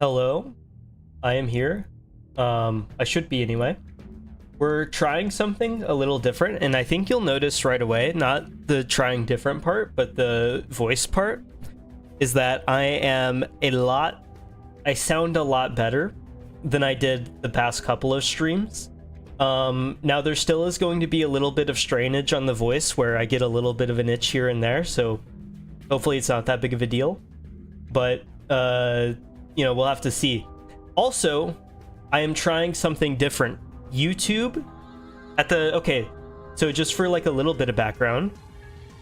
Hello, I am here. I should be anyway. We're trying something a little different, and I think you'll notice right away, not the trying different part, but the voice part, is that I sound a lot better than I did the past couple of streams. Now there still is going to be a little bit of strainage on the voice where I get a little bit of an itch here and there, so hopefully it's not that big of a deal. But, we'll have to see. Also, I am trying something different. YouTube okay, so just for like a little bit of background,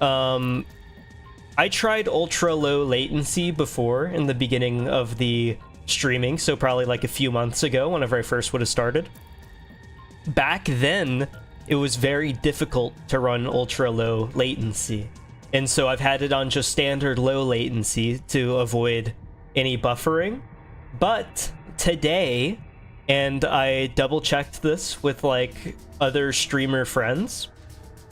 I tried ultra low latency before in the beginning of the streaming, so probably like a few months ago whenever I first would have started. Back then, it was very difficult to run ultra low latency, and so I've had it on just standard low latency to avoid any buffering. But today, and I double checked this with like other streamer friends,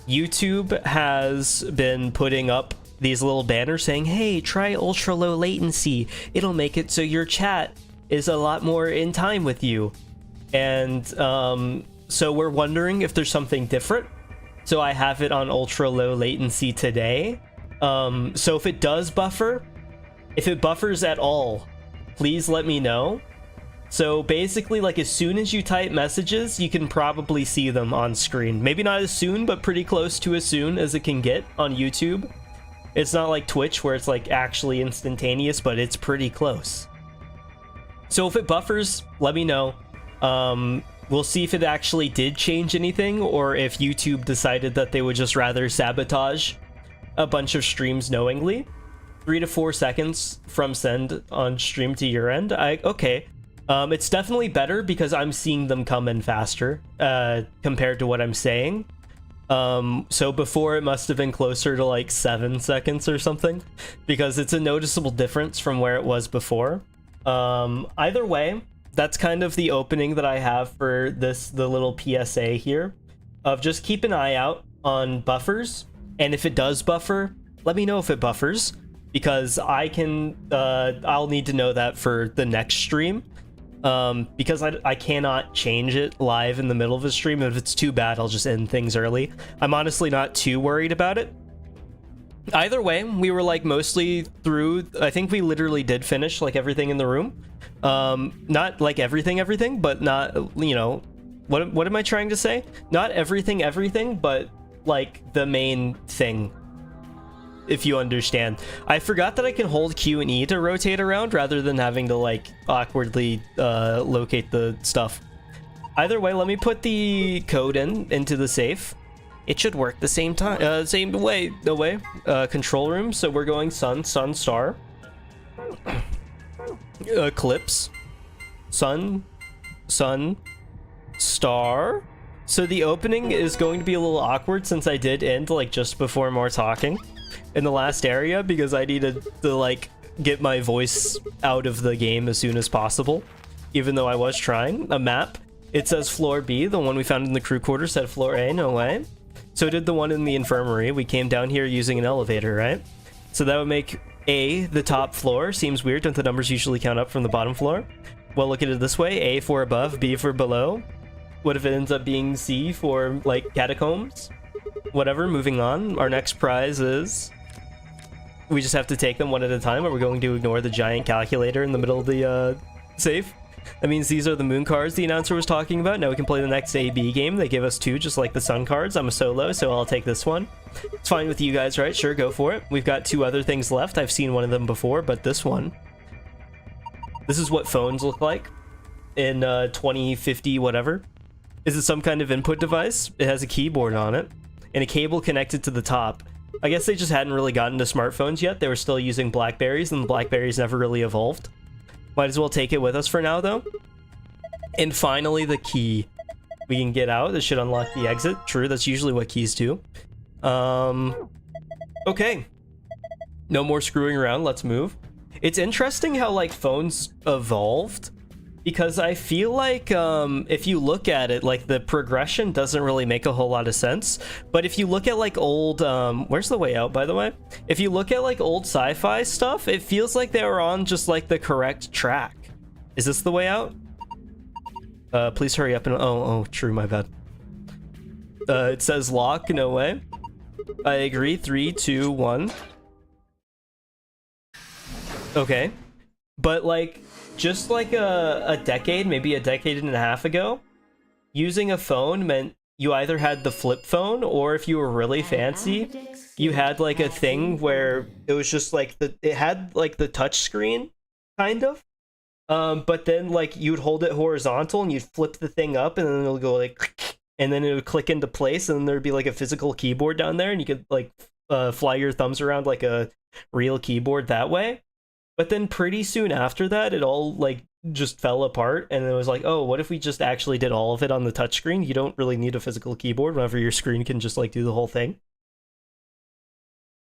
YouTube has been putting up these little banners saying, hey, try ultra low latency, it'll make it so your chat is a lot more in time with you. And so we're wondering if there's something different, so I have it on ultra low latency today. So if it does buffer, if it buffers at all, please let me know. So basically, like, as soon as you type messages, you can probably see them on screen. Maybe not as soon, but pretty close to as soon as it can get on YouTube. It's not like Twitch where it's like actually instantaneous, but it's pretty close. So if it buffers, let me know. We'll see if it actually did change anything, or if YouTube decided that they would just rather sabotage a bunch of streams knowingly. 3 to 4 seconds from send on stream to your end. Okay. It's definitely better because I'm seeing them come in faster compared to what I'm saying. So before it must have been closer to like 7 seconds or something, because it's a noticeable difference from where it was before. Either way, that's kind of the opening that I have for the little PSA here of just keep an eye out on buffers. And if it does buffer, let me know if it buffers, because I'll need to know that for the next stream. Because I cannot change it live in the middle of a stream. If it's too bad, I'll just end things early. I'm honestly not too worried about it. Either way, we were like mostly through. I think we literally did finish like everything in the room. Not like everything, but not, what am I trying to say? Not everything, but like the main thing, if you understand. I forgot that I can hold Q and E to rotate around rather than having to like awkwardly locate the stuff. Either way, let me put the code into the safe. It should work the same time, same way. Control room. So we're going sun, star, eclipse, sun, star. So the opening is going to be a little awkward since I did end like just before more talking in the last area, because I needed to like get my voice out of the game as soon as possible, even though I was trying. A map, it says floor B. The one we found in the crew quarters said floor A. No way. So did the one in the infirmary. We came down here using an elevator, right? So that would make A the top floor. Seems weird, don't the numbers usually count up from the bottom floor? Well, look at it this way: A for above, B for below. What if it ends up being C for like catacombs? Whatever, moving on. Our next prize is, we just have to take them one at a time, or we're going to ignore the giant calculator in the middle of the safe. That means these are the moon cards the announcer was talking about. Now we can play the next AB game. They give us 2, just like the sun cards. I'm a solo, so I'll take this one. It's fine with you guys, right? Sure, go for it. We've got 2 other things left. I've seen one of them before, but this one, this is what phones look like in 2050 whatever. Is it some kind of input device? It has a keyboard on it and a cable connected to the top. I guess they just hadn't really gotten to smartphones yet. They were still using Blackberries, and the Blackberries never really evolved. Might as well take it with us for now, though. And finally, the key. We can get out. This should unlock the exit. True, that's usually what keys do. Okay. No more screwing around. Let's move. It's interesting how, like, phones evolved, because I feel like if you look at it, like, the progression doesn't really make a whole lot of sense. But if you look at like old where's the way out, by the way? If you look at like old sci-fi stuff, it feels like they were on just like the correct track. Is this the way out? Please hurry up and... Oh, true, my bad. It says lock, no way. I agree, 3, 2, 1. Okay. But, like, just like a decade, maybe a decade and a half ago, using a phone meant you either had the flip phone, or if you were really fancy, you had, like, a thing where it was just, like, it had, like, the touch screen, kind of. But then, like, you'd hold it horizontal and you'd flip the thing up and then it'll go, like, and then it would click into place, and then there'd be, like, a physical keyboard down there, and you could, like, fly your thumbs around like a real keyboard that way. But then pretty soon after that, it all, like, just fell apart, and it was like, oh, what if we just actually did all of it on the touchscreen? You don't really need a physical keyboard whenever your screen can just, like, do the whole thing.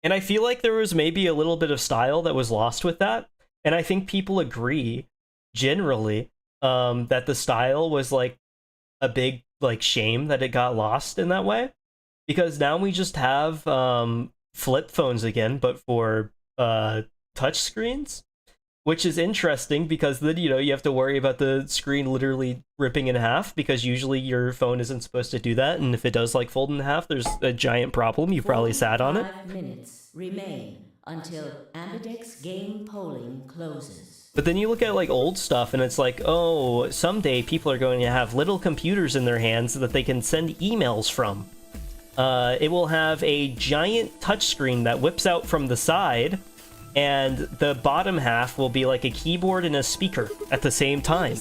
And I feel like there was maybe a little bit of style that was lost with that, and I think people agree, generally, that the style was, like, a big, like, shame that it got lost in that way. Because now we just have flip phones again, but for touch screens, which is interesting because then, you know, you have to worry about the screen literally ripping in half, because usually your phone isn't supposed to do that, and if it does, like, fold in half, there's a giant problem. You probably sat on it. 5 minutes remain until Ambidex game polling closes. But then you look at, like, old stuff and it's like, oh, someday people are going to have little computers in their hands that they can send emails from. It will have a giant touchscreen that whips out from the side, and the bottom half will be like a keyboard and a speaker at the same time.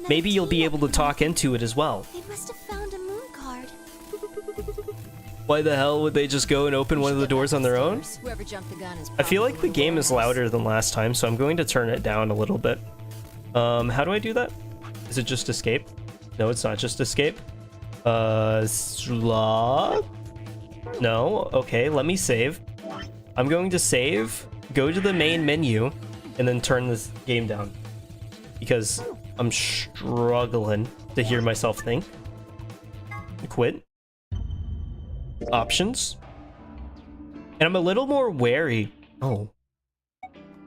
Maybe you'll be able to talk into it as well. They must have found a moon card. Why the hell would they just go and open one of the doors on their own? Whoever jumped the gun is I feel like the game is louder than last time, so I'm going to turn it down a little bit. How do I do that? Is it just escape? No, it's not just escape. Slot? No, okay, let me save. I'm going to save, go to the main menu, and then turn this game down. Because I'm struggling to hear myself think. Quit. Options. And I'm a little more wary. Oh,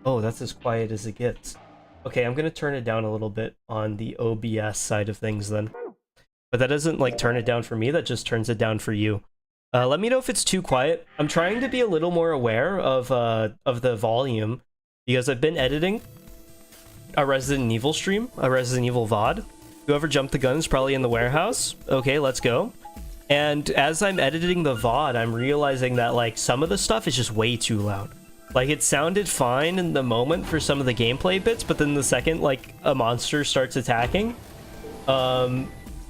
that's as quiet as it gets. Okay, I'm gonna turn it down a little bit on the OBS side of things then. But that doesn't, like, turn it down for me, that just turns it down for you. Let me know if it's too quiet. I'm trying to be a little more aware of the volume, because I've been editing a Resident Evil stream, a Resident Evil VOD. Whoever jumped the gun is probably in the warehouse. Okay, let's go. And as I'm editing the VOD, I'm realizing that, like, some of the stuff is just way too loud. Like, it sounded fine in the moment for some of the gameplay bits, but then the second, like, a monster starts attacking,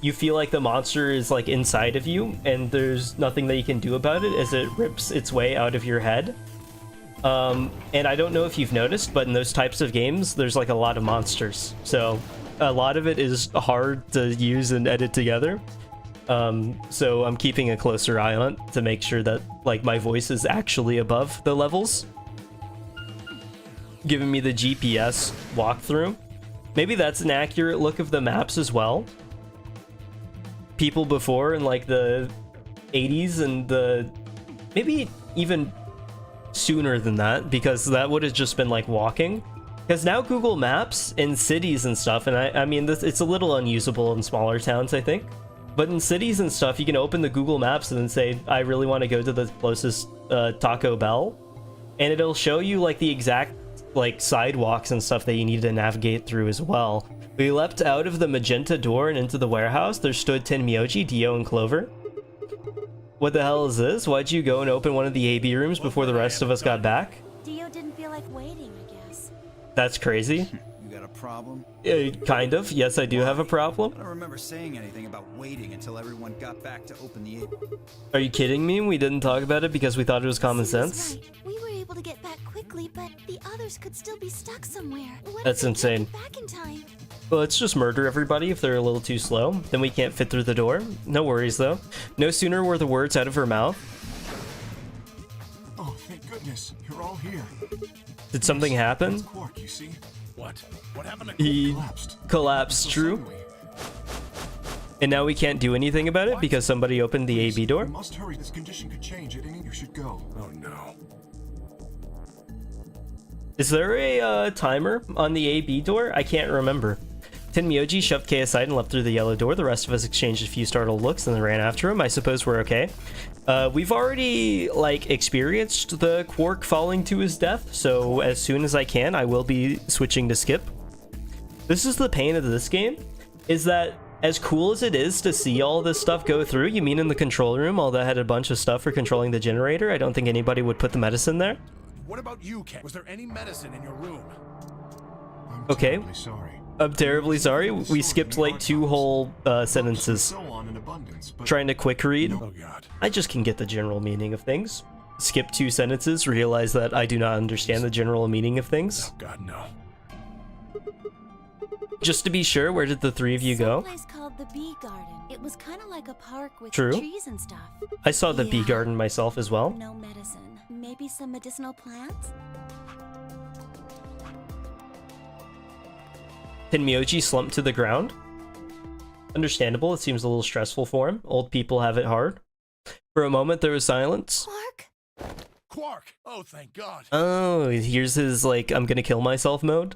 you feel like the monster is, like, inside of you, and there's nothing that you can do about it as it rips its way out of your head. And I don't know if you've noticed, but in those types of games, there's, like, a lot of monsters. So a lot of it is hard to use and edit together. So I'm keeping a closer eye on it to make sure that, like, my voice is actually above the levels. Giving me the GPS walkthrough. Maybe that's an accurate look of the maps as well. People before in, like, the 80s and the... maybe even sooner than that, because that would have just been, like, walking. Because now Google Maps in cities and stuff, and I mean, it's a little unusable in smaller towns, I think. But in cities and stuff, you can open the Google Maps and then say, I really want to go to the closest Taco Bell. And it'll show you, like, the exact, like, sidewalks and stuff that you need to navigate through as well. We leapt out of the magenta door and into the warehouse. There stood Tenmyoji, Dio, and Clover. What the hell is this? Why'd you go and open one of the AB rooms before the rest of us got back? Dio didn't feel like waiting, I guess. That's crazy. You got a problem? Kind of. Yes, I do have a problem. I don't remember saying anything about waiting until everyone got back to open the... Are you kidding me? We didn't talk about it because we thought it was common sense? Right. We were able to get back quickly, but the others could still be stuck somewhere. What That's if they insane. can't get back in time? Well, let's just murder everybody if they're a little too slow. Then we can't fit through the door. No worries, though. No sooner were the words out of her mouth. Oh, thank goodness. You're all here. Did something happen? It's Quark, you see? What? What happened to He Collapsed. collapsed, So true. suddenly. And now we can't do anything about it because somebody opened the AB We door? must hurry. This condition could change at any. You should go. Oh no. Is there a timer on the AB door? I can't remember. Tenmyoji shoved Kei aside and left through the yellow door. The rest of us exchanged a few startled looks and then ran after him. I suppose we're okay. We've already, like, experienced the Quark falling to his death, so as soon as I can, I will be switching to skip. This is the pain of this game, is that as cool as it is to see all this stuff go through, you mean in the control room, all that had a bunch of stuff for controlling the generator, I don't think anybody would put the medicine there. What about you, Ken? Was there any medicine in your room? I'm Okay. terribly sorry. I'm terribly sorry. We skipped like 2 whole sentences So on in abundance, but trying to quick read. Oh God. I just can get the general meaning of things. Skip 2 sentences, realize that I do not understand the general meaning of things. Oh God, no. Just to be sure, where did the 3 of you go? Someplace called the Bee Garden. It was kind of like a park with True. trees and stuff. I saw the bee Yeah. garden myself as well. No medicine. Maybe some medicinal plants? Tenmyoji slumped to the ground. Understandable, it seems a little stressful for him. Old people have it hard. For a moment, there was silence. Quark? Quark! Oh, thank God. Oh, here's his, like, I'm gonna kill myself mode?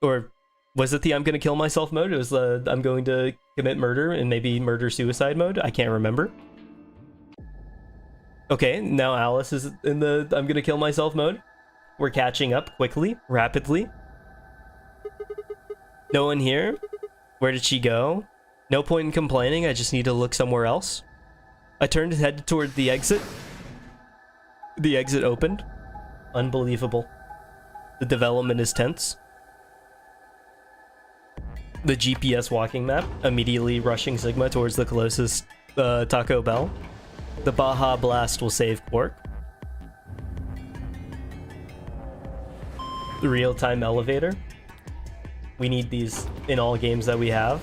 Or was it the I'm gonna kill myself mode? It was the I'm going to commit murder and maybe murder-suicide mode? I can't remember. Okay, now Alice is in the I'm gonna kill myself mode. We're catching up quickly, rapidly. No one here? Where did she go? No point in complaining, I just need to look somewhere else. I turned and headed toward the exit. The exit opened. Unbelievable. The development is tense. The GPS walking map, immediately rushing Sigma towards the closest Taco Bell. The Baja Blast will save Quark. The real-time elevator. We need these in all games that we have.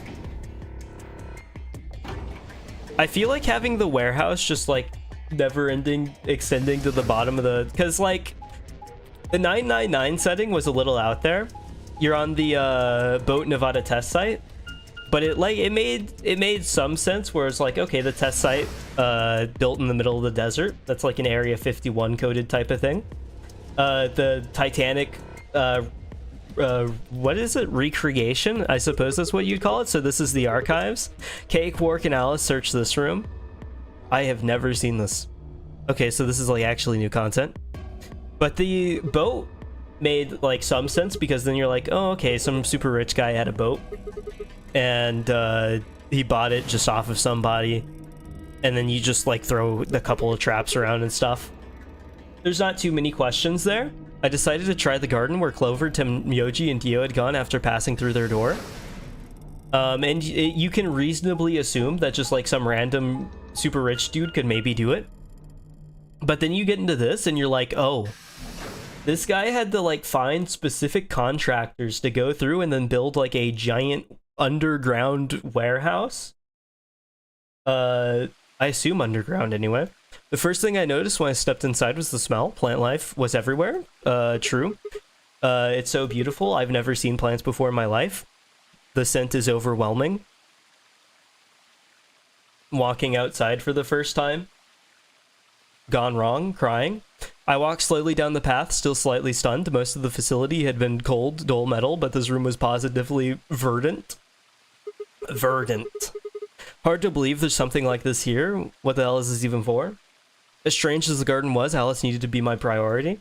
I feel like having the warehouse just like never-ending, extending to the bottom of the... Because like, the 999 setting was a little out there. You're on the Boat Nevada test site, but it made some sense where it's like, okay, the test site built in the middle of the desert. That's like an Area 51 coded type of thing. The Titanic what is it? Recreation? I suppose that's what you'd call it. So this is the archives. Kay, Quark, and Alice search this room. I have never seen this. Okay, so this is like actually new content. But the boat made like some sense because then you're like, oh, okay, some super rich guy had a boat and he bought it just off of somebody, and then you just like throw a couple of traps around and stuff. There's not too many questions there. I decided to try the garden where Clover, Tenmyoji, and Dio had gone after passing through their door. You can reasonably assume that just like some random super rich dude could maybe do it. But then you get into this and you're like, oh, this guy had to like find specific contractors to go through and then build like a giant underground warehouse. I assume underground anyway. The first thing I noticed when I stepped inside was the smell. Plant life was everywhere. True. It's so beautiful. I've never seen plants before in my life. The scent is overwhelming. Walking outside for the first time. Gone wrong, crying. I walked slowly down the path, still slightly stunned. Most of the facility had been cold, dull metal, but this room was positively verdant. Verdant. Hard to believe there's something like this here. What the hell is this even for? As strange as the garden was, Alice needed to be my priority.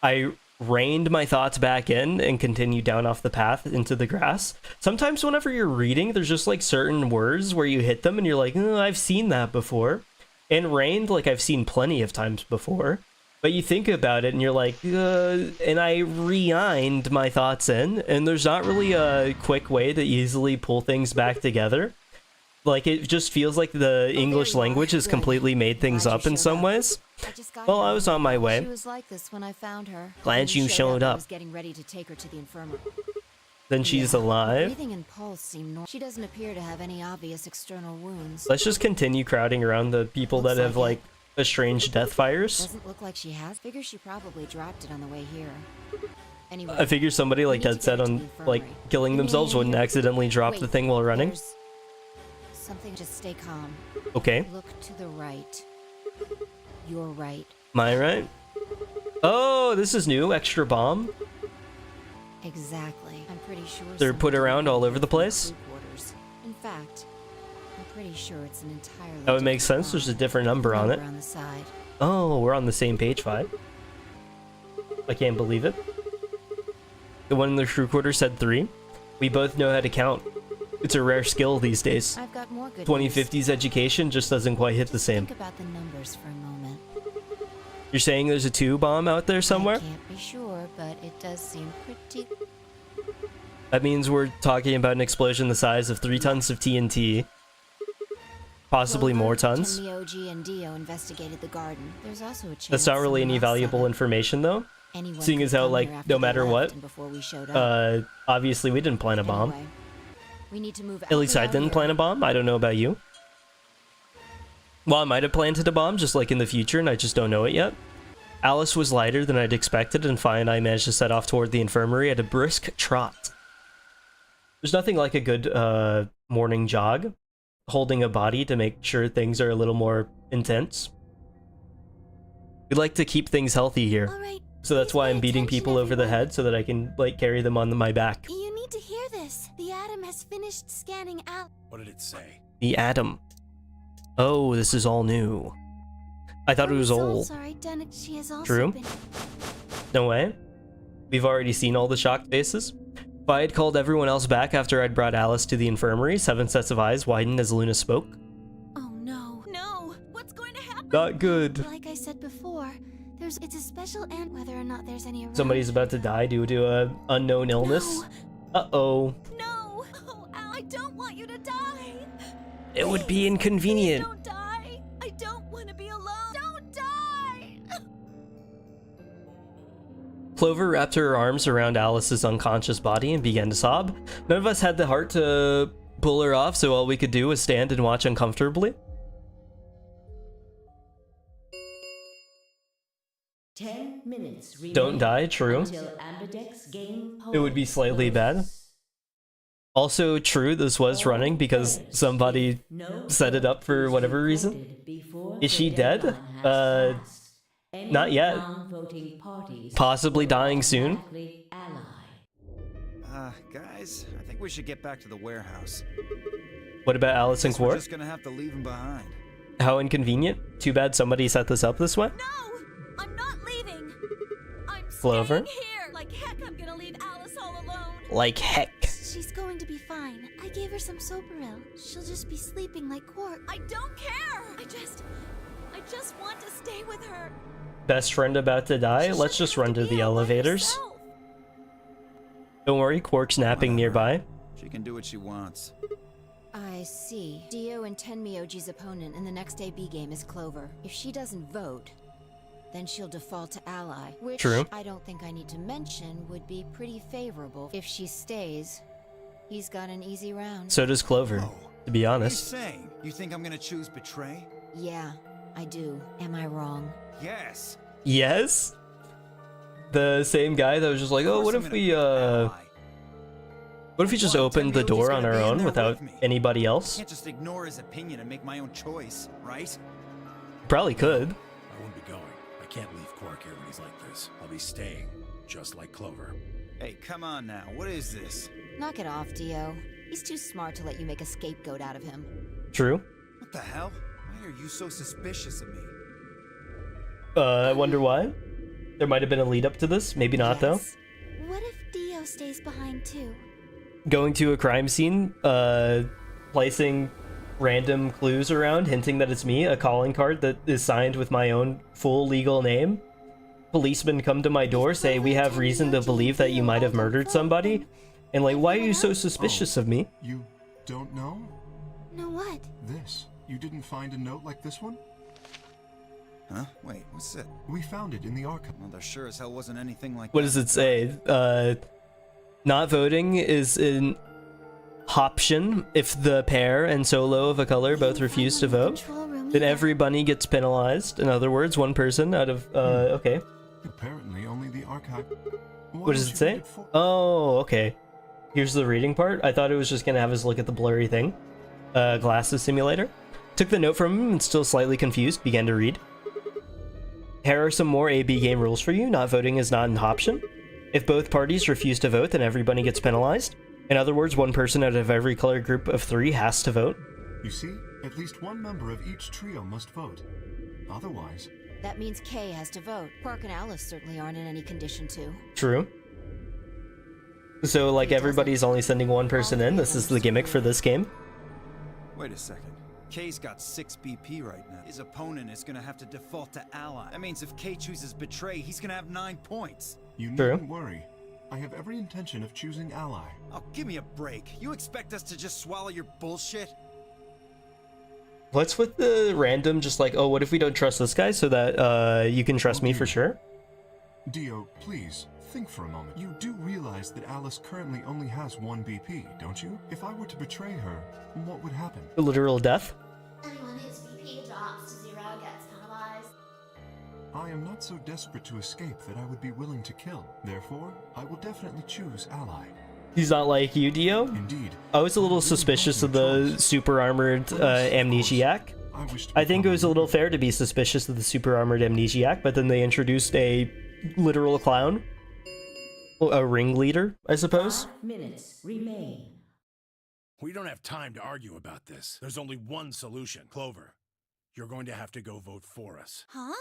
I reined my thoughts back in and continued down off the path into the grass. Sometimes whenever you're reading, there's just like certain words where you hit them and you're like, oh, I've seen that before. And reined, like I've seen plenty of times before. But you think about it and you're like, and I reined my thoughts in, and there's not really a quick way to easily pull things back together. Like, it just feels like the English language has completely made things up in some ways. Well, I was on my way. She was like this when I found her. Glad When you showed I up. was getting ready to take her to the infirmary. Then she's Yeah, alive. Breathing and pulse seem normal. She doesn't appear to have any obvious external wounds. Let's just continue crowding around the people that have, like, estranged death fires. Doesn't look like she has. Figure she probably dropped it on the way here. Anyway, I figure somebody, like, we need dead to set get her to on, the like, infirmary. killing themselves wouldn't accidentally drop the Wait, thing while running. there's something. Just stay calm. Okay. Look to the right. You're right. Am I right? Oh, this is new. Extra bomb. Exactly. I'm pretty sure They're put around all over the place. Quarters. In fact, I'm pretty sure it's an entirely. That would make different sense. There's a bomb. different number on it. On the side. Oh, we're on the same page, 5. I can't believe it. The one in the crew quarter said 3. We both know how to count. It's a rare skill these days. I've got more good 2050s education just doesn't quite hit the same. Think about the numbers for a moment. You're saying there's a 2 bomb out there somewhere? I can't be sure, but it does seem pretty. That means we're talking about an explosion the size of 3 tons of TNT. Possibly more tons. Tenmyoji and Dio investigated the garden. There's also a chance That's not really any someone else valuable said it. information though. Anyone Seeing could as how, come like, here after no they matter left what, and before we showed up. obviously we didn't plant a bomb. Anyway, we need to move At least I didn't plant a bomb. I don't know about you. Well, I might have planted a bomb just like in the future and I just don't know it yet. Alice was lighter than I'd expected and Fi and I managed to set off toward the infirmary at a brisk trot. There's nothing like a good morning jog, holding a body to make sure things are a little more intense. We like to keep things healthy here. All right, So that's please why pay I'm beating attention, people over the everyone. head so that I can like carry them on my back. You need to hear this. The Atom has finished scanning out. What did it say? The Atom. Oh, this is all new. I thought it was old. Sorry, done it. She has also True. been. No way. We've already seen all the shocked faces. If I had called everyone else back after I'd brought Alice to the infirmary, 7 sets of eyes widened as Luna spoke. Oh no. No! What's going to happen? Not good. Like I said before, it's a special and whether or not there's any around. Somebody's about to die due to a unknown illness. Uh-oh. No! Oh, Al, I don't want you to die! It would be Please inconvenient. don't die! I don't want to be alone! Don't die! Clover wrapped her arms around Alice's unconscious body and began to sob. None of us had the heart to pull her off, so all we could do was stand and watch uncomfortably. 10 minutes remain Don't die, true. until Ambidex game It would be slightly bad. Also true, this was running because somebody set it up for whatever reason. Is she dead? Not yet. Possibly dying soon. Guys, I think we should get back to the warehouse. What about Alice and Guess we're Quark? just gonna have to leave him behind. How inconvenient. Too bad somebody set this up this way. No! I'm not leaving! I'm Clover? staying here! Like heck, I'm gonna leave Alice all alone! Like heck. She's going to be fine. I gave her some Soparil. She'll just be sleeping like Quark. I don't care! I just want to stay with her. Best friend about to die? Let's just run to the elevators. Don't worry, Quark's napping nearby. She can do what she wants. I see. Dio and Tenmyoji's opponent in the next AB game is Clover. If she doesn't vote, then she'll default to ally, which True. I don't think I need to mention would be pretty favorable. If she stays, he's got an easy round. So does Clover, Oh. to be What are you honest. saying? You think I'm gonna choose betray? Yeah, I do. Am I wrong? Yes. Yes? The same guy that was just like, oh, what if we, what if we just opened the door on our own without anybody I else? can't just ignore his opinion and make my own choice, right? Probably could. I won't be going. I can't leave Quark here when he's like this. I'll be staying, just like Clover. Hey, come on now. What is this? Knock it off, Dio. He's too smart to let you make a scapegoat out of him. True. What the hell? Why are you so suspicious of me? I wonder why. There might have been a lead up to this. Maybe not, though. Yes. What if Dio stays behind too? Going to a crime scene, placing random clues around, hinting that it's me, a calling card that is signed with my own full legal name. Policemen come to my door, say we have reason to believe that you might have murdered somebody. And like, why are you so suspicious of me? You don't know? No, what? This. You didn't find a note like this one? Huh? Wait, what's it? We found it in the archive. Well, there sure as hell wasn't anything like What that. does it say? Not voting is an option if the pair and solo of a color both refuse to vote. Then every bunny gets penalized. In other words, one person out of, okay. Apparently only the archive. What does it say? Oh, okay. Here's the reading part. I thought it was just gonna have us look at the blurry thing. Glasses simulator. Took the note from him and still slightly confused, began to read. Here are some more AB game rules for you. Not voting is not an option. If both parties refuse to vote, then everybody gets penalized. In other words, one person out of every color group of 3 has to vote. You see, at least one member of each trio must vote. Otherwise... That means Kay has to vote. Quark and Alice certainly aren't in any condition to. True. So, like, everybody's only sending one person in. This is the gimmick for this game. Wait a second. Kay's got 6 BP right now. His opponent is gonna have to default to ally. That means if Kay chooses betray, he's gonna have 9 points. You True. needn't worry. I have every intention of choosing ally. Oh, give me a break. You expect us to just swallow your bullshit? What's with the random, just like, oh, what if we don't trust this guy so that you can trust me for sure? Dio, please, think for a moment. You do realize that Alice currently only has 1 BP, don't you? If I were to betray her, what would happen? Literal death? Anyone whose BP drops to 0 gets penalized. I am not so desperate to escape that I would be willing to kill. Therefore, I will definitely choose ally. He's not like you, Dio? Indeed. I was a little suspicious of the super armored amnesiac. I think it was a little fair to be suspicious of the super armored amnesiac, but then they introduced a literal clown. A ringleader, I suppose. 5 minutes remain. We don't have time to argue about this. There's only one solution. Clover, you're going to have to go vote for us. Huh?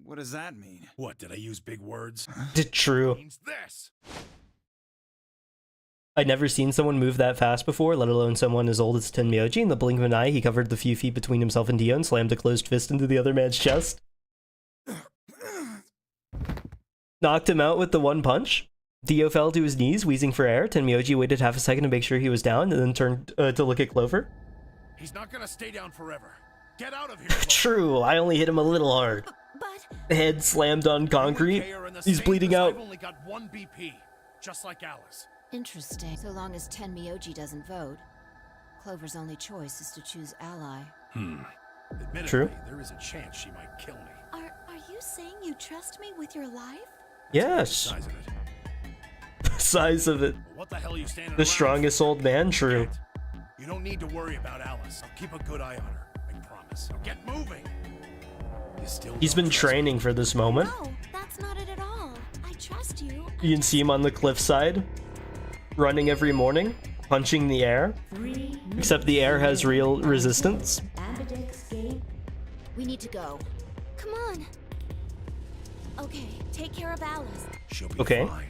What does that mean? What, did I use big words? True. Means this. I'd never seen someone move that fast before, let alone someone as old as Tenmyoji. In the blink of an eye, he covered the few feet between himself and Dio and slammed a closed fist into the other man's chest. Knocked him out with the one punch. Dio fell to his knees, wheezing for air. Tenmyoji waited half a second to make sure he was down, and then turned to look at Clover. He's not gonna stay down forever. Get out of here, Clover. True, I only hit him a little hard. But Head slammed on concrete. He's bleeding out. I've only got 1 BP, just like Alice. Interesting. So long as Tenmyoji doesn't vote, Clover's only choice is to choose ally. Admittedly, True. there is a chance she might kill me. are you saying you trust me with your life? Yes. Size of it. Size of it. What the hell are you standing The around strongest for? old man, true. Get. You don't need to worry about Alice. I'll keep a good eye on her. I promise. Now get moving. You still He's don't been trust me? training for this moment. No, that's not it at all. I trust you. You can see him on the cliffside, running every morning, punching the air. 3 Except the air has real resistance. Ambidex game. We need to go. Come on. Okay, take care of Alice. She'll be Okay. fine.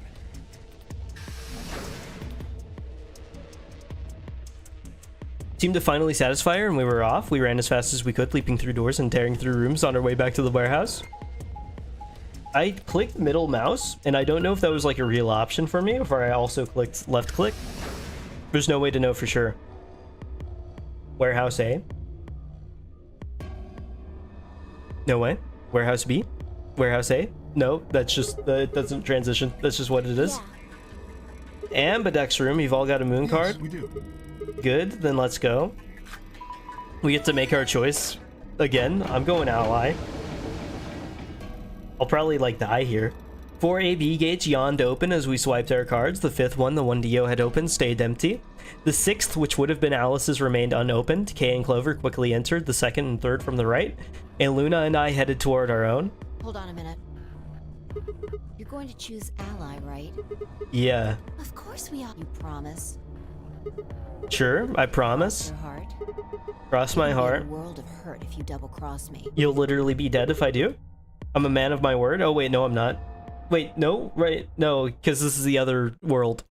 Seemed to finally satisfy her, and we were off. We ran as fast as we could, leaping through doors and tearing through rooms on our way back to the warehouse. I clicked middle mouse, and I don't know if that was like a real option for me, or if I also clicked left click. There's no way to know for sure. Warehouse A. No way. Warehouse B. Warehouse A. No, that's just, it doesn't transition. That's just what it is. Yeah. Ambidex room, you've all got a moon Yes, card. we do. Good, then let's go. We get to make our choice. Again, I'm going ally. I'll probably like die here. 4 AB gates yawned open as we swiped our cards. The 5th one, the one Dio had opened, stayed empty. The 6th, which would have been Alice's, remained unopened. Kay and Clover quickly entered, the 2nd and 3rd from the right. And Luna and I headed toward our own. Hold on a minute. You're going to choose ally, right? Yeah, Of course we are. You promise? sure, I promise. Your heart? Cross my You'll be in heart. a world of hurt if you double-cross me. You'll literally be dead if I do. I'm a man of my word. Oh, wait, no, I'm not. Wait, no, right, no, because this is the other world.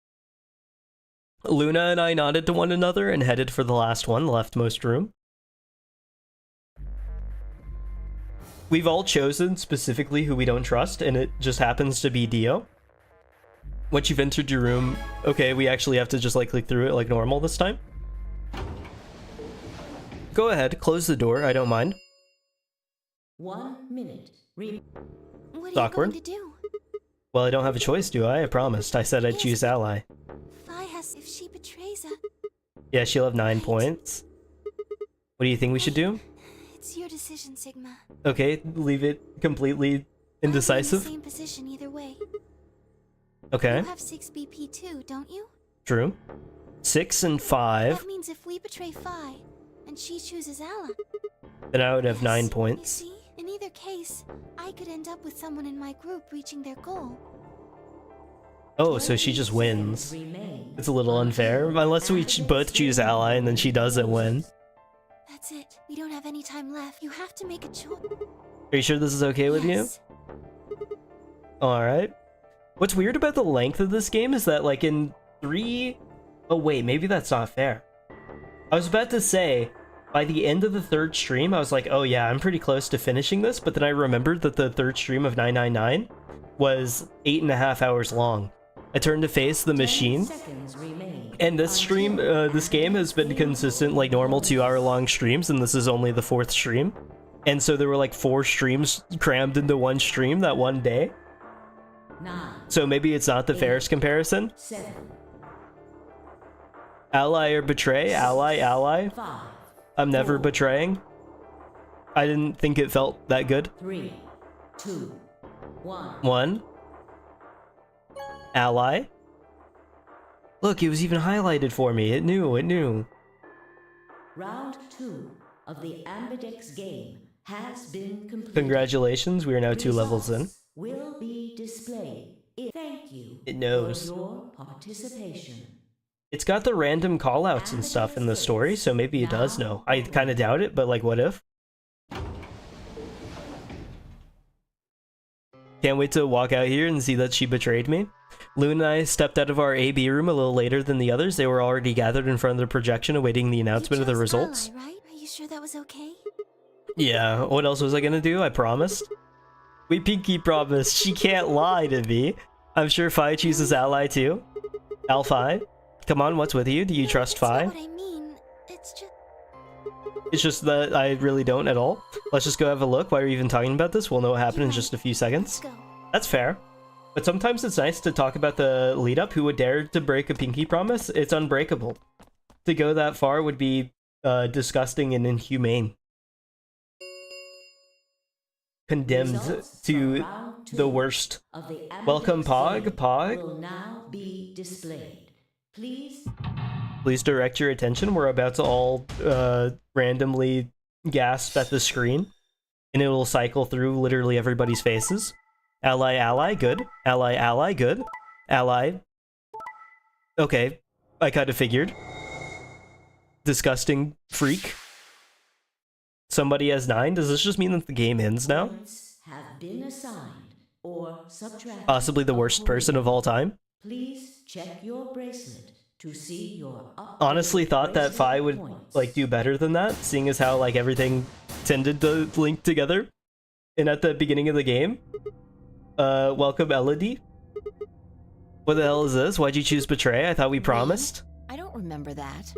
Luna and I nodded to one another and headed for the last one, the leftmost room. We've all chosen specifically who we don't trust, and it just happens to be Dio. Once you've entered your room, okay, we actually have to just like click through it like normal this time. Go ahead, close the door, I don't mind. 1 minute. What are Awkward. you going to do? Well, I don't have a choice, do I? I promised. I said I'd Yes. choose ally. Fi has. If she betrays us, Yeah, she'll have 9 points. What do you think we should do? it's your decision, Sigma. Okay, leave it completely I'll be in indecisive. the same position either way. Okay, You have 6 BP too, don't you? true. 6 and 5, That means if we betray Fi, and she chooses Ella, then I would have 9 you points. see, in either case, I could end up with someone in my group reaching their goal. Oh, so she just wins. Remain. It's a little unfair, unless we both choose ally and then she doesn't win. That's it. We don't have any time left. You have to make a choice. Are you sure this is okay with you? Yes. Alright. What's weird about the length of this game is that, like, in 3... Oh, wait, maybe that's not fair. I was about to say, by the end of the third stream, I was like, oh yeah, I'm pretty close to finishing this, but then I remembered that the third stream of 999 was 8.5 hours long. I turned to face the machine, and this stream, this game has been consistent, like normal 2-hour-long streams, and this is only the 4th stream. And so there were like 4 streams crammed into one stream that one day. 9, So maybe it's not the fairest comparison. 7, Ally or betray? Ally. 5, I'm never betraying. I didn't think it felt that good. 3, 2, 1. 1. Ally. Look, it was even highlighted for me. It knew. Round 2 of the Ambidex game has been completed. Congratulations, we are now 2 levels in. Results will be displayed. Thank you It knows. for your participation. It's got the random callouts and stuff in the story, so maybe it does know. I kind of doubt it, but like, what if? Can't wait to walk out here and see that she betrayed me. Lou and I stepped out of our AB room a little later than the others. They were already gathered in front of the projection awaiting the announcement of the You chose results. ally, right? Are you sure that was okay? Yeah, what else was I gonna do? I promised. We pinky promised. She can't lie to me. I'm sure Fi chooses ally too. Al-Fi? Come on, what's with you? Do you trust Fi? That's not what I mean. It's just... It's just that I really don't at all. Let's just go have a look. Why are we even talking about this? We'll know what happened in just a few Let's seconds. go. That's fair. But sometimes it's nice to talk about the lead-up. Who would dare to break a pinky promise? It's unbreakable. To go that far would be disgusting and inhumane. Condemned Results to from round 2 the worst. of the Ambidex Welcome, Pog. game Pog. will now be displayed. Please Please direct your attention. We're about to all randomly gasp at the screen. And it will cycle through literally everybody's faces. Ally, good. Ally, good. Ally. Okay, I kind of figured. Disgusting freak. Somebody has 9. Does this just mean that the game ends now? points have been assigned or subtracted. Possibly the worst person of all time. Please check your bracelet to see your Honestly thought that Fi would points. like do better than that, seeing as how like everything tended to link together. And at the beginning of the game, welcome Elodie. What the hell is this? Why'd you choose betray? I thought we promised. I don't remember that.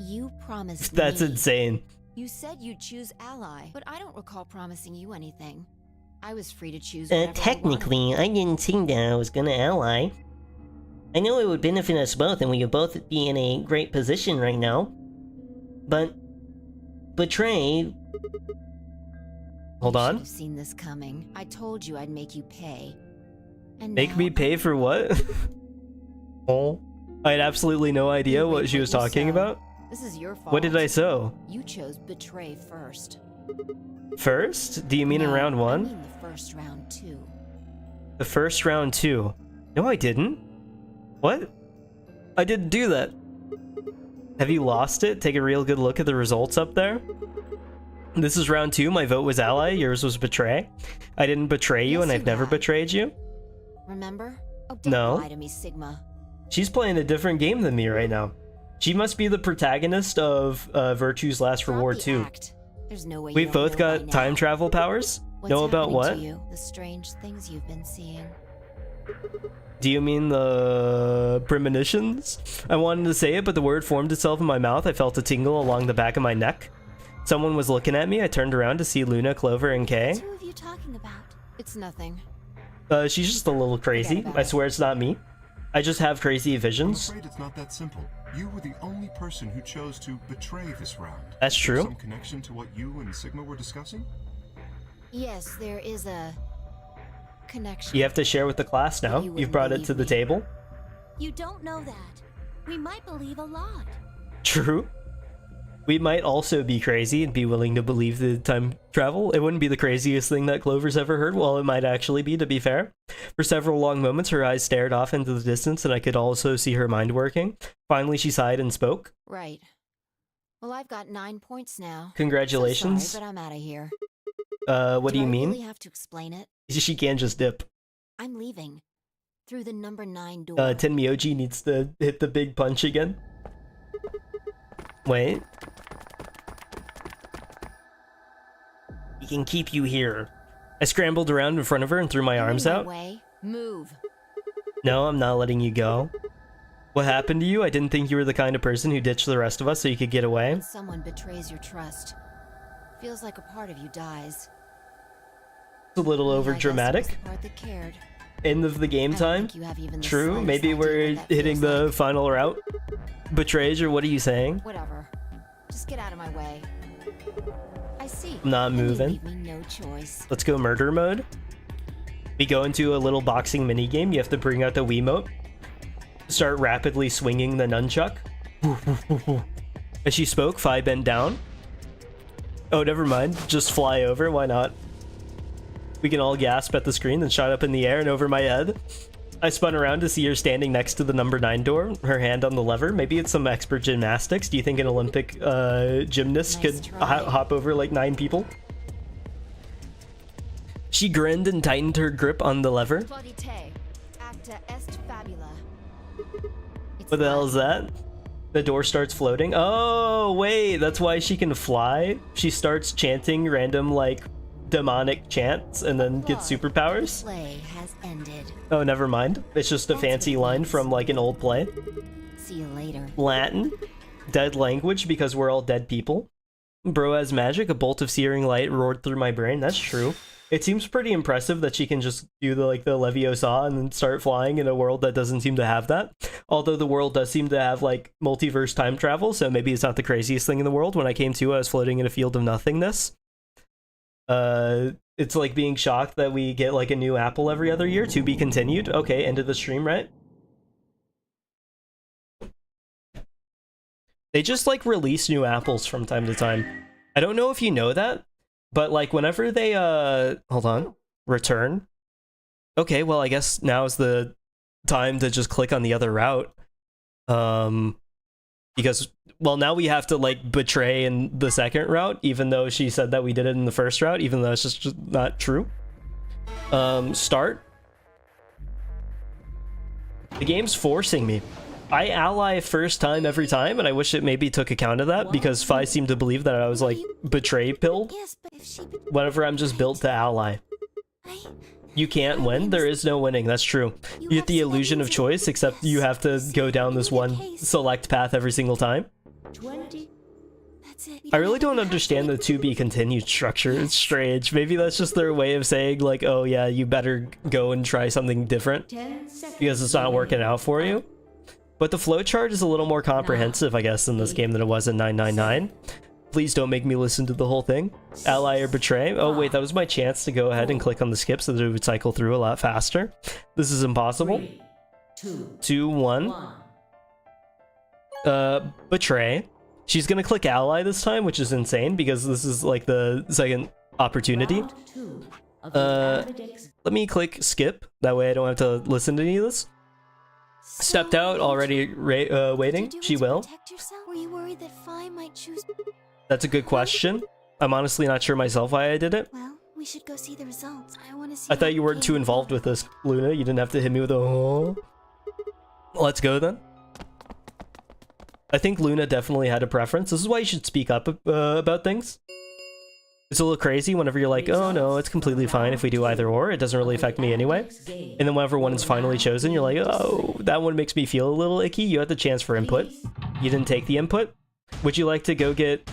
You promised That's me. insane. You said you'd choose ally, but I don't recall promising you anything. I was free to choose whatever I wanted. Technically, I didn't think that I was gonna ally. I know it would benefit us both and we would both be in a great position right now. But... betray... Hold You on. should have seen this coming. I told you I'd make you pay. And Make now me pay for what? Oh. I had absolutely no idea You what reap she was you talking sow. about. This is your fault. What did I sow? You chose betray first. First? Do you mean in No, round I 1? mean the first round too. The first round 2. No, I didn't. What? I didn't do that. Have you lost it? Take a real good look at the results up there. This is round 2. My vote was ally. Yours was betray. I didn't betray you, Yes, and you I've never have. betrayed you. Remember? Oh, don't No. lie to me, Sigma. She's playing a different game than me right now. She must be the protagonist of Virtue's Last Drop Reward the 2. act. There's no way We've you don't both know by got now. time travel powers? What's Know about happening what? To you? The strange things you've been seeing. Do you mean the premonitions? I wanted to say it, but the word formed itself in my mouth. I felt a tingle along the back of my neck. Someone was looking at me. I turned around to see Luna, Clover, and Kay. What are the 2 of you talking about? It's nothing. She's just a little crazy. about I it. swear it's not me. I just have crazy I'm visions. afraid it's not that simple. You were the only person who chose to betray this round. That's Is there true. some connection to what you and Sigma were discussing? Yes, there is a connection. You have to share with the class now. You wouldn't You've brought it to the believe me. table. You don't know that. We might believe a lot. True. We might also be crazy and be willing to believe the time travel. It wouldn't be the craziest thing that Clover's ever heard. Well, it might actually be, to be fair. For several long moments, her eyes stared off into the distance, and I could also see her mind working. Finally, she sighed and spoke. Right. Well, I've got 9 points now. Congratulations. So sorry, but I'm out of here. What do you mean? I really have to explain it? She can't just dip. I'm leaving. Through the number 9 door. Tenmyoji needs to hit the big punch again. Wait. We can keep you here. I scrambled around in front of her and threw my arms out. Way. Move. No, I'm not letting you go. What happened to you? I didn't think you were the kind of person who ditched the rest of us so you could get away. When someone betrays your trust, feels like a part of you dies. It's a little over dramatic. End of the game time. True, maybe we're hitting the final route. Betrays, or what are you saying? Whatever. Just get out of my way. I see. I'm not moving. Leave me no choice. Let's go murder mode. We go into a little boxing mini game. You have to bring out the Wiimote. Start rapidly swinging the nunchuck. As she spoke, Fi bent down. Oh, never mind. Just fly over. Why not? We can all gasp at the screen, then shot up in the air and over my head. I spun around to see her standing next to the number 9 door, her hand on the lever. Maybe it's some expert gymnastics. Do you think an Olympic gymnast could hop over like 9 people? She grinned and tightened her grip on the lever. What the hell is that? The door starts floating. Oh, wait, that's why she can fly. She starts chanting random, like, demonic chants and then gets superpowers. Play has ended. Oh, never mind. It's just a fancy line from, like, an old play. See you later. Latin. Dead language because we're all dead people. Bro has magic. A bolt of searing light roared through my brain. That's true. It seems pretty impressive that she can just do the Leviosa and then start flying in a world that doesn't seem to have that. Although the world does seem to have like multiverse time travel, so maybe it's not the craziest thing in the world. When I came to, I was floating in a field of nothingness. It's like being shocked that we get like a new apple every other year. To be continued. Okay, end of the stream, right? They just like release new apples from time to time. I don't know if you know that. But, like, whenever they, hold on, return. Okay, well, I guess now is the time to just click on the other route. Because, well, now we have to, like, betray in the second route, even though she said that we did it in the first route, even though it's just not true. Start. The game's forcing me. I ally first time every time, and I wish it maybe took account of that, because Fi seemed to believe that I was, like, betray-pilled. Whenever I'm just built to ally. You can't win? There is no winning, that's true. You get the illusion of choice, except you have to go down this one select path every single time. I really don't understand the to be continued structure. It's strange. Maybe that's just their way of saying, like, oh yeah, you better go and try something different, because it's not working out for you. But the flowchart is a little more comprehensive, I guess, in this game than it was in 999. Please don't make me listen to the whole thing. Ally or betray. Oh wait, that was my chance to go ahead and click on the skip so that it would cycle through a lot faster. This is impossible. 2, 1. Betray. She's gonna click ally this time, which is insane because this is like the second opportunity. Let me click skip. That way I don't have to listen to any of this. Stepped out, already waiting. She will. Were you worried that Fi might choose? That's a good question. I'm honestly not sure myself why I did it. Well, we should go see the results. I want to see. I thought you weren't too involved with this, Luna. You didn't have to hit me with a oh. Let's go then. I think Luna definitely had a preference. This is why you should speak up about things. It's a little crazy whenever you're like, oh no, it's completely fine if we do either or. It doesn't really affect me anyway. And then whenever one is finally chosen, you're like, oh, that one makes me feel a little icky. You had the chance for input. You didn't take the input. Would you like to go get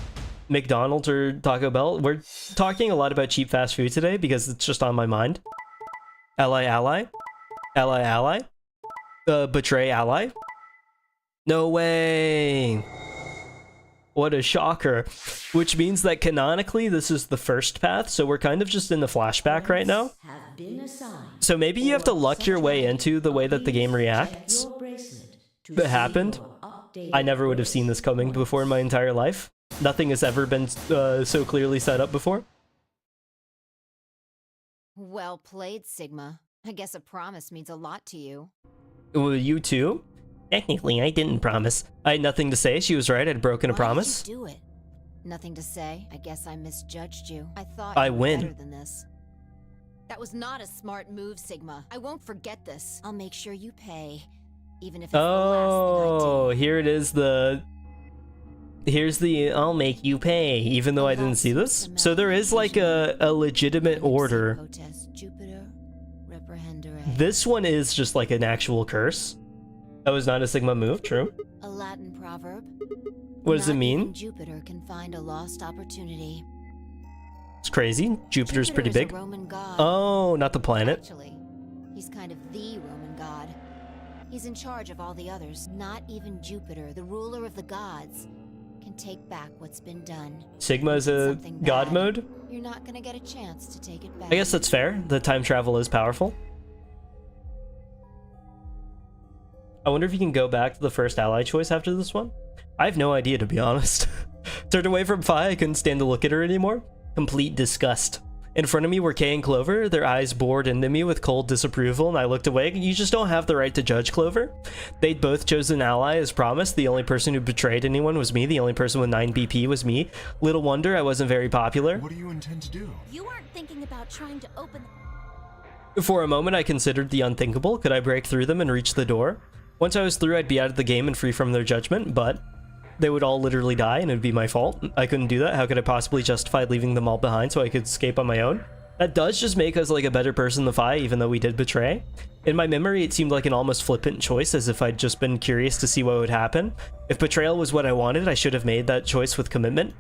McDonald's or Taco Bell? We're talking a lot about cheap fast food today because it's just on my mind. Ally, ally. Ally, ally. Betray, ally. No way. What a shocker. Which means that canonically this is the first path, so we're kind of just in the flashback right now. So maybe you have to luck your way into the way that the game reacts. That happened. I never would have seen this coming before in my entire life. Nothing has ever been so clearly set up before. Well played, Sigma. I guess a promise means a lot to you. Well, you too? Technically, I didn't promise. I had nothing to say. She was right. I'd broken a Why promise. did you do it? Nothing to say. I guess I misjudged you. I thought I you were win. better than this. That was not a smart move, Sigma. I won't forget this. I'll make sure you pay, even if it's the last thing I do. Here it is. Here's the I'll make you pay, even though I didn't see this. So there is like a legitimate order. Protest Jupiter, reprehendere. This one is just like an actual curse. That was not a Sigma move, true. A Latin proverb. What does it Not mean? even Jupiter can find a lost opportunity. It's crazy. Jupiter's pretty Jupiter is big. a Roman god. Oh, not the planet. Actually, he's kind of the Roman god. He's in charge of all the others. Not even Jupiter, the ruler of the gods, can take back what's been done. Sigma is a Something god bad, mode? You're not gonna get a chance to take it back. I guess that's fair. The time travel is powerful. I wonder if you can go back to the first ally choice after this one. I have no idea, to be honest. Turned away from Fi, I couldn't stand to look at her anymore. Complete disgust. In front of me were Kay and Clover, their eyes bored into me with cold disapproval, and I looked away. You just don't have the right to judge, Clover. They'd both chosen ally as promised. The only person who betrayed anyone was me. The only person with 9 BP was me. Little wonder I wasn't very popular. What do you intend to do? You aren't thinking about trying to open. For a moment, I considered the unthinkable. Could I break through them and reach the door? Once I was through, I'd be out of the game and free from their judgment, but they would all literally die and it would be my fault. I couldn't do that. How could I possibly justify leaving them all behind so I could escape on my own? That does just make us like a better person than Fi, even though we did betray. In my memory, it seemed like an almost flippant choice, as if I'd just been curious to see what would happen. If betrayal was what I wanted, I should have made that choice with commitment.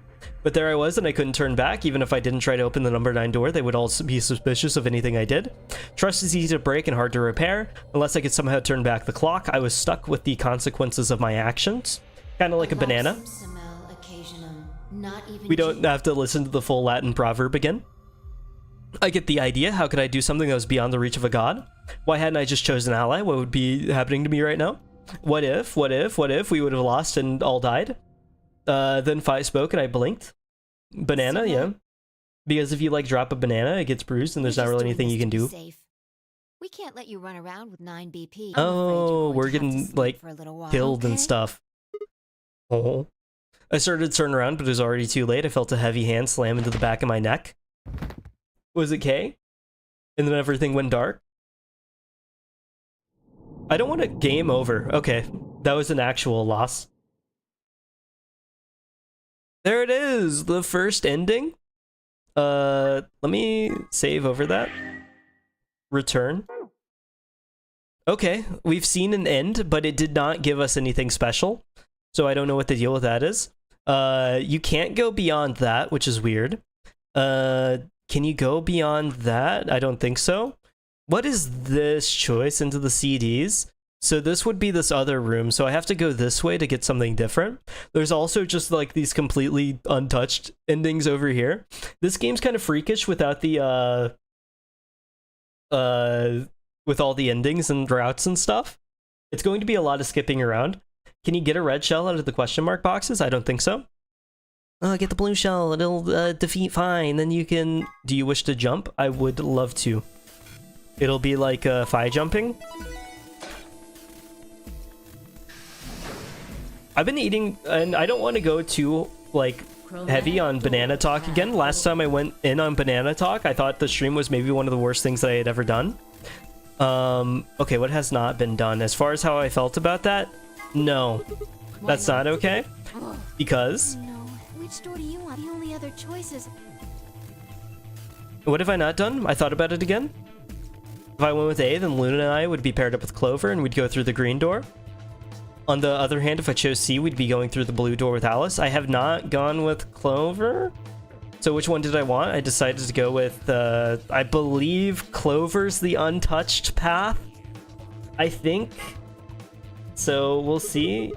But there I was, and I couldn't turn back. Even if I didn't try to open the number 9 door, they would all be suspicious of anything I did. Trust is easy to break and hard to repair. Unless I could somehow turn back the clock, I was stuck with the consequences of my actions. Kind of like a banana. We don't have to listen to the full Latin proverb again. I get the idea. How could I do something that was beyond the reach of a god? Why hadn't I just chosen an ally? What would be happening to me right now? What if we would have lost and all died? Then Fi spoke and I blinked. Banana, yeah. Because if you like drop a banana, it gets bruised and there's not really anything you can do. We can't let you run around with 9 BP. Oh, we're getting like killed and stuff. Oh. I started to turn around, but it was already too late. I felt a heavy hand slam into the back of my neck. Was it Kay? And then everything went dark. I don't want to game over. Okay, that was an actual loss. There it is, the first ending. Let me save over that. Return. Okay, we've seen an end, but it did not give us anything special. So I don't know what the deal with that is. You can't go beyond that, which is weird. Can you go beyond that? I don't think so. What is this choice into the CDs? So this would be this other room, so I have to go this way to get something different. There's also just like these completely untouched endings over here. This game's kind of freakish without the with all the endings and routes and stuff. It's going to be a lot of skipping around. Can you get a red shell out of the question mark boxes? I don't think so. Get the blue shell, it'll defeat fine, then you can... Do you wish to jump? I would love to. It'll be like Fi jumping. I've been eating, and I don't want to go too, like, heavy on Banana Talk again. Last time I went in on Banana Talk, I thought the stream was maybe one of the worst things that I had ever done. Okay, what has not been done? As far as how I felt about that, no. That's not okay. Because... No. Which door do you want? The only other choice is... What have I not done? I thought about it again. If I went with A, then Luna and I would be paired up with Clover, and we'd go through the green door. On the other hand, if I chose C, we'd be going through the blue door with Alice. I have not gone with Clover. So which one did I want? I decided to go with, I believe Clover's the untouched path. I think. So we'll see.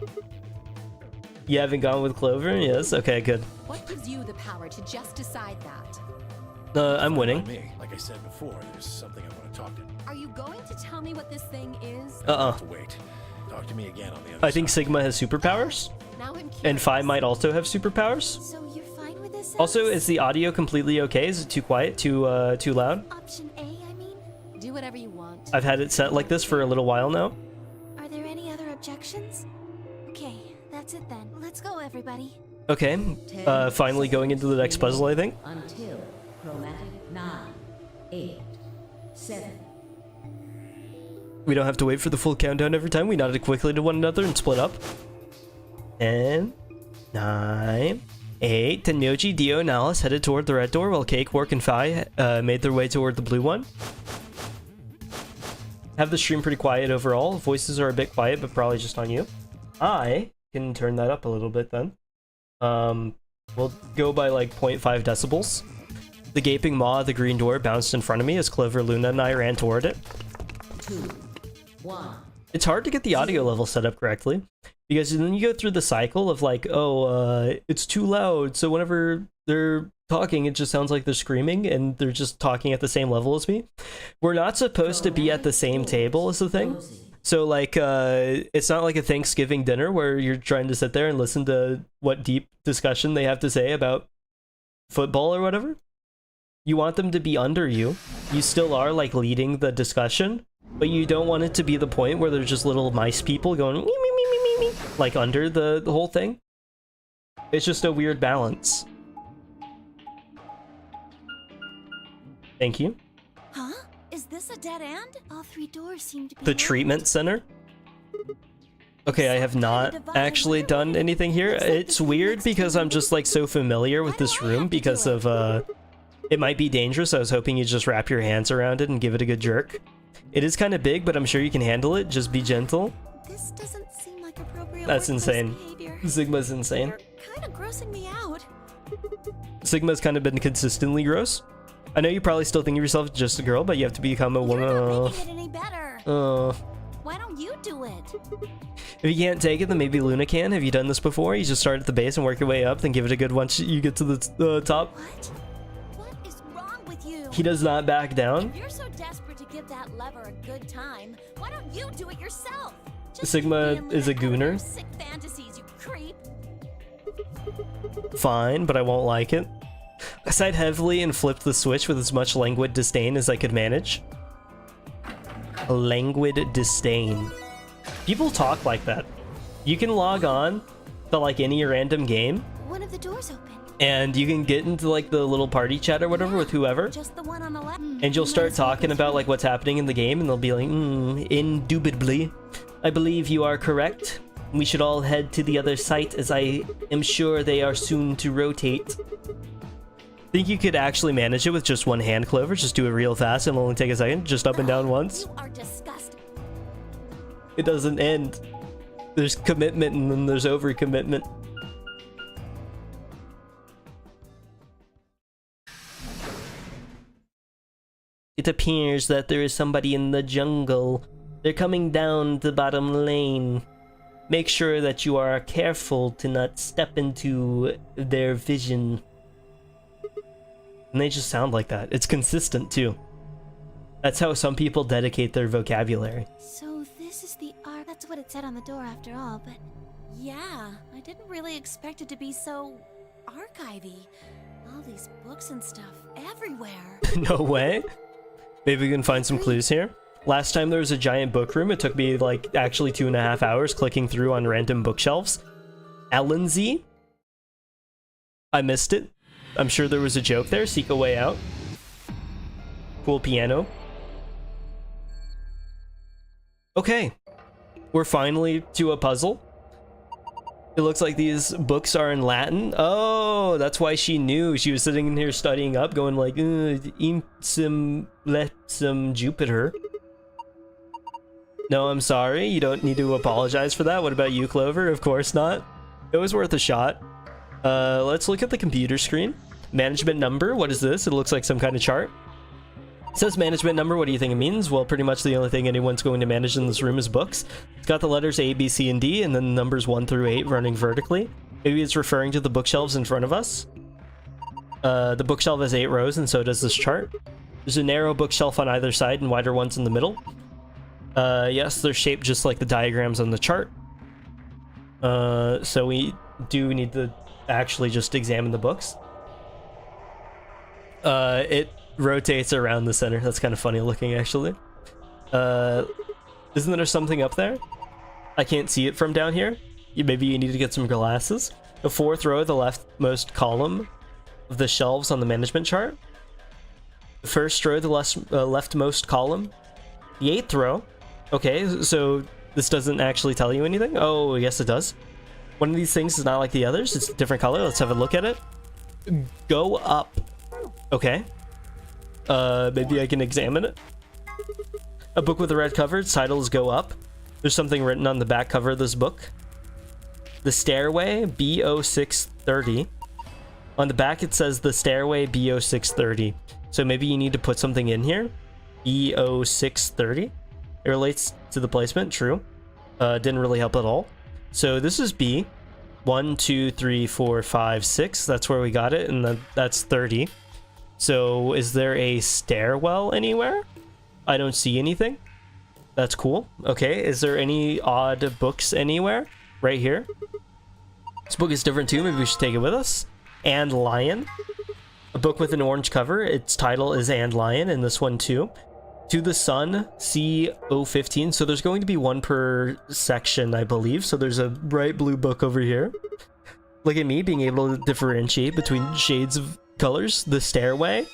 You haven't gone with Clover? Yes? Okay, good. What gives you the power to just decide that? I'm winning. Me. Like I said before, there's something I want to talk to. Are you going to tell me what this thing is? Wait. Talk to me again on the other I think side. Sigma has superpowers. Now I'm curious. And Fi might also have superpowers. So you're fine with this? Also, Alice? is the audio completely okay? Is it too quiet? Too loud? Option A, I mean? Do whatever you want. I've had it set like this for a little while now. Are there any other objections? Okay, that's it then. Let's go, everybody. Okay, finally going into the next puzzle, I think. Until chromatic 9, 8, 7. We don't have to wait for the full countdown every time. We nod it quickly to one another and split up. 10, 9, 8. Tenmyoji, Dio, and Alice headed toward the red door while Cake, Quark, and Fi made their way toward the blue one. Have the stream pretty quiet overall. Voices are a bit quiet, but probably just on you. I can turn that up a little bit then. We'll go by like 0.5 decibels. The gaping maw of the green door bounced in front of me as Clover, Luna, and I ran toward it. 2, 1. It's hard to get the audio level set up correctly, because then you go through the cycle of like, oh, it's too loud, so whenever they're talking, it just sounds like they're screaming, and they're just talking at the same level as me. We're not supposed to be at the same table is the thing. So like, it's not like a Thanksgiving dinner where you're trying to sit there and listen to what deep discussion they have to say about football or whatever. You want them to be under you. You still are like leading the discussion, but you don't want it to be the point where they're just little mice people going me, me, me, me, me, me, like under the whole thing. It's just a weird balance. Thank you. Huh? Is this a dead end? All 3 doors seem to be The locked. treatment center. Okay, I have not actually done anything here. It's weird because I'm just like so familiar with this room because of it might be dangerous. I was hoping you'd just wrap your hands around it and give it a good jerk. It is kind of big, but I'm sure you can handle it. Just be gentle. This doesn't seem like appropriate That's workplace insane. behavior. Sigma's insane. You're kind of grossing me out. Sigma's kind of been consistently gross. I know you probably still think of yourself just a girl, but you have to become a woman. You're not making it any better. Why don't you do it? If you can't take it, then maybe Luna can. Have you done this before? You just start at the base and work your way up, then give it a good once you get to the top. What? What is wrong with you? He does not back down. If you're so desperate to give that lever a good time, why don't you do it yourself? Just Sigma keep being is a Luna out of gooner. your sick fantasies, you creep. Fine, but I won't like it. I sighed heavily and flipped the switch with as much languid disdain as I could manage. Languid disdain. People talk like that. You can log on to like any random game, One of the doors open. and you can get into like the little party chat or whatever with whoever, Just the one on the left. and you'll start talking about like what's happening in the game, and they'll be like, indubitably, I believe you are correct. We should all head to the other site, as I am sure they are soon to rotate. Think you could actually manage it with just one hand, Clover? Just do it real fast and it'll only take a second, just up and down once. You are disgusting. It doesn't end. There's commitment and then there's overcommitment. It appears that there is somebody in the jungle. They're coming down the bottom lane. Make sure that you are careful to not step into their vision. And they just sound like that. It's consistent too. That's how some people dedicate their vocabulary. So this is the arc. That's what it said on the door after all, but... Yeah, I didn't really expect it to be so... archivy. All these books and stuff everywhere. No way. Maybe we can find some clues here. Last time there was a giant book room, it took me like actually 2.5 hours clicking through on random bookshelves. Ellen Z? I missed it. I'm sure there was a joke there. Seek a way out. Cool piano. Okay. We're finally to a puzzle. It looks like these books are in Latin. Oh, that's why she knew. She was sitting in here studying up, going like, Imsim Letsum Jupiter. No, I'm sorry. You don't need to apologize for that. What about you, Clover? Of course not. It was worth a shot. Let's look at the computer screen. Management number. What is this? It looks like some kind of chart. It says management number. What do you think it means? Well, pretty much the only thing anyone's going to manage in this room is books. It's got the letters A, B, C, and D, and then the numbers 1 through 8 running vertically. Maybe it's referring to the bookshelves in front of us. The bookshelf has 8 rows, and so does this chart. There's a narrow bookshelf on either side and wider ones in the middle. Yes, they're shaped just like the diagrams on the chart. So we do need to actually just examine the books. It rotates around the center. That's kind of funny looking, actually. Isn't there something up there? I can't see it from down here. Maybe you need to get some glasses. The fourth row, the leftmost column of the shelves on the management chart. The first row, the leftmost column. The eighth row. Okay, so this doesn't actually tell you anything? Oh, yes it does. One of these things is not like the others. It's a different color. Let's have a look at it. Go up. Okay. Maybe I can examine it. A book with a red cover. Its title is Go Up. There's something written on the back cover of this book. The Stairway, B0630. On the back it says The Stairway, B0630. So maybe you need to put something in here. B0630. It relates to the placement, true. Didn't really help at all. So this is B. 1, 2, 3, 4, 5, 6. That's where we got it, and that's 30. So is there a stairwell anywhere? I don't see anything. That's cool. Okay, is there any odd books anywhere? Right here. This book is different too. Maybe we should take it with us. And Lion. A book with an orange cover. Its title is And Lion, and this one too. To the Sun, C015. So there's going to be one per section, I believe. So there's a bright blue book over here. Look at me being able to differentiate between shades of colors. The Stairway.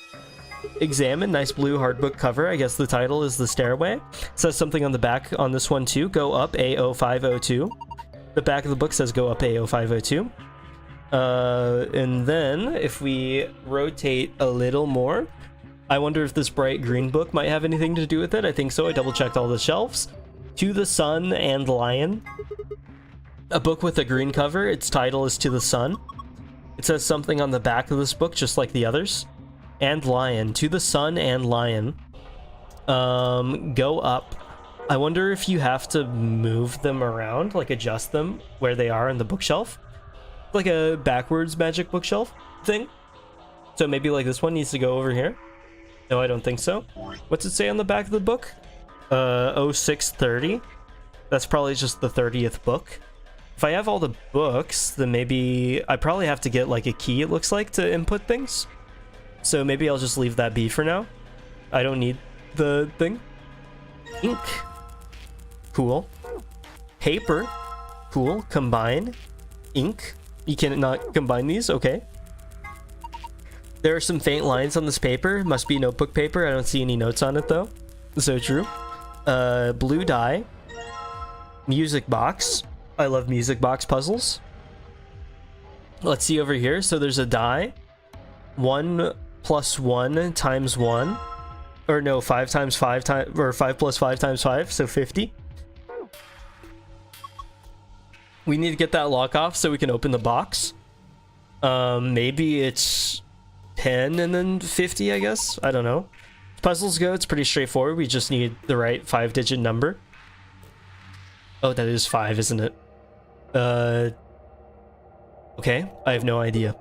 Examine. Nice blue hardbook cover. I guess the title is The Stairway. It says something on the back on this one too. Go Up A0502. The back of the book says Go Up A0502. And then if we rotate a little more, I wonder if this bright green book might have anything to do with it. I think so. I double checked all the shelves. To the Sun and Lion. A book with a green cover. Its title is To the Sun. It says something on the back of this book, just like the others. And Lion. To the Sun and Lion. Go Up. I wonder if you have to move them around, like adjust them where they are in the bookshelf. Like a backwards magic bookshelf thing. So maybe like this one needs to go over here. No, I don't think so. What's it say on the back of the book? 0630. That's probably just the 30th book. If I have all the books, then maybe I probably have to get like a key, it looks like, to input things. So maybe I'll just leave that be for now. I don't need the thing. Ink. Cool. Paper. Cool. Combine. Ink. You cannot combine these? Okay. There are some faint lines on this paper. Must be notebook paper. I don't see any notes on it though. So true. Blue die. Music box. I love music box puzzles. Let's see over here. So there's a die. 1 plus 1 times 1. Or no, 5 times 5 times, or 5 plus 5 times 5, so 50. We need to get that lock off so we can open the box. Maybe it's 10 and then 50, I guess. I don't know. Puzzles go, it's pretty straightforward. We just need the right 5-digit number. Oh, that is 5, isn't it? Okay, I have no idea.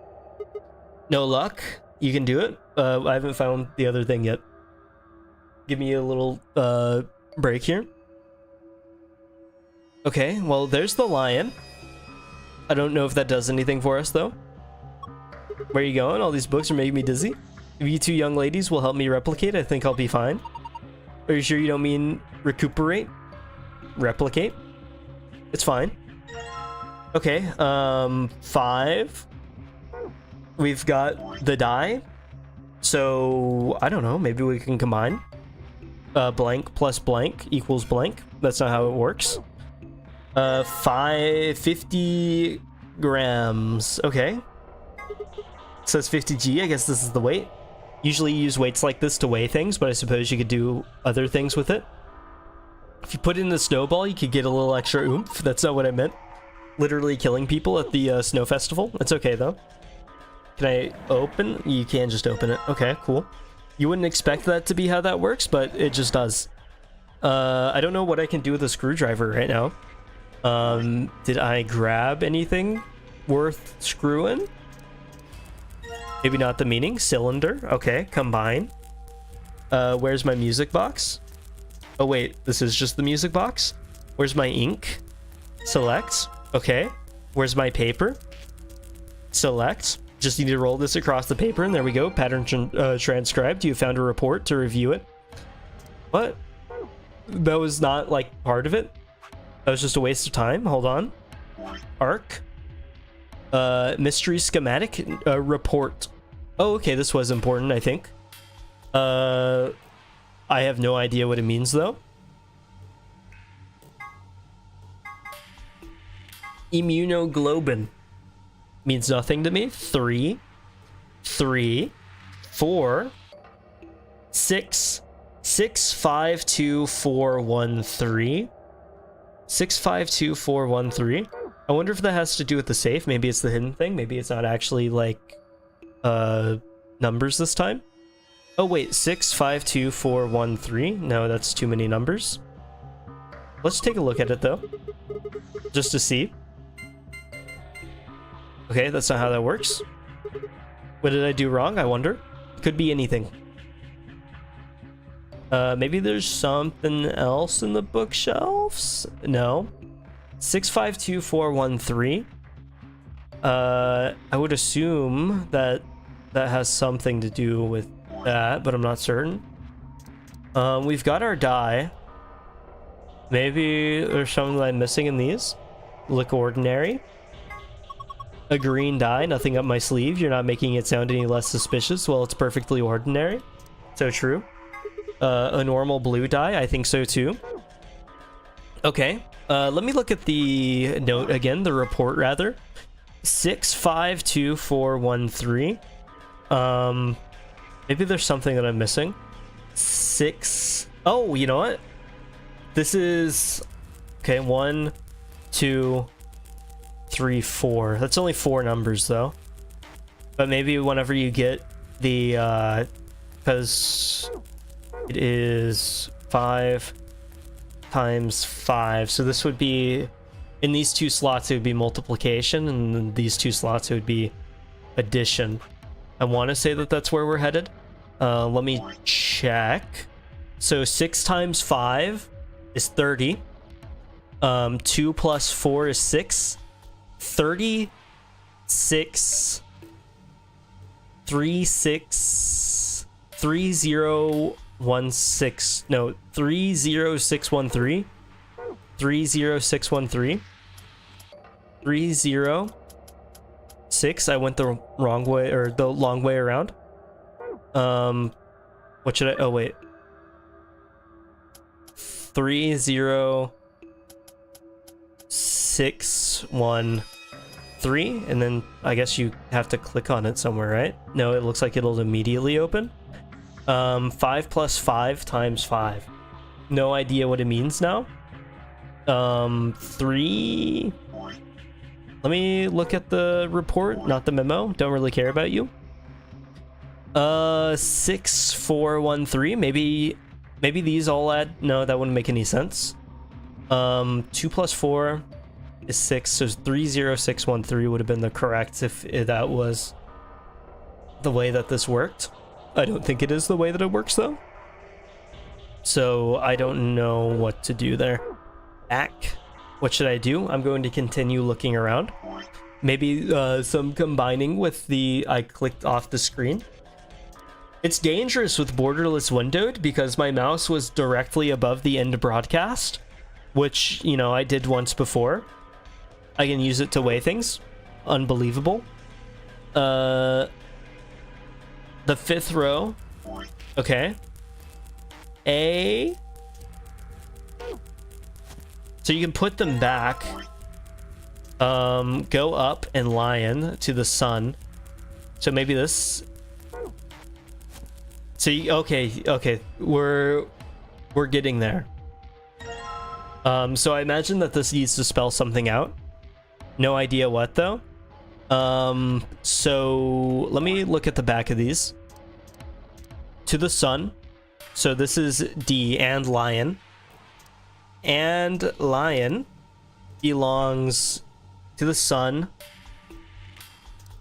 No luck. You can do it. I haven't found the other thing yet. Give me a little break here. Okay, well, there's the lion. I don't know if that does anything for us, though. Where are you going? All these books are making me dizzy. If you two young ladies will help me replicate, I think I'll be fine. Are you sure you don't mean recuperate? Replicate? It's fine. Okay, 5. We've got the die. So, I don't know, maybe we can combine. Blank plus blank equals blank. That's not how it works. 50 grams. Okay. It says 50g. I guess this is the weight. Usually you use weights like this to weigh things, but I suppose you could do other things with it. If you put it in a snowball, you could get a little extra oomph. That's not what I meant. Literally killing people at the snow festival. It's okay, though. Can I open? You can just open it. Okay, cool. You wouldn't expect that to be how that works, but it just does. I don't know what I can do with a screwdriver right now. Did I grab anything worth screwing? Maybe not the meaning. Cylinder. Okay, combine. Where's my music box? Oh wait, this is just the music box? Where's my ink? Select. Okay, where's my paper? Select. Just need to roll this across the paper, and there we go. Pattern transcribed. You found a report to review it. What? That was not, like, part of it? That was just a waste of time? Hold on. Arc. Mystery schematic. Report. Oh, okay, this was important, I think. I have no idea what it means, though. Immunoglobin. Means nothing to me. 3, 3, 4, 6, 6, 5, 2, 4, 1, 3. 6, 5, 2, 4, 1, 3. I wonder if that has to do with the safe. Maybe it's the hidden thing. Maybe it's not actually, like, numbers this time. Oh, wait. 6, 5, 2, 4, 1, 3. No, that's too many numbers. Let's take a look at it, though. Just to see. Okay, that's not how that works. What did I do wrong, I wonder? Could be anything. Maybe there's something else in the bookshelves? No. 652413. I would assume that that has something to do with that, but I'm not certain. We've got our die. Maybe there's something that I'm missing in these. Look ordinary. A green die, nothing up my sleeve. You're not making it sound any less suspicious. Well, it's perfectly ordinary. So true. A normal blue die, I think so too. Okay, let me look at the note again, the report rather. 652413. Maybe there's something that I'm missing. 6. Oh, you know what? This is okay. 1, 2, 3, 4. That's only 4 numbers though. But maybe whenever you get the because it is 5 times 5, so this would be in these 2 slots it would be multiplication, and in these 2 slots it would be addition. I want to say that that's where we're headed. Let me check. So 6 times 5 is 30. 2 plus 4 is 6. 36 36 3016. No, 30613. 30613. 306. I went the wrong way, or the long way around. What should I? Oh wait. 30613, and then I guess you have to click on it somewhere, right? No, it looks like it'll immediately open. 5 plus 5 times 5. No idea what it means now. 3. Let me look at the report, not the memo. Don't really care about you. 6413. Maybe these all add. No, that wouldn't make any sense. 2 plus 4 is 6, so 30613 would have been the correct if that was the way that this worked. I don't think it is the way that it works though. So I don't know what to do there. Back. What should I do? I'm going to continue looking around. Maybe some combining with the I clicked off the screen. It's dangerous with borderless windowed because my mouse was directly above the end broadcast, which, you know, I did once before. I can use it to weigh things. Unbelievable. The 5th row. Okay. A. So you can put them back. Go up and lion to the sun. So maybe this. So okay, we're getting there. So I imagine that this needs to spell something out. No idea what though. So let me look at the back of these. To the sun. So this is D, and lion. And lion belongs to the sun.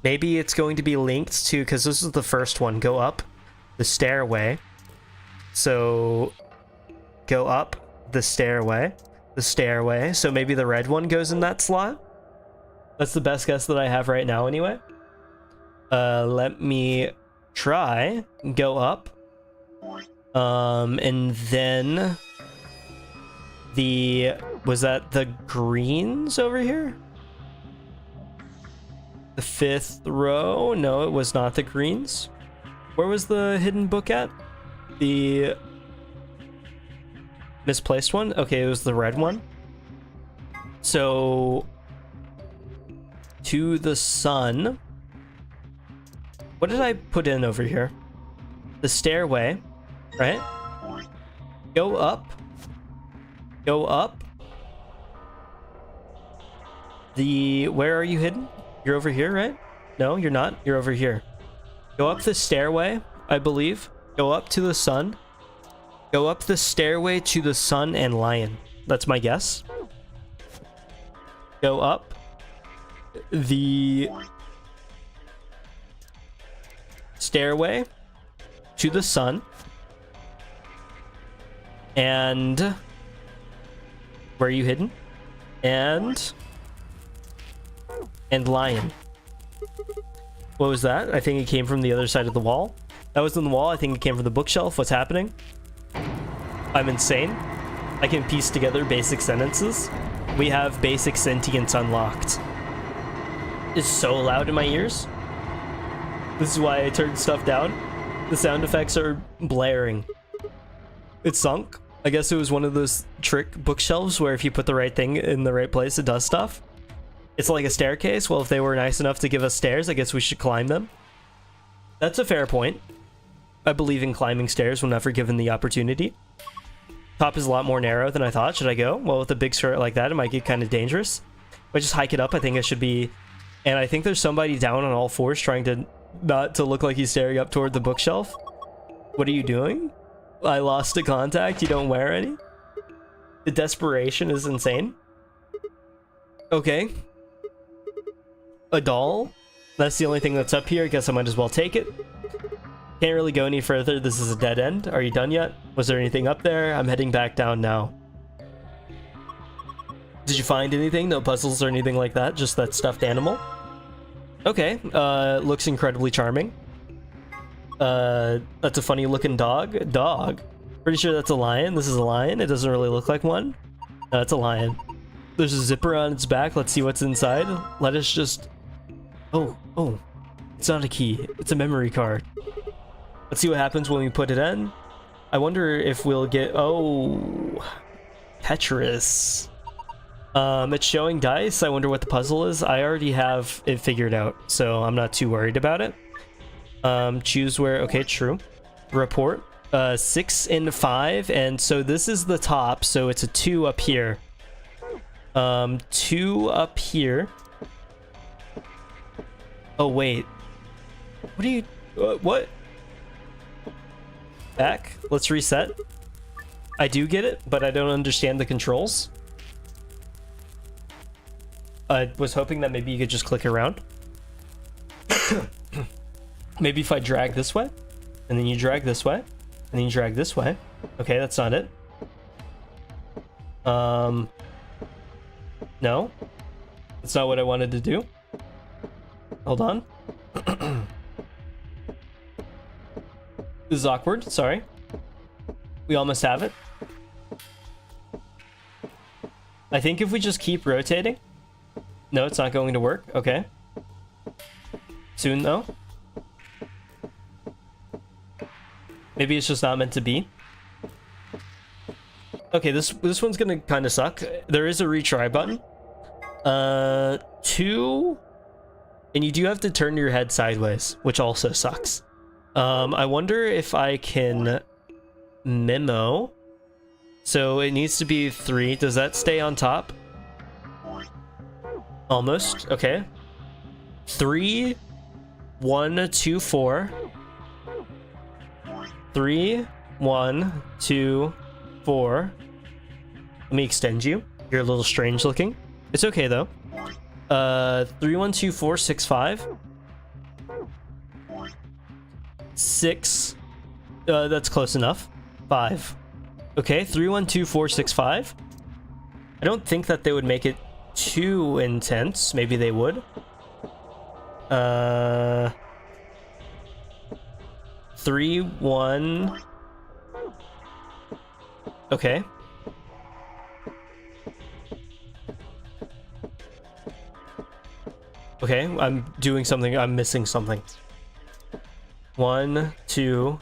Maybe it's going to be linked to, because this is the first one, go up the stairway. So go up the stairway. So maybe the red one goes in that slot. That's the best guess that I have right now anyway. Let me try, go up. And then was that the greens over here? The 5th row? No, it was not the greens. Where was the hidden book at? The misplaced one? Okay, it was the red one. So to the sun. What did I put in over here? The stairway, right? Go up. Go up. Where are you hidden? You're over here, right? No, you're not. You're over here. Go up the stairway, I believe. Go up to the sun. Go up the stairway to the sun and lion. That's my guess. Go up the stairway to the sun and where are you hidden? And lion. What was that? I think it came from the other side of the wall. That was in the wall. I think it came from the bookshelf. What's happening? I'm insane. I can piece together basic sentences. We have basic sentience unlocked. It's so loud in my ears. This is why I turned stuff down. The sound effects are blaring. It's sunk. I guess it was one of those trick bookshelves where if you put the right thing in the right place, it does stuff. It's like a staircase. Well, if they were nice enough to give us stairs, I guess we should climb them. That's a fair point. I believe in climbing stairs whenever given the opportunity. Top is a lot more narrow than I thought. Should I go? Well, with a big skirt like that, it might get kind of dangerous. If I just hike it up, I think it should be... And I think there's somebody down on all fours trying to not to look like he's staring up toward the bookshelf. What are you doing? I lost a contact. You don't wear any? The desperation is insane. Okay. A doll? That's the only thing that's up here. I guess I might as well take it. Can't really go any further. This is a dead end. Are you done yet? Was there anything up there? I'm heading back down now. Did you find anything? No puzzles or anything like that? Just that stuffed animal? Okay. Looks incredibly charming. That's a funny looking dog. Dog? Pretty sure that's a lion. This is a lion. It doesn't really look like one. No, it's a lion. There's a zipper on its back. Let's see what's inside. Let us just... Oh. It's not a key. It's a memory card. Let's see what happens when we put it in. I wonder if we'll get... Oh. Tetris. It's showing dice. I wonder what the puzzle is. I already have it figured out, so I'm not too worried about it. Choose where... Okay, true. Report. 6 and 5, and so this is the top, so it's a 2 up here. 2 up here. Oh, wait. What are you... what? Back. Let's reset. I do get it, but I don't understand the controls. I was hoping that maybe you could just click around. Maybe if I drag this way, and then you drag this way, and then you drag this way. Okay, that's not it. No. That's not what I wanted to do. Hold on. This is awkward, sorry. We almost have it. I think if we just keep rotating... No, it's not going to work. Okay. Soon, though. Maybe it's just not meant to be. Okay, this one's gonna kind of suck. There is a retry button. 2... And you do have to turn your head sideways, which also sucks. I wonder if I can memo. So it needs to be 3. Does that stay on top? Almost. Okay. 3, 1, 2, 4. 3, 1, 2, 4. Let me extend you. You're a little strange looking. It's okay though. 3, 1, 2, 4, 6, 5. 6. That's close enough. 5. Okay, 3, 1, 2, 4, 6, 5. I don't think that they would make it too intense. Maybe they would. 3, 1. Okay. Okay, I'm doing something. I'm missing something. 1, 2,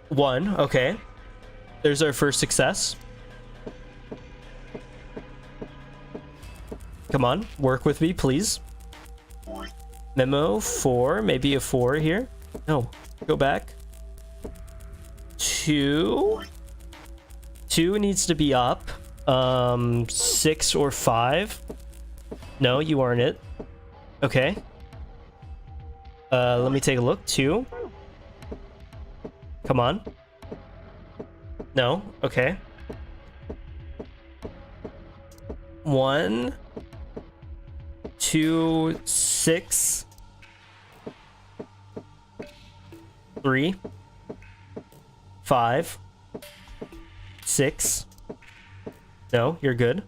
1. Okay. There's our first success. Come on, work with me, please. Memo 4, maybe a 4 here. No, go back. 2. 2 needs to be up. 6 or 5. No, you aren't it. Okay. Let me take a look. 2. Come on. No. Okay. 1, 2, 6, 3, 5, 6. No, you're good.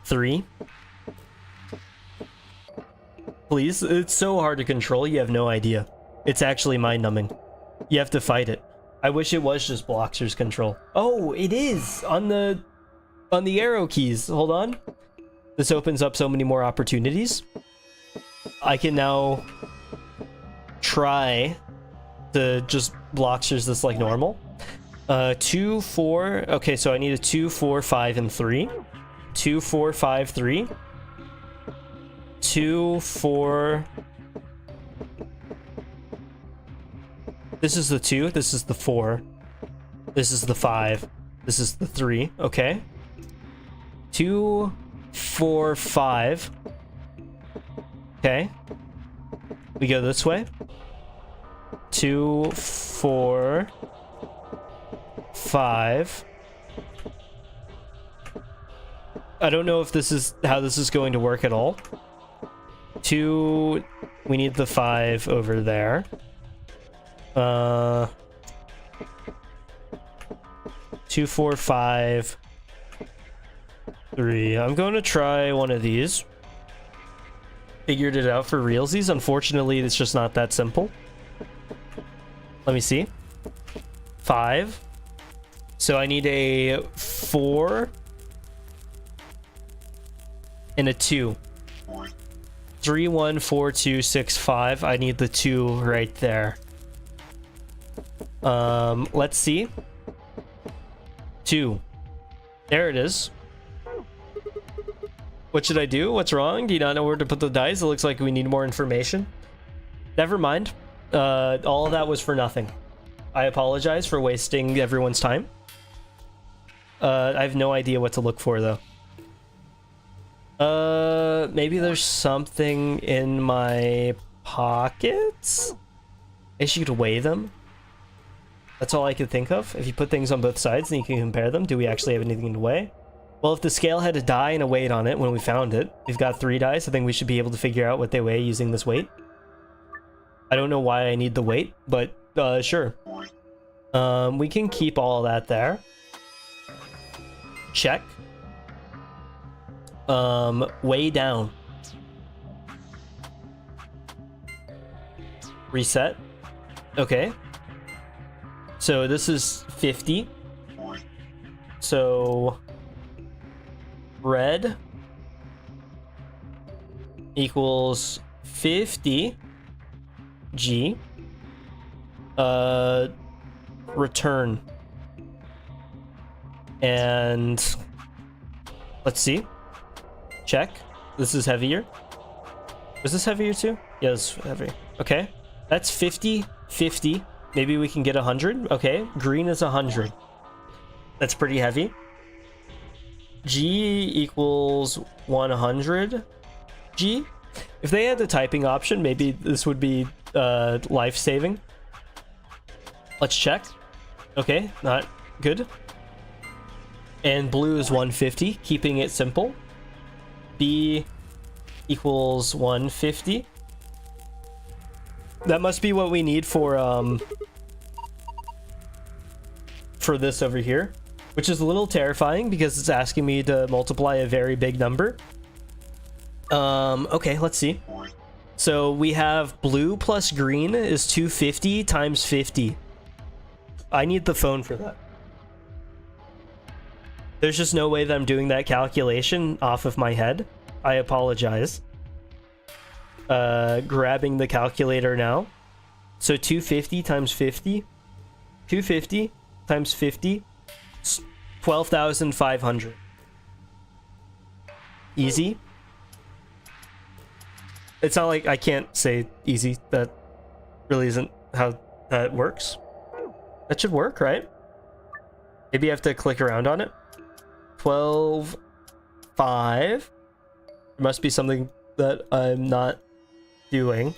3. Please, it's so hard to control, you have no idea. It's actually mind-numbing. You have to fight it. I wish it was just Bloxer's control. Oh, it is! On the arrow keys. Hold on. This opens up so many more opportunities. I can now try to just Bloxer's this like normal. 2, 4. Okay, so I need a 2, 4, 5, and 3. 2, 4, 5, 3. 2, 4. This is the 2. This is the 4. This is the 5. This is the 3. Okay. 2, 4, 5. Okay. We go this way. 2, 4, 5. I don't know if this is how this is going to work at all. 2, we need the 5 over there. 2, 4, 5, 3. I'm going to try one of these. Figured it out for realsies. Unfortunately, it's just not that simple. Let me see. 5. So I need a 4 and a 2. 3, 1, 4, 2, 6, 5. I need the 2 right there. Let's see. 2. There it is. What should I do? What's wrong? Do you not know where to put the dice? It looks like we need more information. Never mind. All of that was for nothing. I apologize for wasting everyone's time. I have no idea what to look for, though. Maybe there's something in my pockets? I should weigh them. That's all I could think of. If you put things on both sides, then you can compare them. Do we actually have anything to weigh? Well, if the scale had a die and a weight on it when we found it, we've got 3 dice. I think we should be able to figure out what they weigh using this weight. I don't know why I need the weight, but sure. We can keep all of that there. Check. Way down. Reset. Okay. So this is 50. So red equals 50 G. Return. And let's see. Check. This is heavier. Was this heavier too? Yeah, it's heavier. Okay. That's 50, 50. Maybe we can get 100. Okay. Green is 100. That's pretty heavy. G equals 100 G. If they had the typing option, maybe this would be life-saving. Let's check. Okay, not good. And blue is 150, keeping it simple. B equals 150. That must be what we need for this over here. which is a little terrifying because it's asking me to multiply a very big number. Okay, let's see. So we have blue plus green is 250 times 50. I need the phone for that. There's just no way that I'm doing that calculation off of my head. I apologize. Grabbing the calculator now. So 250 times 50. 250 times 50. 12,500. Easy. It's not like I can't say easy. That really isn't how that works. That should work, right? Maybe I have to click around on it. 12, 5. There must be something that I'm not doing.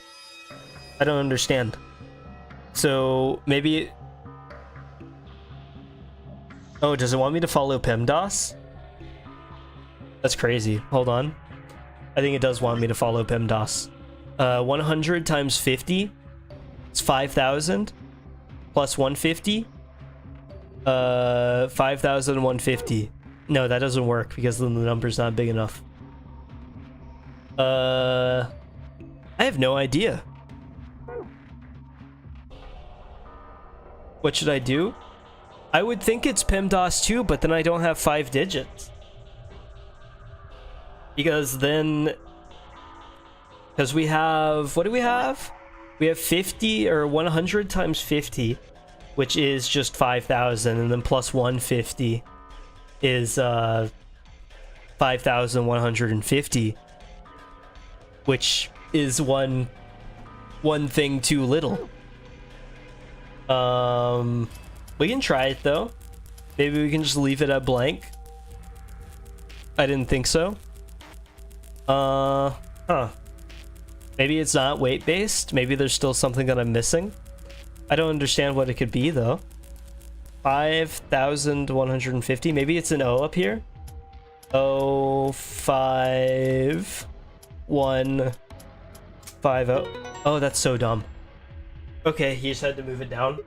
I don't understand. So maybe... Oh, does it want me to follow PEMDAS? That's crazy. Hold on. I think it does want me to follow PEMDAS. 100 times 50. It's 5,000. Plus 150. 5,150. No, that doesn't work because then the number's not big enough. I have no idea. What should I do? I would think it's PEMDAS too, but then I don't have 5 digits. Because then... Because we have... What do we have? We have 50 or 100 times 50, which is just 5,000, and then plus 150 is 5,150, which is one thing too little. We can try it though. Maybe we can just leave it at blank. I didn't think so. Huh. Maybe it's not weight based. Maybe there's still something that I'm missing. I don't understand what it could be though. 5,150. Maybe it's an O up here. O 5 1 5 0. Oh, that's so dumb. Okay, he just had to move it down.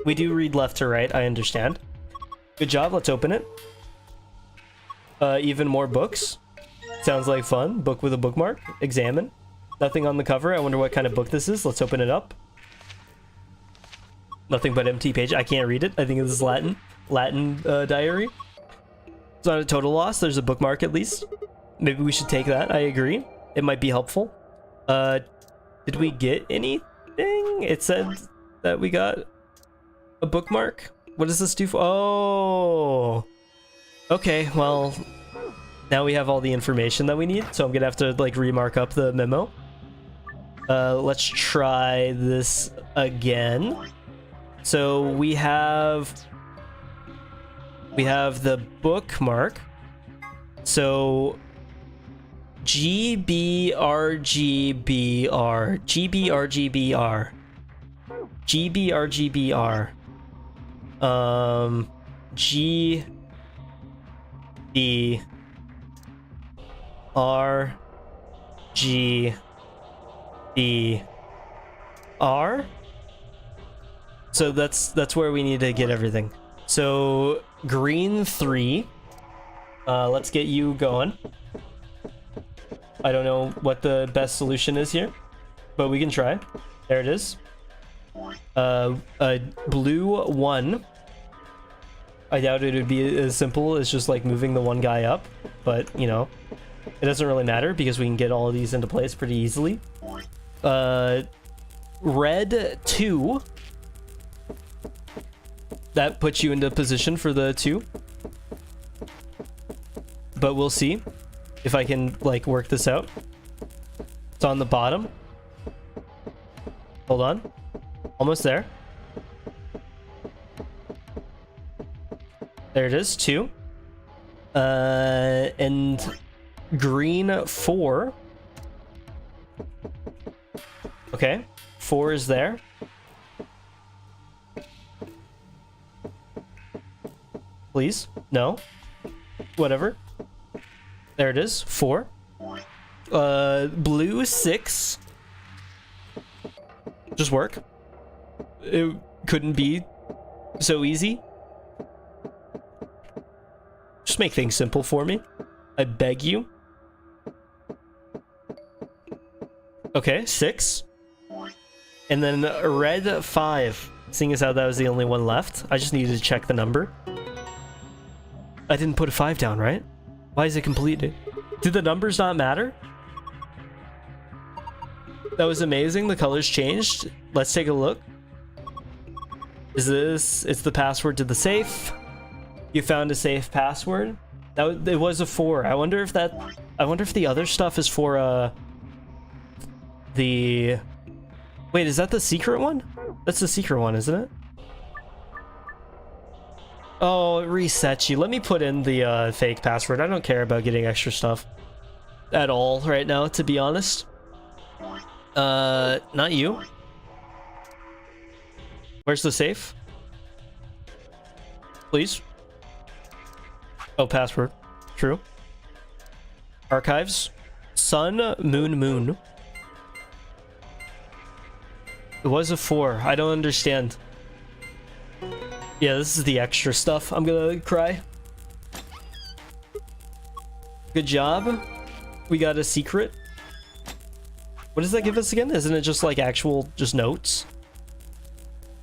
We do read left to right, I understand. Good job, let's open it. Even more books. Sounds like fun. Book with a bookmark. Examine. Nothing on the cover. I wonder what kind of book this is. Let's open it up. Nothing but empty page. I can't read it. I think this is Latin. Latin diary. It's not a total loss. There's a bookmark at least. Maybe we should take that. I agree. It might be helpful. Did we get anything? It said that we got a bookmark. What does this do for? Oh. Okay, well, now we have all the information that we need, so I'm gonna have to like remark up the memo. Let's try this again. So we have the bookmark. So GBRGBR GBRGBR GBRGBR GBRGBR. So that's where we need to get everything. So green 3. Let's get you going. I don't know what the best solution is here, but we can try. There it is. Blue 1. I doubt it would be as simple as just like moving the one guy up, but you know, it doesn't really matter because we can get all of these into place pretty easily. Red 2. That puts you into position for the 2. But we'll see if I can like work this out. It's on the bottom. Hold on. Almost there. There it is, 2. And green 4. Okay, 4 is there. Please, no. Whatever. There it is, 4. Blue 6. Just work. It couldn't be so easy. make things simple for me. I beg you. Okay, 6. And then red 5. Seeing as how that was the only one left, I just needed to check the number. I didn't put a 5 down, right? Why is it completed? Did the numbers not matter? That was amazing. The colors changed. Let's take a look. Is this... It's the password to the safe. You found a safe password. It was a 4. I wonder if the other stuff is for, the... Wait, is that the secret one? That's the secret one, isn't it? Oh, it resets you. Let me put in the fake password. I don't care about getting extra stuff at all right now, to be honest. Not you. Where's the safe? Please. Oh, password. True. Archives. Sun, moon, moon. It was a 4. I don't understand. Yeah, this is the extra stuff. I'm gonna cry. Good job. We got a secret. What does that give us again? Isn't it just like actual just notes?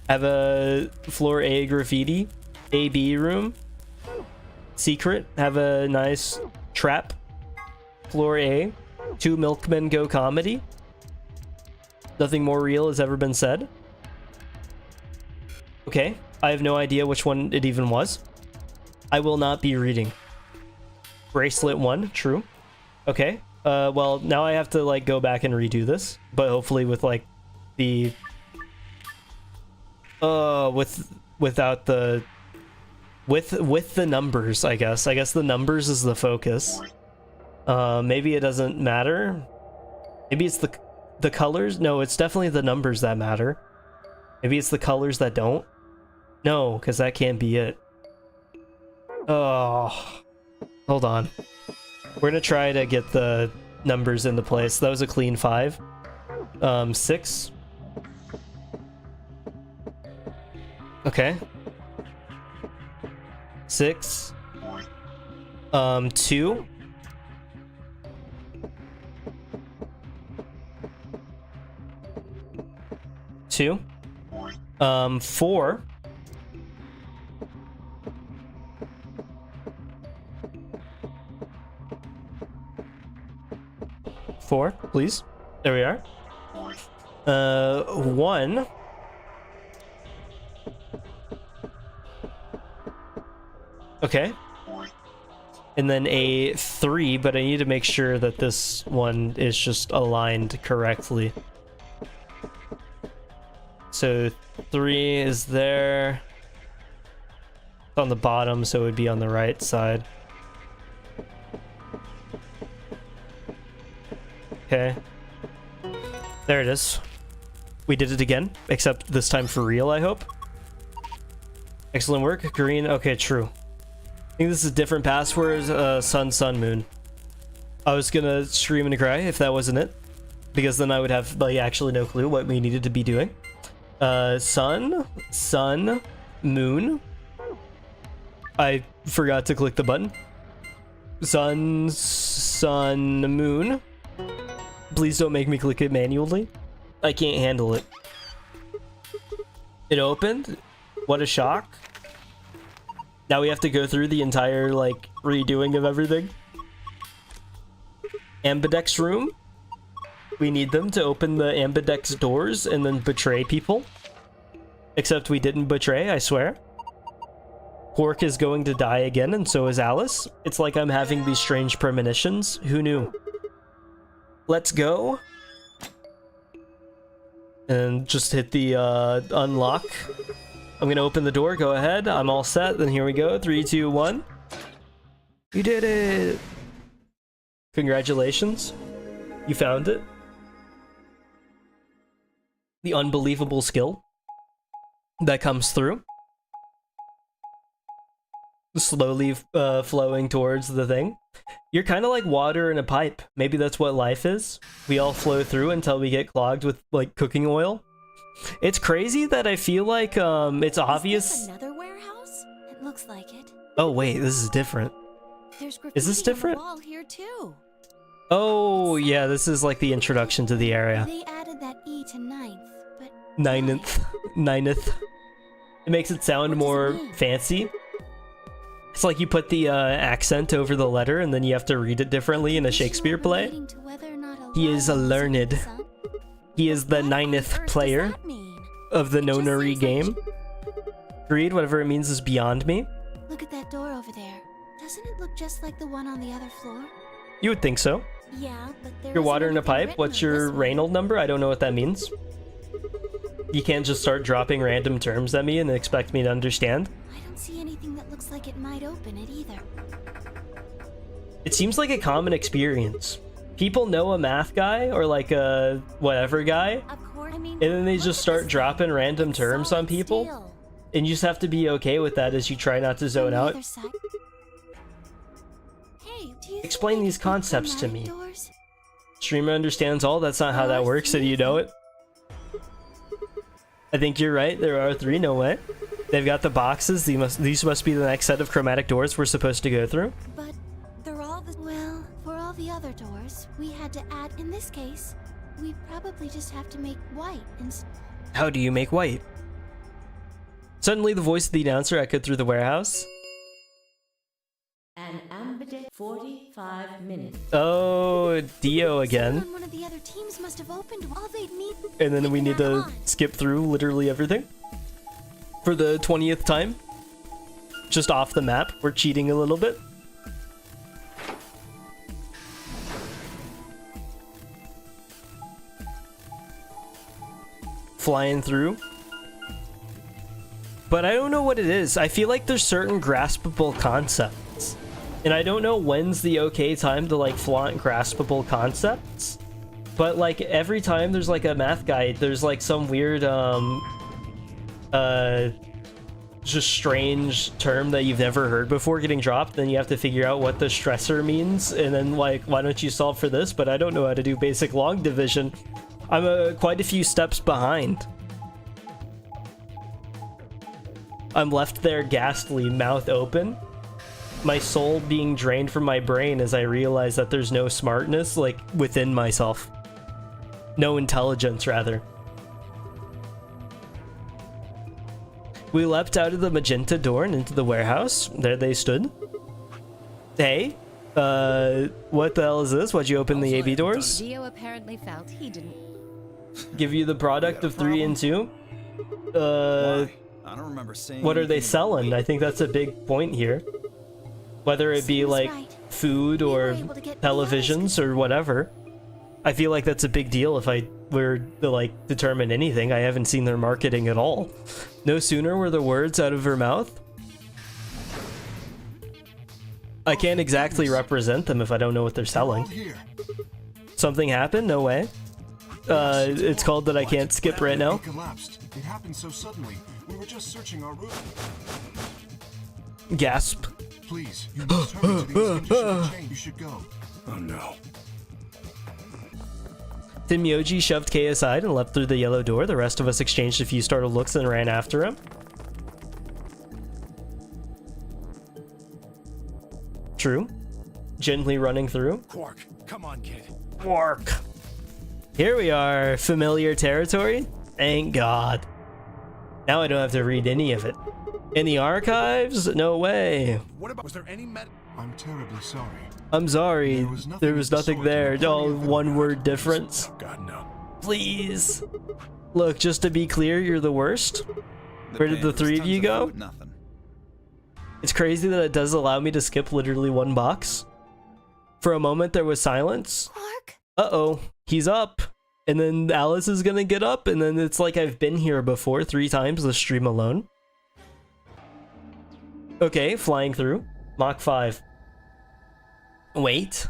Have a floor A graffiti. AB room. Secret. Have a nice trap. Floor A. 2 milkmen go comedy. Nothing more real has ever been said. Okay. I have no idea which one it even was. I will not be reading. Bracelet 1. True. Okay. Well, now I have to, like, go back and redo this. But hopefully with, like, the... without the... With the numbers, I guess. I guess the numbers is the focus. Maybe it doesn't matter. Maybe it's the colors? No, it's definitely the numbers that matter. Maybe it's the colors that don't. No, because that can't be it. Oh. Hold on. We're gonna try to get the numbers into place. That was a clean 5. 6. Okay. 6. 2. 2. 4. 4, please. There we are. 1. Okay. And then a 3, but I need to make sure that this one is just aligned correctly. So 3 is there. It's on the bottom, so it would be on the right side. Okay. There it is. We did it again, except this time for real, I hope. Excellent work. Green. Okay, true. I think this is a different password. Sun, sun, moon. I was gonna scream and cry if that wasn't it, because then I would have, like, actually no clue what we needed to be doing. Sun, sun, moon. I forgot to click the button. Sun, sun, moon. Please don't make me click it manually. I can't handle it. It opened. What a shock. Now we have to go through the entire, like, redoing of everything. Ambidex room. We need them to open the Ambidex doors and then betray people. Except we didn't betray, I swear. Pork is going to die again, and so is Alice. It's like I'm having these strange premonitions. Who knew? Let's go. And just hit the unlock. I'm gonna open the door. Go ahead. I'm all set. Then here we go. 3, 2, 1. You did it. Congratulations. You found it. The unbelievable skill that comes through. Slowly flowing towards the thing. You're kind of like water in a pipe. Maybe that's what life is. We all flow through until we get clogged with, like, cooking oil. It's crazy that I feel like it's obvious. Is this another warehouse? It looks like it. Oh wait, this is different. There's Is this graffiti on the different? wall here too. Oh, yeah, this is like the introduction to the area. They added that E to ninth, but Nineth. Nineth. It makes it sound What does it more mean? fancy. It's like you put the accent over the letter and then you have to read it differently in a Shakespeare play. Relating to whether or not He is a lie learned. is son? He is the What on 9th earth does player that mean? of the It just nonary seems like game. Agreed, whatever it means is beyond me. Look at that door over there. Doesn't it look just like the one on the other floor? You would think so. Yeah, but there Your isn't water in a anything pipe? written What's on your this one. Reynold number? I don't know what that means. You can't just start dropping random terms at me and expect me to understand. I don't see anything that looks like it might open it either. It seems like a common experience. People know a math guy or like a whatever guy, Of course, I mean, and then they look just at start this dropping thing. random It's terms solid on people, steel. and you just have to be okay with that as you try not to On zone the out. other side. Hey, do you Explain think I these could put concepts to automatic me. doors? Streamer understands all. That's not how that works, so do you know it? I think you're right. There are 3. No way. They've got the boxes. These must be the next set of chromatic doors we're supposed to go through. But they're all the well, for all the other doors, we had to add. In this case, we probably just have to make white and. How do you make white? Suddenly, the voice of the announcer echoed through the warehouse. An ambidextrous 45 minutes. Oh, Dio again. Someone on one of the other teams must have opened. All they'd need. And then we need Come to on. skip through literally everything. For the 20th time. Just off the map. We're cheating a little bit. Flying through. But I don't know what it is. I feel like there's certain graspable concepts. And I don't know when's the okay time to like flaunt graspable concepts. But like every time there's like a math guide, there's like some weird just strange term that you've never heard before getting dropped, then you have to figure out what the stressor means, and then like, why don't you solve for this? But I don't know how to do basic long division. I'm quite a few steps behind. I'm left there ghastly, mouth open, my soul being drained from my brain as I realize that there's no smartness like within myself. No intelligence, rather. We leapt out of the magenta door and into the warehouse. There they stood. Hey, what the hell is this? Why'd you open the AB doors? Dio apparently felt he didn't. Give you the product of 3 and 2? Why? I don't remember saying. What are they anything. selling? I think that's a big point here. Whether it be Seems like right. food We were or able to get televisions or whatever. I feel like that's a big deal if I were to like determine anything. I haven't seen their marketing at all. No sooner were the words out of her mouth. I can't exactly represent them if I don't know what they're selling. Something happened? No way. It's called that I can't skip right now. It collapsed. It happened so suddenly. We were just searching our room. Gasp. Please, you must hurry to the institution change. You should go. Oh no. Myoji shoved Kay aside and leapt through the yellow door. The rest of us exchanged a few startled looks and ran after him. True. Gently running through. Quark, come on, kid. Quark. Here we are. Familiar territory? Thank God. Now I don't have to read any of it. In the archives? No way. What about? Was there any I'm terribly sorry. I'm sorry. There was nothing of the there. sort. Oh, one word difference. Oh God, no. Please. Look, just to be clear, you're the worst. The Where did the band was 3 of tons you go? food, nothing. It's crazy that it does allow me to skip literally one box. For a moment, there was silence. Clark? Uh-oh, he's up. And then Alice is gonna get up, and then it's like I've been here before 3 times the stream alone. Okay, flying through. Mach 5. Wait.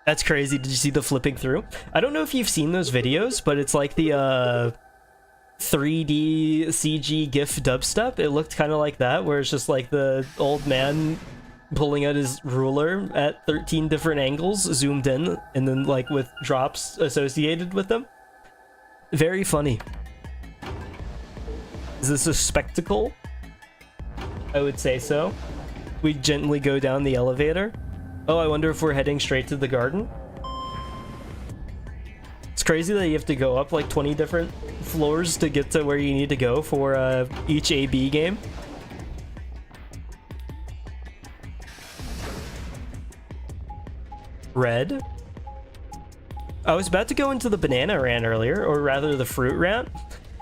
That's crazy. Did you see the flipping through? I don't know if you've seen those videos, but it's like the 3D CG GIF dubstep. It looked kind of like that, where it's just like the old man pulling out his ruler at 13 different angles, zoomed in, and then like with drops associated with them. Very funny. Is this a spectacle? I would say so. we gently go down the elevator. Oh, I wonder if we're heading straight to the garden. It's crazy that you have to go up like 20 different floors to get to where you need to go for each AB game. Red. I was about to go into the banana rant earlier, or rather the fruit rant,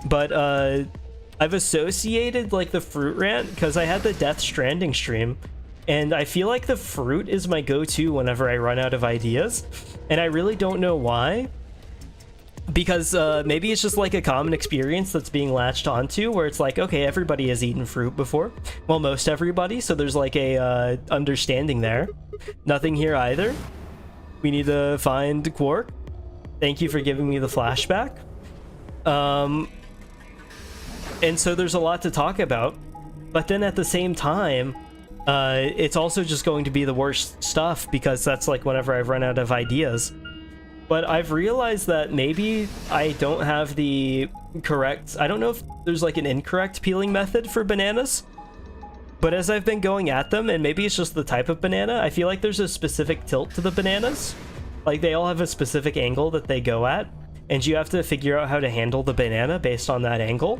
but I've associated like the fruit rant because I had the Death Stranding stream, and I feel like the fruit is my go-to whenever I run out of ideas, and I really don't know why. Because maybe it's just like a common experience that's being latched onto, where it's like, okay, everybody has eaten fruit before. Well, most everybody, so there's like a understanding there. Nothing here either. We need to find Quark. Thank you for giving me the flashback. And so there's a lot to talk about. But then at the same time, it's also just going to be the worst stuff, because that's like whenever I've run out of ideas. But I've realized that maybe I don't have the correct... I don't know if there's like an incorrect peeling method for bananas. But as I've been going at them, and maybe it's just the type of banana, I feel like there's a specific tilt to the bananas. Like they all have a specific angle that they go at, and you have to figure out how to handle the banana based on that angle.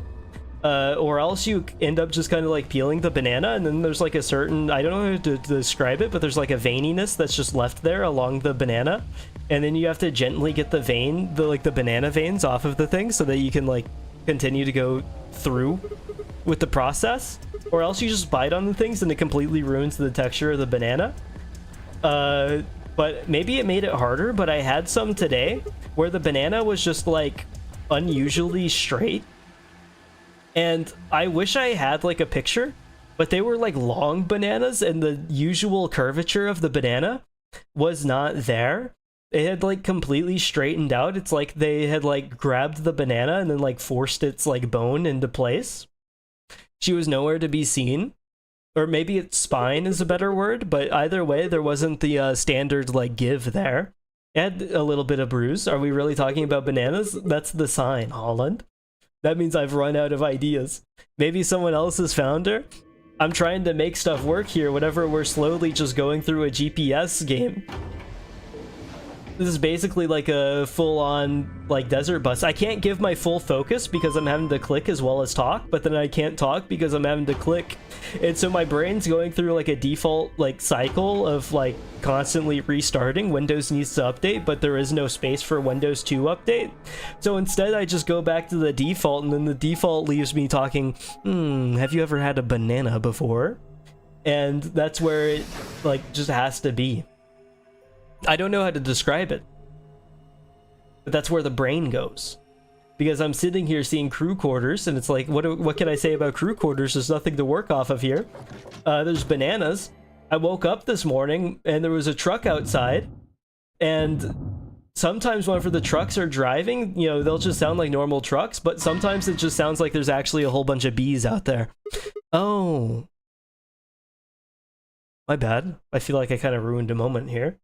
Or else you end up just kind of like peeling the banana, and then there's like a certain... I don't know how to describe it, but there's like a veininess that's just left there along the banana. And then you have to gently get the vein, the banana veins off of the thing so that you can like continue to go through with the process. Or else you just bite on the things and it completely ruins the texture of the banana. But maybe it made it harder, but I had some today where the banana was just like unusually straight. And I wish I had like a picture, but they were like long bananas and the usual curvature of the banana was not there. It had like completely straightened out. It's like they had like grabbed the banana and then like forced its like bone into place. She was nowhere to be seen. Or maybe its spine is a better word, but either way, there wasn't the standard like give there. It had a little bit of bruise. Are we really talking about bananas? That's the sign, Holland. That means I've run out of ideas. Maybe someone else has found her? I'm trying to make stuff work here whenever we're slowly just going through a GPS game. This is basically like a full-on like desert bus. I can't give my full focus because I'm having to click as well as talk, but then I can't talk because I'm having to click. And so my brain's going through like a default like cycle of like constantly restarting. Windows needs to update, but there is no space for Windows 2 update. So instead I just go back to the default, and then the default leaves me talking, have you ever had a banana before? And that's where it like just has to be. I don't know how to describe it, but that's where the brain goes. Because I'm sitting here seeing crew quarters, and it's like, what can I say about crew quarters? There's nothing to work off of here. There's bananas. I woke up this morning, and there was a truck outside, and sometimes whenever the trucks are driving, you know, they'll just sound like normal trucks, but sometimes it just sounds like there's actually a whole bunch of bees out there. Oh. My bad. I feel like I kind of ruined a moment here.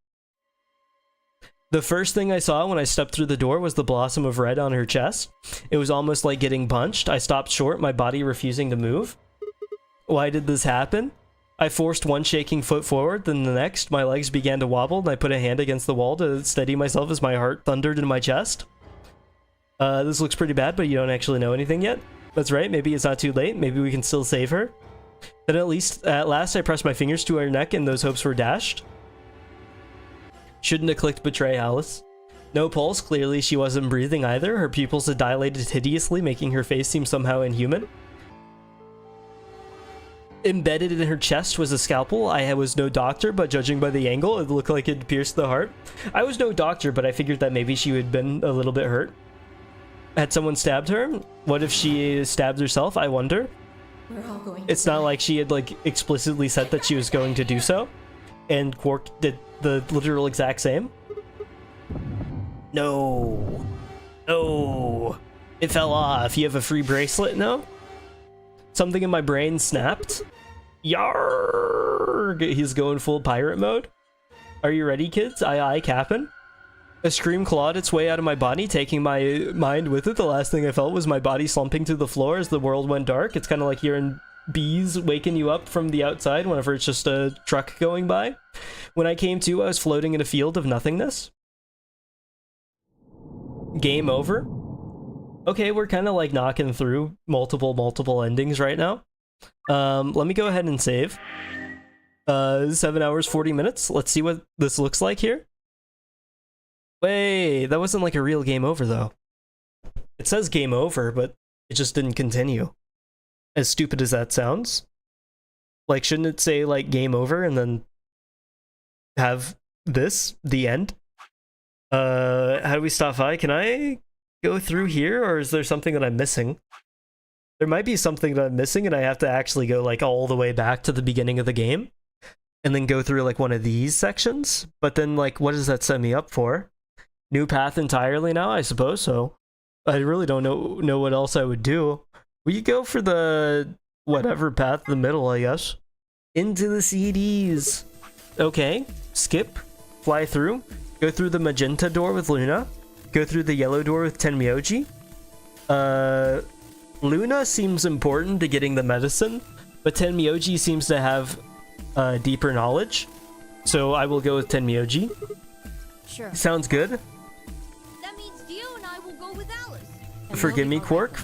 The first thing I saw when I stepped through the door was the blossom of red on her chest. It was almost like getting punched. I stopped short, my body refusing to move. Why did this happen? I forced one shaking foot forward, then the next. My legs began to wobble, and I put a hand against the wall to steady myself as my heart thundered in my chest. This looks pretty bad, but you don't actually know anything yet. That's right, maybe it's not too late. Maybe we can still save her. Then at last I pressed my fingers to her neck, and those hopes were dashed. Shouldn't have clicked betray Alice. No pulse, clearly she wasn't breathing either. Her pupils had dilated hideously, making her face seem somehow inhuman. Embedded in her chest was a scalpel. I was no doctor, but judging by the angle, it looked like it pierced the heart. I was no doctor, but I figured that maybe she had been a little bit hurt. Had someone stabbed her? What if she stabbed herself? I wonder. We're all going It's not like she had like explicitly said that she was going to do so. And Quark did the literal exact same. No. No. It fell off. You have a free bracelet now? Something in my brain snapped. Yarg! He's going full pirate mode. Are you ready, kids? Aye, aye, Captain. A scream clawed its way out of my body, taking my mind with it. The last thing I felt was my body slumping to the floor as the world went dark. It's kind of like hearing bees waking you up from the outside whenever it's just a truck going by. When I came to, I was floating in a field of nothingness. Game over. Okay, we're kind of like knocking through multiple endings right now. Let me go ahead and save. 7 hours, 40 minutes. Let's see what this looks like here. Wait, that wasn't like a real game over though. It says game over, but it just didn't continue. As stupid as that sounds. Like, shouldn't it say like game over and then have this, the end? How do we stop by? Can I go through here, or is there something that I'm missing? There might be something that I'm missing and I have to actually go like all the way back to the beginning of the game and then go through like one of these sections. But then like, what does that set me up for? New path entirely now, I suppose so. I really don't know what else I would do. We go for the whatever path, the middle, I guess. Into the CDs. Okay, skip, fly through, go through the magenta door with Luna, go through the yellow door with Tenmyoji. Luna seems important to getting the medicine, but Tenmyoji seems to have deeper knowledge. So I will go with Tenmyoji. Sure. Sounds good. That means Dio and I will go with Alice. Forgive me, Quark.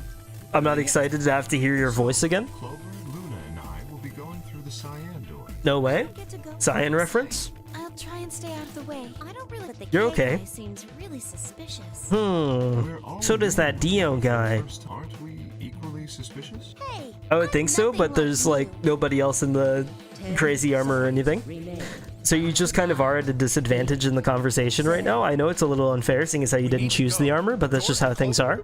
I'm not excited to have to hear your voice again. Clover, Luna, and I will be going through the cyan door. No way. Get to go Cyan this reference? time. I'll try and stay out of the way. I don't really. But the You're K okay. guy seems really suspicious. We're all So does that Dio guy. first, aren't we equally suspicious? Hey. I would think so, but there's like nobody else in the crazy armor or anything. Remain. So you just kind of are at a disadvantage in the conversation right now. I know it's a little unfair seeing as how you didn't choose the armor, but that's just how things are.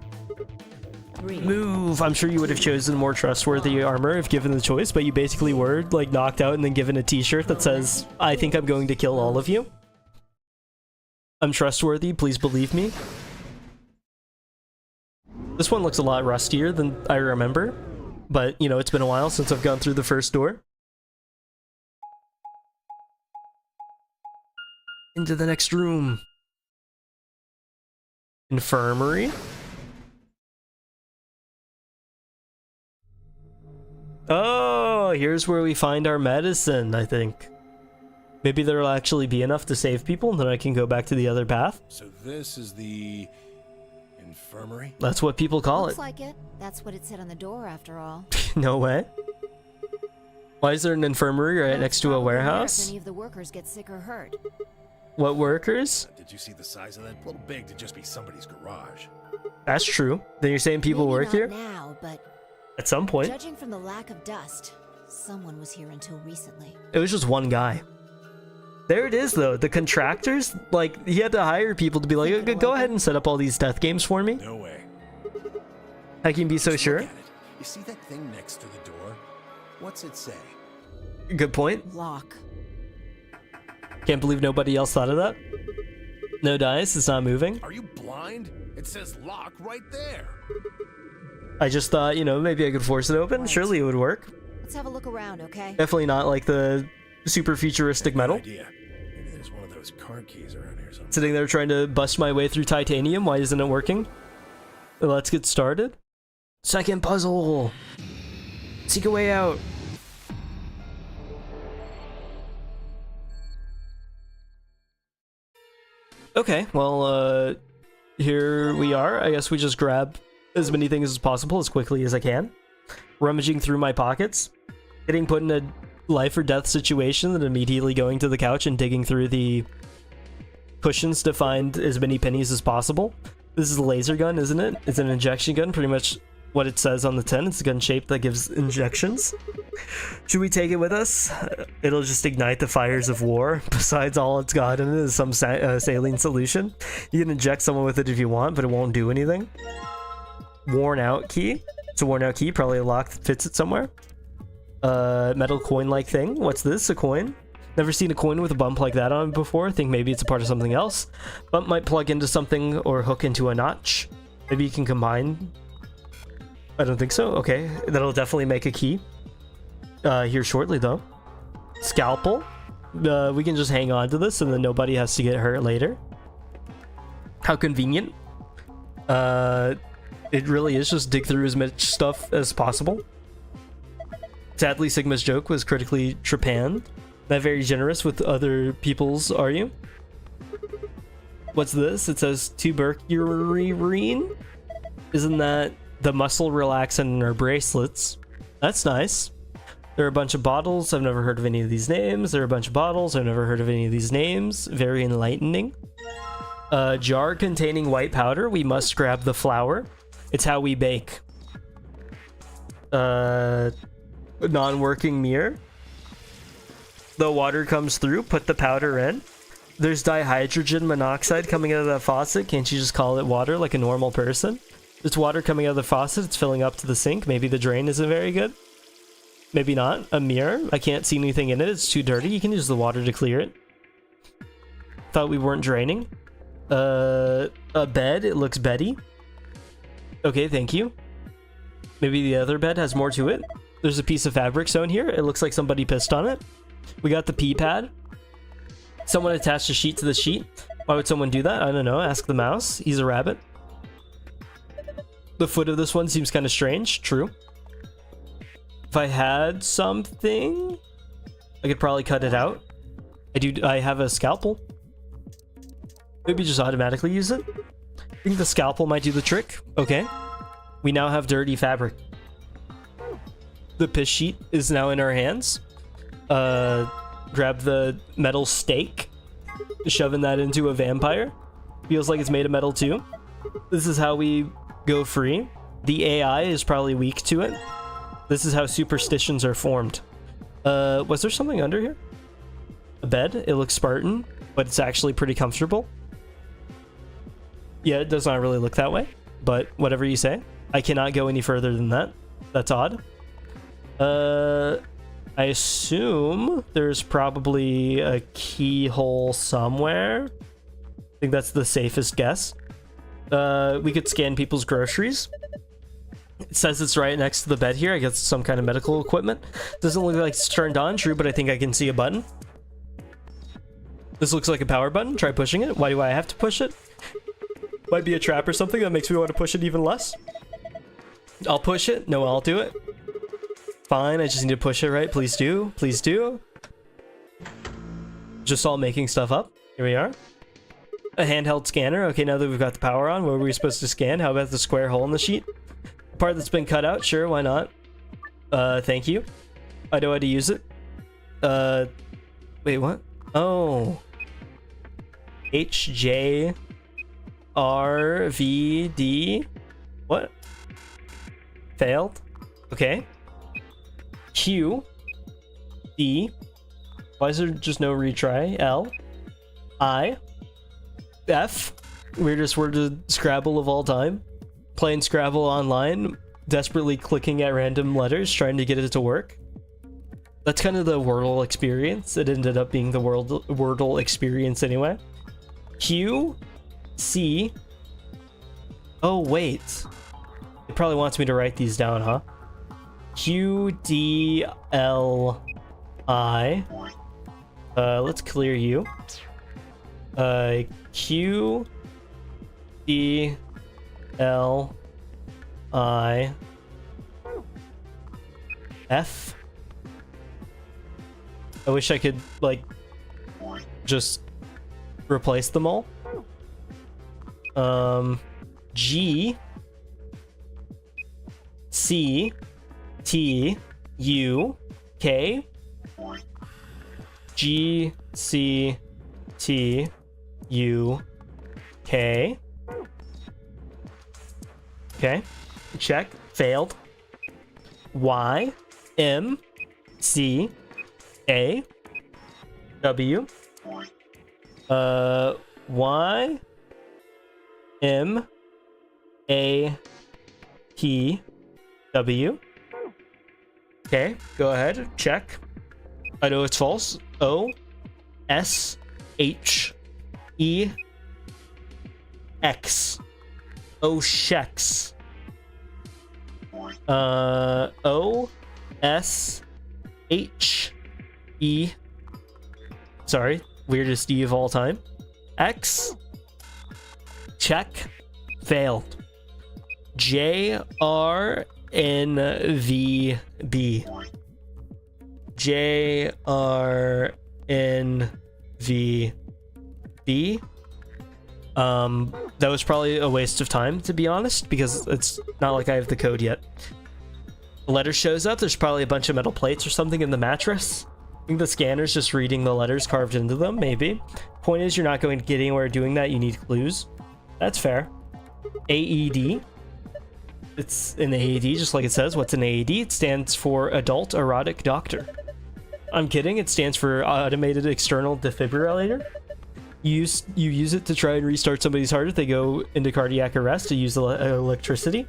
3, Move! I'm sure you would have chosen more trustworthy armor if given the choice, but you basically were like knocked out and then given a t-shirt that says, I think I'm going to kill all of you. I'm trustworthy, please believe me. This one looks a lot rustier than I remember, but you know, it's been a while since I've gone through the first door. Into the next room. Infirmary? Oh, here's where we find our medicine, I think. Maybe there'll actually be enough to save people, and then I can go back to the other path. So this is the infirmary? That's what people call Looks it. like it. That's what it said on the door, after all. No way. Why is there an infirmary right Well, next it's to a probably there if warehouse? any of the workers get sick or hurt. What workers? Did you see the size of that? A little big to just be somebody's garage. That's true. Then you're saying people Maybe work not here? now, but At some point. judging from the lack of dust, someone was here until recently. It was just one guy. There it is, though. The contractors, like, he had to hire people to be like, "Okay, go ahead and set up all these death games for me." No way. I can be so Just sure. look at it. You see that thing next to the door? What's it say? Good point. Lock. Can't believe nobody else thought of that. No dice, it's not moving. Are you blind? It says lock right there. I just thought, you know, maybe I could force it open. Surely it would work. Let's have a look around, okay? Definitely not like the super futuristic Good metal. idea. Maybe there's one of those card keys around here somewhere. Sitting there trying to bust my way through titanium. Why isn't it working? Let's get started. Second puzzle. Seek a way out. Okay, well, here we are. I guess we just grab as many things as possible as quickly as I can. Rummaging through my pockets. Getting put in a life or death situation, and immediately going to the couch and digging through the cushions to find as many pennies as possible. This is a laser gun, isn't it? It's an injection gun, pretty much what it says on the tin. It's a gun shape that gives injections. Should we take it with us? It'll just ignite the fires of war. Besides, all it's got in it is some saline solution. You can inject someone with it if you want, but it won't do anything. Worn out key. It's a worn out key, probably a lock that fits it somewhere. Metal coin-like thing. What's this? A coin? Never seen a coin with a bump like that on it before. Think maybe it's a part of something else. Bump might plug into something or hook into a notch. Maybe you can combine. I don't think so. Okay, that'll definitely make a key. Here shortly though. Scalpel. We can just hang on to this and then nobody has to get hurt later. How convenient. It really is just dig through as much stuff as possible. Sadly, Sigma's joke was critically trepanned. Not very generous with other people's, are you? What's this? It says tuberculin? Isn't that the muscle relaxant in our bracelets? That's nice. There are a bunch of bottles. I've never heard of any of these names. There are a bunch of bottles. I've never heard of any of these names. Very enlightening. A jar containing white powder. We must grab the flour. It's how we bake. Non-working mirror. The water comes through. Put the powder in. There's dihydrogen monoxide coming out of that faucet. Can't you just call it water like a normal person? There's water coming out of the faucet. It's filling up to the sink. Maybe the drain isn't very good. Maybe not. A mirror. I can't see anything in it. It's too dirty. You can use the water to clear it. Thought we weren't draining. A bed. It looks beddy. Okay, thank you. Maybe the other bed has more to it. There's a piece of fabric sewn here. It looks like somebody pissed on it. We got the pee pad. Someone attached a sheet to the sheet. Why would someone do that? I don't know. Ask the mouse. He's a rabbit. The foot of this one seems kind of strange. True. If I had something, I could probably cut it out. I have a scalpel. Maybe just automatically use it. I think the scalpel might do the trick. Okay. We now have dirty fabric. The piss sheet is now in our hands. Grab the metal stake. Shoving that into a vampire. Feels like it's made of metal too. This is how we go free. The AI is probably weak to it. This is how superstitions are formed. Was there something under here? A bed? It looks Spartan, but it's actually pretty comfortable. Yeah, it does not really look that way, but whatever you say. I cannot go any further than that. That's odd. I assume there's probably a keyhole somewhere. I think that's the safest guess. We could scan people's groceries. It says it's right next to the bed here. I guess it's some kind of medical equipment. Doesn't look like it's turned on, true, but I think I can see a button. This looks like a power button. Try pushing it. Why do I have to push it? Might be a trap or something that makes me want to push it even less. I'll push it. No, I'll do it. Fine, I just need to push it, right? Please do. Please do. Just all making stuff up. Here we are. A handheld scanner. Okay, now that we've got the power on, what were we supposed to scan? How about the square hole in the sheet? Part that's been cut out, sure, why not? Thank you. I know how to use it. Wait, what? Oh. HJRVD. What? Failed? Okay. Q. D. Why is there just no retry? L. I. F. Weirdest word to Scrabble of all time. Playing Scrabble online, desperately clicking at random letters, trying to get it to work. That's kind of the Wordle experience. It ended up being the Wordle experience anyway. Q. C. Oh, wait. It probably wants me to write these down, huh? Q. D. L. I. Let's clear you. Q. D. L. I. F. I wish I could, like, just replace them all. G. C. T. U. K. G. C. T. U. K. Okay. Check. Failed. Y. M. C. A. W. Y. M. A. T. W. Okay, go ahead. Check. I know it's false. O. S. H. E. X. O. Shex. O. S. H. E. Sorry, weirdest E of all time. X. Check. Failed. J. R. N. V. B. JRNVB. That was probably a waste of time, to be honest, because it's not like I have the code yet. The letter shows up. There's probably a bunch of metal plates or something in the mattress. I think the scanner's just reading the letters carved into them, maybe. Point is, you're not going to get anywhere doing that. You need clues. That's fair. AED. It's an AED, just like it says. What's an AED? It stands for Adult Erotic Doctor. I'm kidding. It stands for Automated External Defibrillator. You use it to try and restart somebody's heart if they go into cardiac arrest to use electricity. Do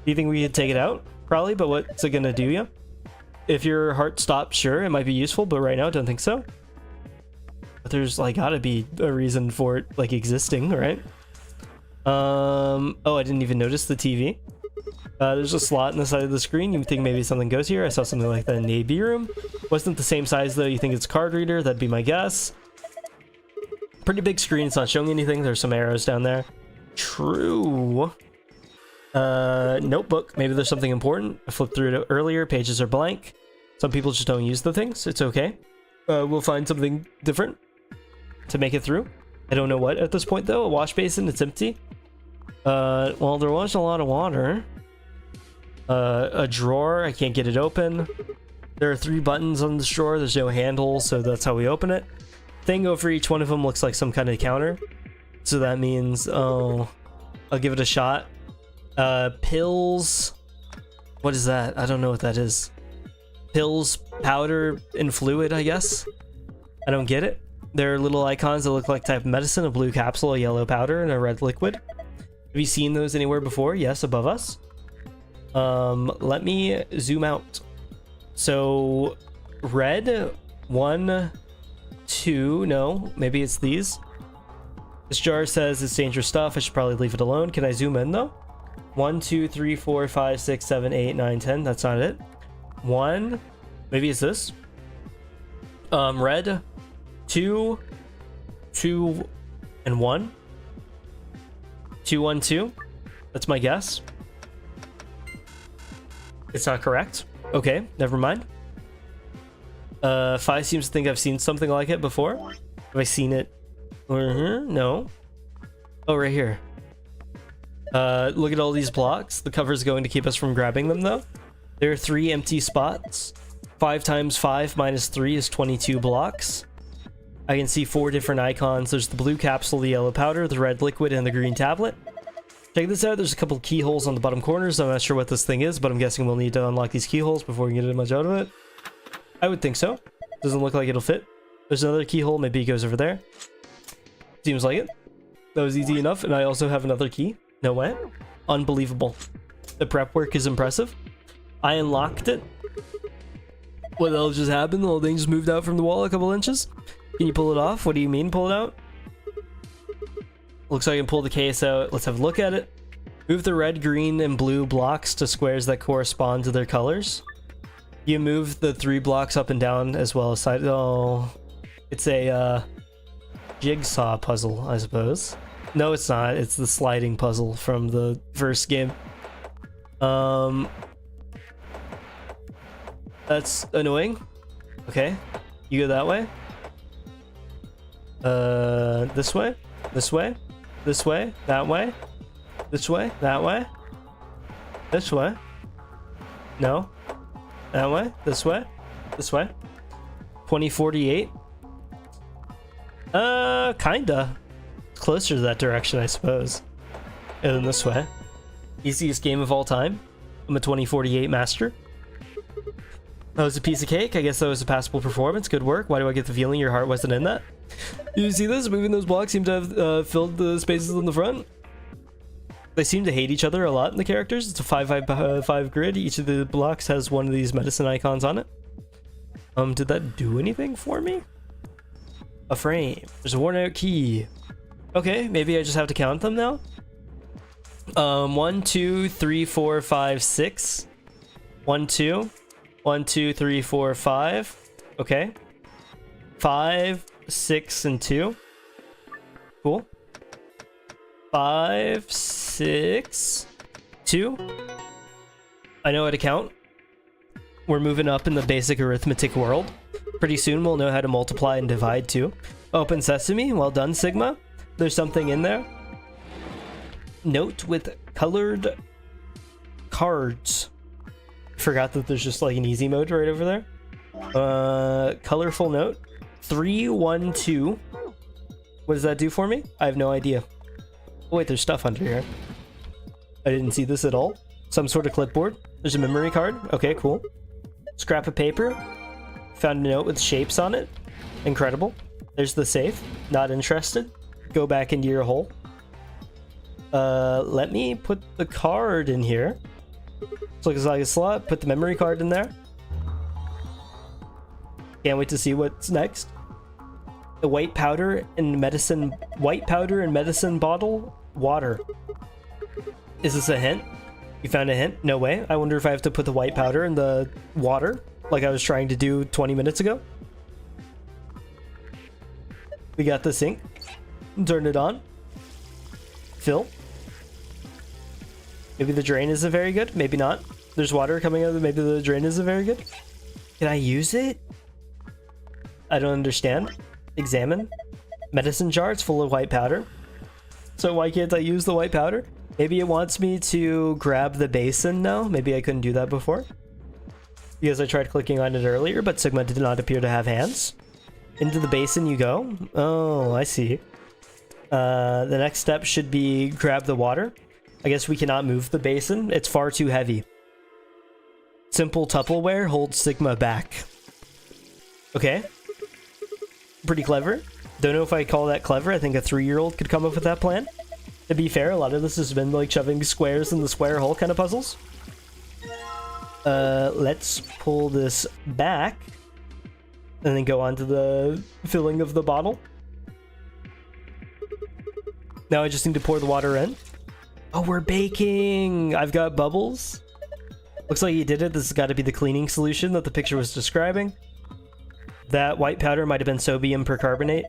you think we could take it out? Probably, but what's it gonna do you? If your heart stops, sure, it might be useful, but right now, I don't think so. But there's like gotta be a reason for it like existing, right? Oh, I didn't even notice the TV. There's a slot in the side of the screen. You think maybe something goes here. I saw something like that in the AB room. Wasn't the same size though. You think it's a card reader? That'd be my guess. Pretty big screen. It's not showing anything. There's some arrows down there. True. Notebook. Maybe there's something important. I flipped through it earlier. Pages are blank. Some people just don't use the things. It's okay. We'll find something different to make it through. I don't know what at this point though. A wash basin. It's empty. Well, there was a lot of water. A drawer. I can't get it open. There are 3 buttons on this drawer. There's no handle, so that's how we open it. Thing over each one of them looks like some kind of counter. So that means, oh, I'll give it a shot. Pills. What is that? I don't know what that is. Pills, powder, and fluid, I guess. I don't get it. There are little icons that look like type of medicine, a blue capsule, a yellow powder, and a red liquid. Have you seen those anywhere before? Yes, above us. Let me zoom out. So, red, 1, 2, no, maybe it's these. This jar says it's dangerous stuff. I should probably leave it alone. Can I zoom in though? 1, 2, 3, 4, 5, 6, 7, 8, 9, 10. That's not it. 1, maybe it's this. Red, 2, 2, and 1. 2, 1, 2. That's my guess. It's not correct. Okay, never mind. 5 seems to think I've seen something like it before. Have I seen it? No. Oh, right here. Look at all these blocks. The cover is going to keep us from grabbing them, though. There are 3 empty spots. 5 times 5 minus 3 is 22 blocks. I can see 4 different icons. There's the blue capsule, the yellow powder, the red liquid, and the green tablet. Check this out. There's a couple keyholes on the bottom corners. I'm not sure what this thing is, but I'm guessing we'll need to unlock these keyholes before we get much out of it. I would think so. Doesn't look like it'll fit. There's another keyhole. Maybe it goes over there. Seems like it. That was easy enough. And I also have another key. No way. Unbelievable. The prep work is impressive. I unlocked it. What the hell just happened? The whole thing just moved out from the wall a couple inches. Can you pull it off? What do you mean pull it out? Looks like I can pull the case out. Let's have a look at it. Move the red, green, and blue blocks to squares that correspond to their colors. You move the 3 blocks up and down as well as side. Oh, it's a jigsaw puzzle, I suppose. No, it's not. It's the sliding puzzle from the first game. That's annoying. Okay, you go that way. This way, this way, this way, that way, this way, that way, this way. No. That way? This way? This way? 2048? Kinda. Closer to that direction, I suppose. And then this way. Easiest game of all time. I'm a 2048 master. That was a piece of cake. I guess that was a passable performance. Good work. Why do I get the feeling your heart wasn't in that? You see this? Moving those blocks seem to have filled the spaces in the front. They seem to hate each other a lot in the characters. It's a 5x5 grid. Each of the blocks has one of these medicine icons on it. Did that do anything for me? A frame. There's a worn out key. Okay, maybe I just have to count them now. 1, 2, 3, 4, 5, 6. 1, 2. 1, 2, 3, 4, 5. Okay. 5, 6, and 2. Cool. 5, 6, 2. I know how to count. We're moving up in the basic arithmetic world. Pretty soon we'll know how to multiply and divide too. Open sesame. Well done, Sigma. There's something in there. Note with colored cards. Forgot that there's just like an easy mode right over there. Colorful note. 312. What does that do for me? I have no idea. Oh wait, there's stuff under here. I didn't see this at all. Some sort of clipboard. There's a memory card. Okay, cool. Scrap of paper. Found a note with shapes on it. Incredible. There's the safe. Not interested. Go back into your hole. Let me put the card in here. Looks like a slot. Put the memory card in there. Can't wait to see what's next. The white powder and medicine bottle. Water. Is this a hint? You found a hint? No way. I wonder if I have to put the white powder in the water like I was trying to do 20 minutes ago. We got the sink. Turn it on. Fill. Maybe the drain isn't very good. Maybe not. There's water coming out. Maybe the drain isn't very good. Can I use it? I don't understand. Examine. Medicine jar. It's full of white powder. So why can't I use the white powder? Maybe it wants me to grab the basin now. Maybe I couldn't do that before. Because I tried clicking on it earlier, but Sigma did not appear to have hands. Into the basin you go. Oh, I see. The next step should be grab the water. I guess we cannot move the basin. It's far too heavy. Simple Tupperware holds Sigma back. Okay. Pretty clever. Don't know if I call that clever. I think a 3-year-old could come up with that plan. To be fair, a lot of this has been like shoving squares in the square hole kind of puzzles. Let's pull this back. And then go on to the filling of the bottle. Now I just need to pour the water in. Oh, we're baking! I've got bubbles. Looks like you did it. This has got to be the cleaning solution that the picture was describing. That white powder might have been sodium percarbonate.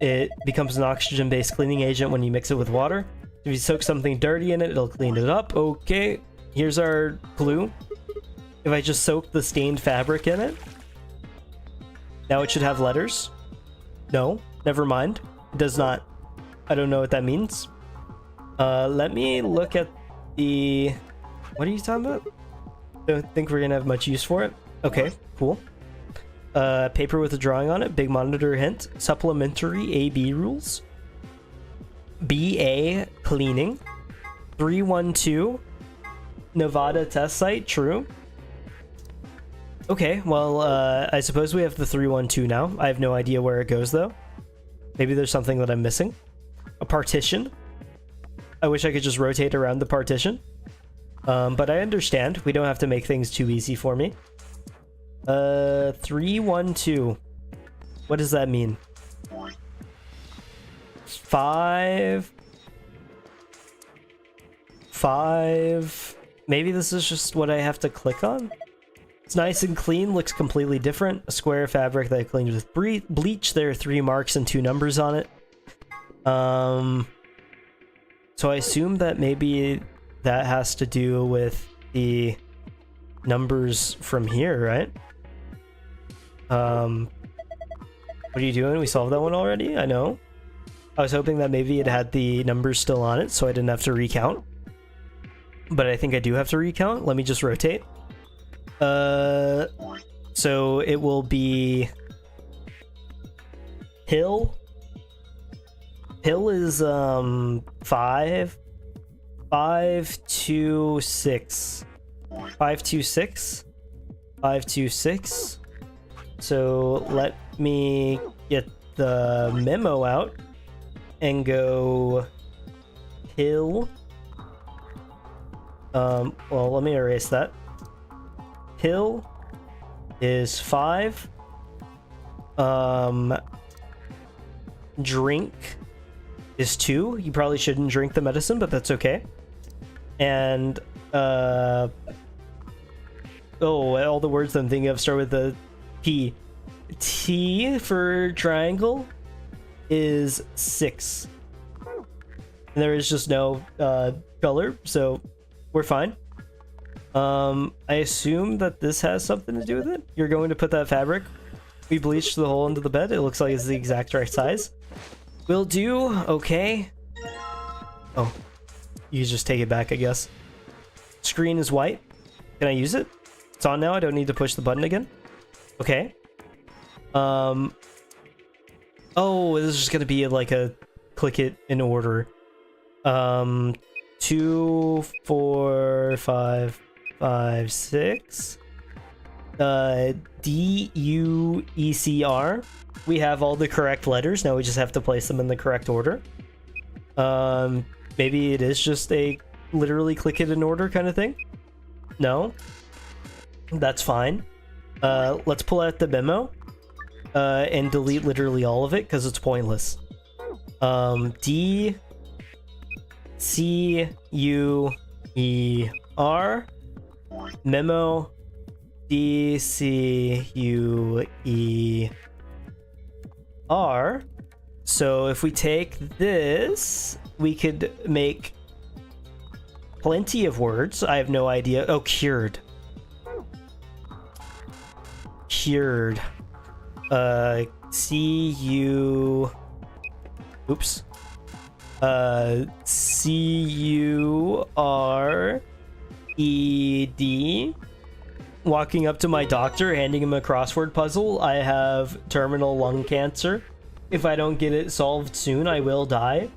It becomes an oxygen-based cleaning agent when you mix it with water. If you soak something dirty in it, it'll clean it up. Okay, here's our clue. If I just soak the stained fabric in it, now it should have letters. No, never mind. It does not. I don't know what that means. Let me look at the... What are you talking about? Don't think we're gonna have much use for it. Okay, cool. Paper with a drawing on it. Big monitor hint. Supplementary AB rules. BA cleaning. 312. Nevada test site. True. Okay, well, I suppose we have the 312 now. I have no idea where it goes, though. Maybe there's something that I'm missing. A partition. I wish I could just rotate around the partition. But I understand. We don't have to make things too easy for me. 312. What does that mean? 5. Maybe this is just what I have to click on? It's nice and clean, looks completely different. A square fabric that I cleaned with bleach. There are 3 marks and 2 numbers on it. So I assume that maybe that has to do with the numbers from here, right? What are you doing? We solved that one already? I know. I was hoping that maybe it had the numbers still on it, so I didn't have to recount. But I think I do have to recount. Let me just rotate. So it will be... Hill. Hill is, 5. 526. 526. 526. So let me get the memo out and go hill. Well, let me erase that. Hill is 5. Drink is 2. You probably shouldn't drink the medicine, but that's okay. And oh, all the words I'm thinking of start with the P. T for triangle is 6. And there is just no color, so we're fine. I assume that this has something to do with it. You're going to put that fabric we bleached the hole into the bed. It looks like it's the exact right size. Will do. Okay. Oh, you just take it back, I guess. Screen is white. Can I use it? It's on now. I don't need to push the button again. Okay. Oh, this is just gonna be like a click it in order. 2, 4, 5, 5, 6. D-U-E-C-R. We have all the correct letters. Now we just have to place them in the correct order. Maybe it is just a literally click it in order kind of thing. No. That's fine. Let's pull out the memo. And delete literally all of it because it's pointless. D-C-U-E-R. Memo. D-C-U-E-R. So if we take this, we could make plenty of words. I have no idea. Oh, cured. Cured. C-U... Oops. C-U-R-E-D. Walking up to my doctor, handing him a crossword puzzle. I have terminal lung cancer. If I don't get it solved soon, I will die.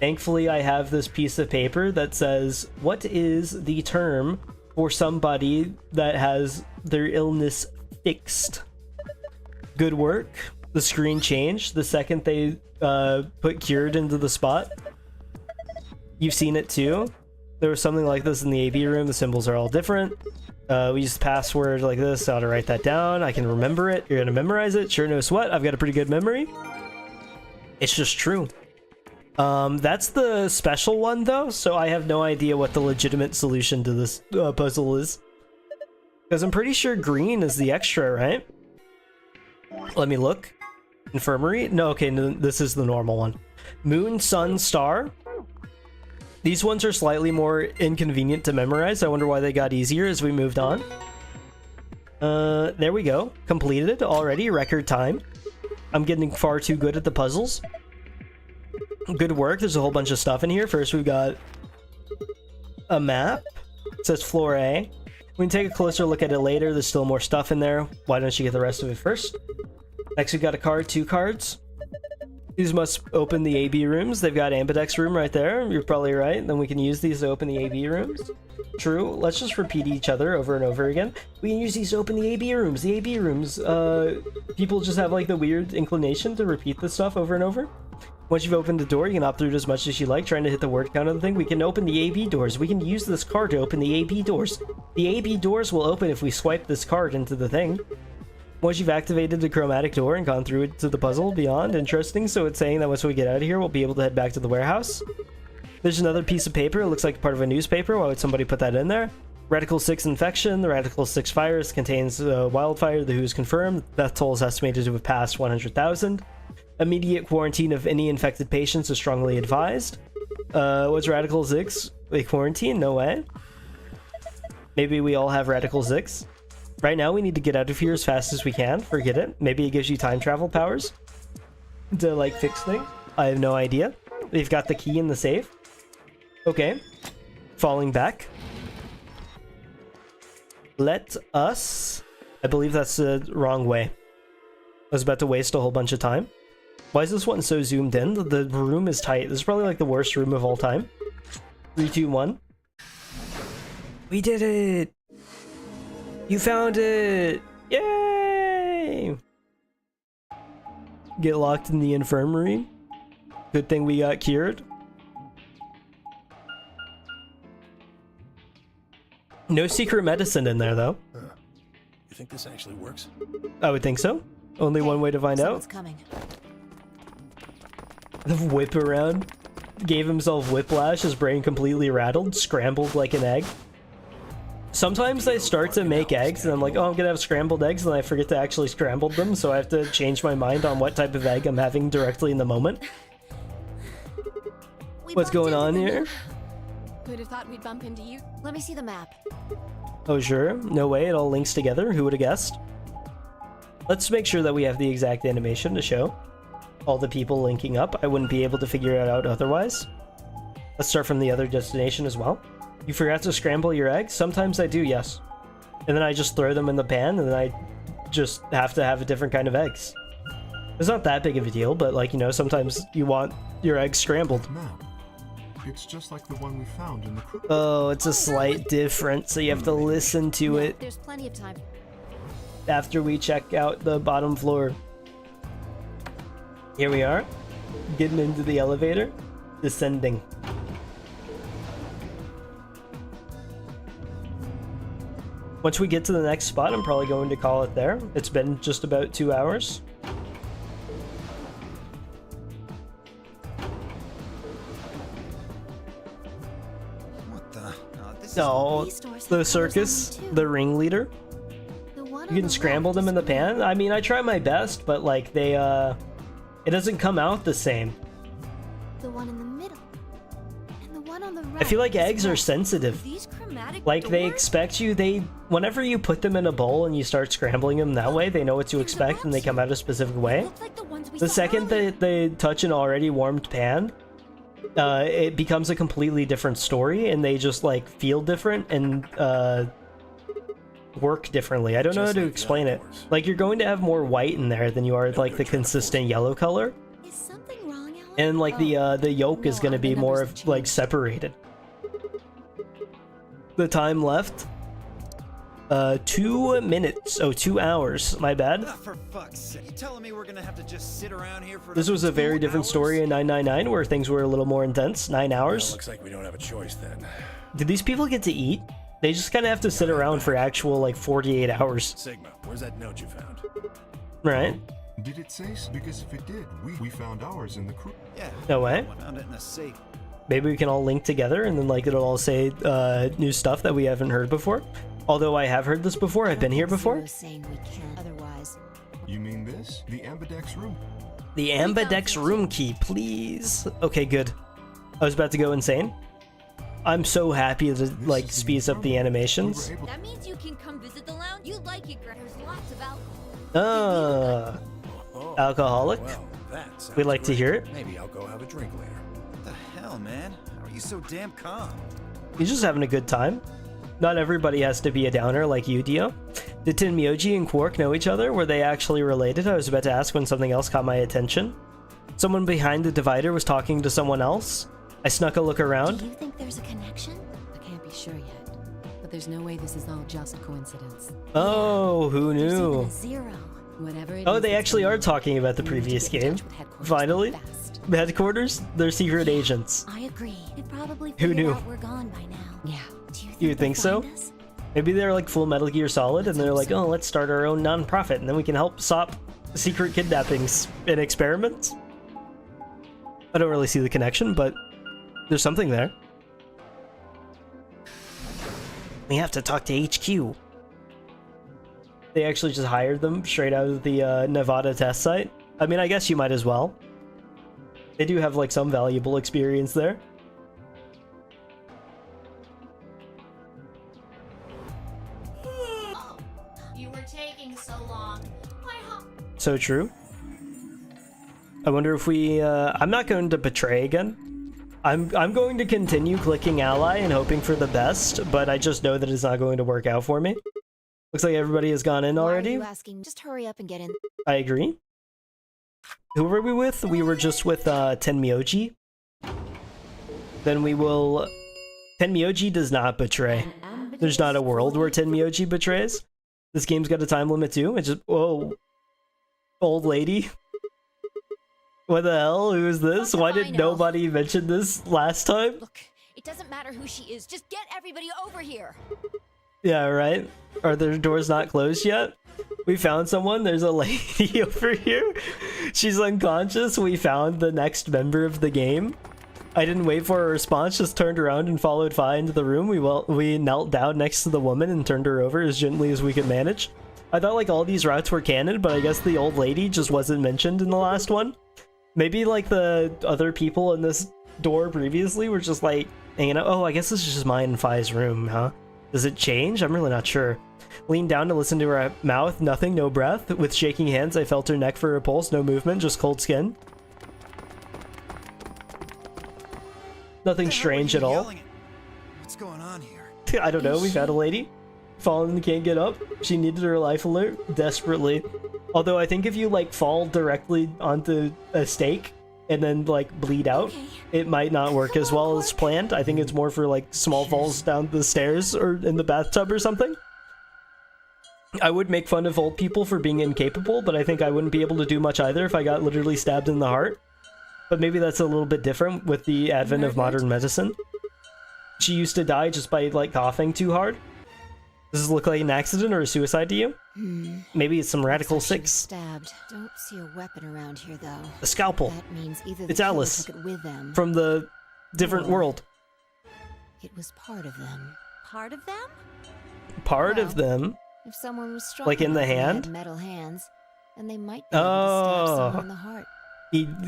Thankfully, I have this piece of paper that says, what is the term for somebody that has their illness fixed? Good work. The screen changed the second they put cured into the spot. You've seen it too. There was something like this in the AB room. The symbols are all different. We used password like this. I ought to write that down. I can remember it. You're gonna memorize it. Sure knows what. I've got a pretty good memory. It's just true. That's the special one though, so I have no idea what the legitimate solution to this puzzle is. Because I'm pretty sure green is the extra, right? Let me look. Infirmary? No, okay, no, this is the normal one. Moon, sun, star. These ones are slightly more inconvenient to memorize. I wonder why they got easier as we moved on. There we go. Completed already. Record time. I'm getting far too good at the puzzles. Good work. There's a whole bunch of stuff in here. First, we've got a map. It says floor A. We can take a closer look at it later. There's still more stuff in there. Why don't you get the rest of it first? Next, we've got a card, 2 cards. These must open the AB rooms. They've got Ambidex room right there. You're probably right. Then we can use these to open the AB rooms. True. Let's just repeat each other over and over again. We can use these to open the AB rooms. The AB rooms, people just have like the weird inclination to repeat this stuff over and over. Once you've opened the door, you can opt through it as much as you like, trying to hit the word count of the thing. We can open the AB doors. We can use this card to open the AB doors. The AB doors will open if we swipe this card into the thing. Once you've activated the chromatic door and gone through it to the puzzle, beyond interesting, so it's saying that once we get out of here, we'll be able to head back to the warehouse. There's another piece of paper. It looks like part of a newspaper. Why would somebody put that in there? Radical 6 infection. The Radical 6 virus contains wildfire. The WHO is confirmed. Death toll is estimated to have passed 100,000. Immediate quarantine of any infected patients is strongly advised. What's Radical 6? A quarantine? No way. Maybe we all have Radical 6. Right now, we need to get out of here as fast as we can. Forget it. Maybe it gives you time travel powers to, like, fix things. I have no idea. They've got the key in the safe. Okay. Falling back. Let us... I believe that's the wrong way. I was about to waste a whole bunch of time. Why is this one so zoomed in? The room is tight. This is probably, like, the worst room of all time. 3, 2, 1. We did it! You found it! Yay! Get locked in the infirmary. Good thing we got cured. No secret medicine in there, though. You think this actually works? I would think so. Only one way to find out. Coming. The whip around. Gave himself whiplash, his brain completely rattled, scrambled like an egg. Sometimes I start to make eggs and I'm like, oh, I'm gonna have scrambled eggs, and I forget to actually scramble them, so I have to change my mind on what type of egg I'm having directly in the moment. What's going on here? Who'd have thought we'd bump into you? Let me see the map. Oh sure, no way, it all links together, who would have guessed? Let's make sure that we have the exact animation to show all the people linking up. I wouldn't be able to figure it out otherwise. Let's start from the other destination as well. You forgot to scramble your eggs? Sometimes I do, yes. And then I just throw them in the pan, and then I just have to have a different kind of eggs. It's not that big of a deal, but like, you know, sometimes you want your eggs scrambled. Map. It's just like the one we found in the crew. Oh, it's a slight difference, so you have to listen to it There's plenty of time. after we check out the bottom floor. Here we are, getting into the elevator, descending. Once we get to the next spot, I'm probably going to call it there. It's been just about 2 hours. What the? This is No, These doors have the doors circus, on them, too. the ringleader. The one You on can the scramble left them is in the pan. green. I mean, I try my best, but like they, it doesn't come out the same. The one in the middle. And the one on the right. I feel like is eggs are red. sensitive. These chromatic Like they doors? expect you, whenever you put them in a bowl and you start scrambling them that way, they know what to expect and they come out a specific way. Look like the ones we The saw second earlier. they touch an already warmed pan, it becomes a completely different story, and they just like feel different and work differently. I don't know how Just to like the explain other it. doors. Like you're going to have more white in there than you are like the consistent yellow color, Is something wrong, Ellen? and like the yolk is No, going to be the more numbers of like changed. separated. The time left, 2 minutes. Oh, 2 hours. My bad. Ah, for fuck's sake. You telling me we're gonna have to just sit around here for This was a very 2 different hours? story in 999 where things were a little more intense. 9 Well, hours. looks like we don't have a choice then. Did these people get to eat? They just kind of have to sit around for actual like 48 hours, Sigma, where's that note you found? right? Did it say so? Because if it did, we found ours in the crew. Yeah. No way. Found it in a safe. Maybe we can all link together and then like it'll all say new stuff that we haven't heard before. Although I have heard this before, I've been here before. Zero's saying we can't otherwise. You mean this? The ambidex room? The ambidex room key, please. Okay, good. I was about to go insane. I'm so happy that it like speeds up the animations. We were able That means you can come visit the lounge. You like it, Greg. There's lots of alcohol. Ah, Oh, alcoholic. well, that sounds We'd like to great. hear it. Maybe I'll go have a drink later. What the hell, man? How are you so damn calm? He's just having a good time. Not everybody has to be a downer like you, Dio. Did Tenmyoji and Quark know each other? Were they actually related? I was about to ask when something else caught my attention. Someone behind the divider was talking to someone else. I snuck a look around. Do you think there's a connection? I can't be sure yet, but there's no way this is all just coincidence. Oh, who There's even knew? a zero. Whatever it Oh, is they that's actually going are on, talking about the we need to previous get in game. touch with headquarters Finally. fast. Headquarters? They're secret agents. I agree. They probably Who figured knew? out we're gone by now. Yeah. Do you think, You they'll think so? find us? Maybe they're like full Metal Gear Solid and they're hope like, so. oh, let's start our own non-profit and then we can help stop secret kidnappings and experiments. I don't really see the connection, but there's something there. We have to talk to HQ. They actually just hired them straight out of the Nevada test site. I mean, I guess you might as well. They do have like some valuable experience there. You were taking so long. So true. I wonder if we, I'm not going to betray again. I'm going to continue clicking ally and hoping for the best, but I just know that it's not going to work out for me. Looks like everybody has gone in Why are already. you asking? Just hurry up and get in. I agree. Who were we with? We were just with Tenmyoji. Then we will... Tenmyoji does not betray. There's not a world where Tenmyoji betrays. This game's got a time limit too. It's just... Whoa. Old lady. What the hell? Who is this? Fuck Why if I did know. nobody mention this last time? Look, it doesn't matter who she is. Just get everybody over here. Yeah, right? Are their doors not closed yet? We found someone. There's a lady over here. She's unconscious. We found the next member of the game. I didn't wait for a response, just turned around and followed Fi into the room. We knelt down next to the woman and turned her over as gently as we could manage. I thought like all these routes were canon, but I guess the old lady just wasn't mentioned in the last one. Maybe like the other people in this door previously were just like hanging out. Oh, I guess this is just mine and Fi's room, huh? Does it change? I'm really not sure. Leaned down to listen to her mouth. Nothing, no breath. With shaking hands, I felt her neck for her pulse. No movement, just cold skin. Nothing strange at all. What's going on here? I don't know. We've had a lady fallen and can't get up. She needed her life alert desperately. Although I think if you like fall directly onto a stake and then like bleed out, it might not work as well as planned. I think it's more for like small falls down the stairs or in the bathtub or something. I would make fun of old people for being incapable, but I think I wouldn't be able to do much either if I got literally stabbed in the heart. But maybe that's a little bit different with the advent of modern medicine. She used to die just by like coughing too hard. Does this look like an accident or a suicide to you? Maybe it's some radical six. Stabbed. Don't see a weapon around here though. A scalpel. That means either It's the killer Alice took it with them, from the different world. it was part of them. Part of them? Part of Well, them. If someone was strong Like in the enough and had hand? metal hands, then they might be able to stab someone in the heart.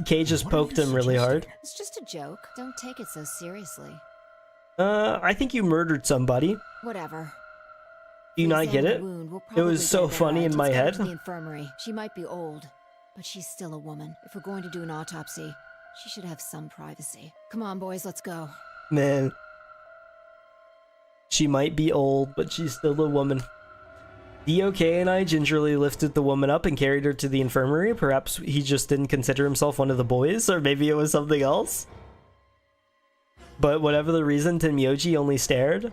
Kay just What are poked you him really hard. suggesting? It's just a joke. Don't take it so seriously. I think you murdered somebody. Whatever. Do you not get Examine it? the wound. We'll It was probably so get a better funny in idea. my Let's go head. to the infirmary. She might be old, but she's still a woman. If we're going to do an autopsy, she should have some privacy. Come on, boys, let's go. Man. She might be old, but she's still a woman. DOK and I gingerly lifted the woman up and carried her to the infirmary. Perhaps he just didn't consider himself one of the boys, or maybe it was something else. But whatever the reason, Tenmyoji only stared.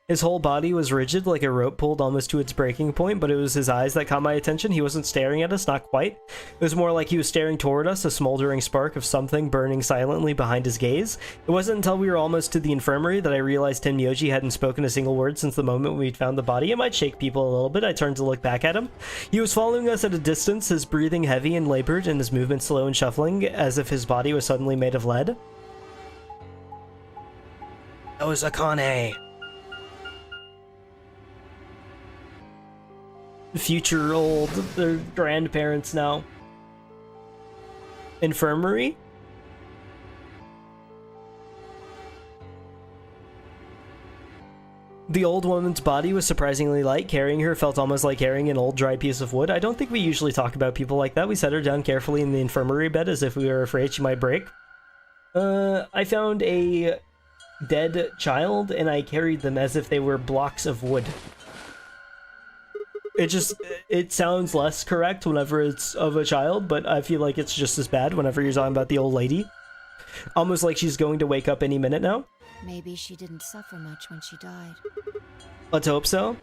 His whole body was rigid, like a rope pulled almost to its breaking point, but it was his eyes that caught my attention. He wasn't staring at us, not quite. It was more like he was staring toward us, a smoldering spark of something burning silently behind his gaze. It wasn't until we were almost to the infirmary that I realized Tenmyoji hadn't spoken a single word since the moment we'd found the body. It might shake people a little bit. I turned to look back at him. He was following us at a distance, his breathing heavy and labored, and his movement slow and shuffling, as if his body was suddenly made of lead. That was Akane. Future old, they're grandparents now. Infirmary? The old woman's body was surprisingly light. Carrying her felt almost like carrying an old dry piece of wood. I don't think we usually talk about people like that. We set her down carefully in the infirmary bed as if we were afraid she might break. I found a dead child and I carried them as if they were blocks of wood. It sounds less correct whenever it's of a child, but I feel like it's just as bad whenever you're talking about the old lady. Almost like she's going to wake up any minute now. Maybe she didn't suffer much when she died. Let's hope so.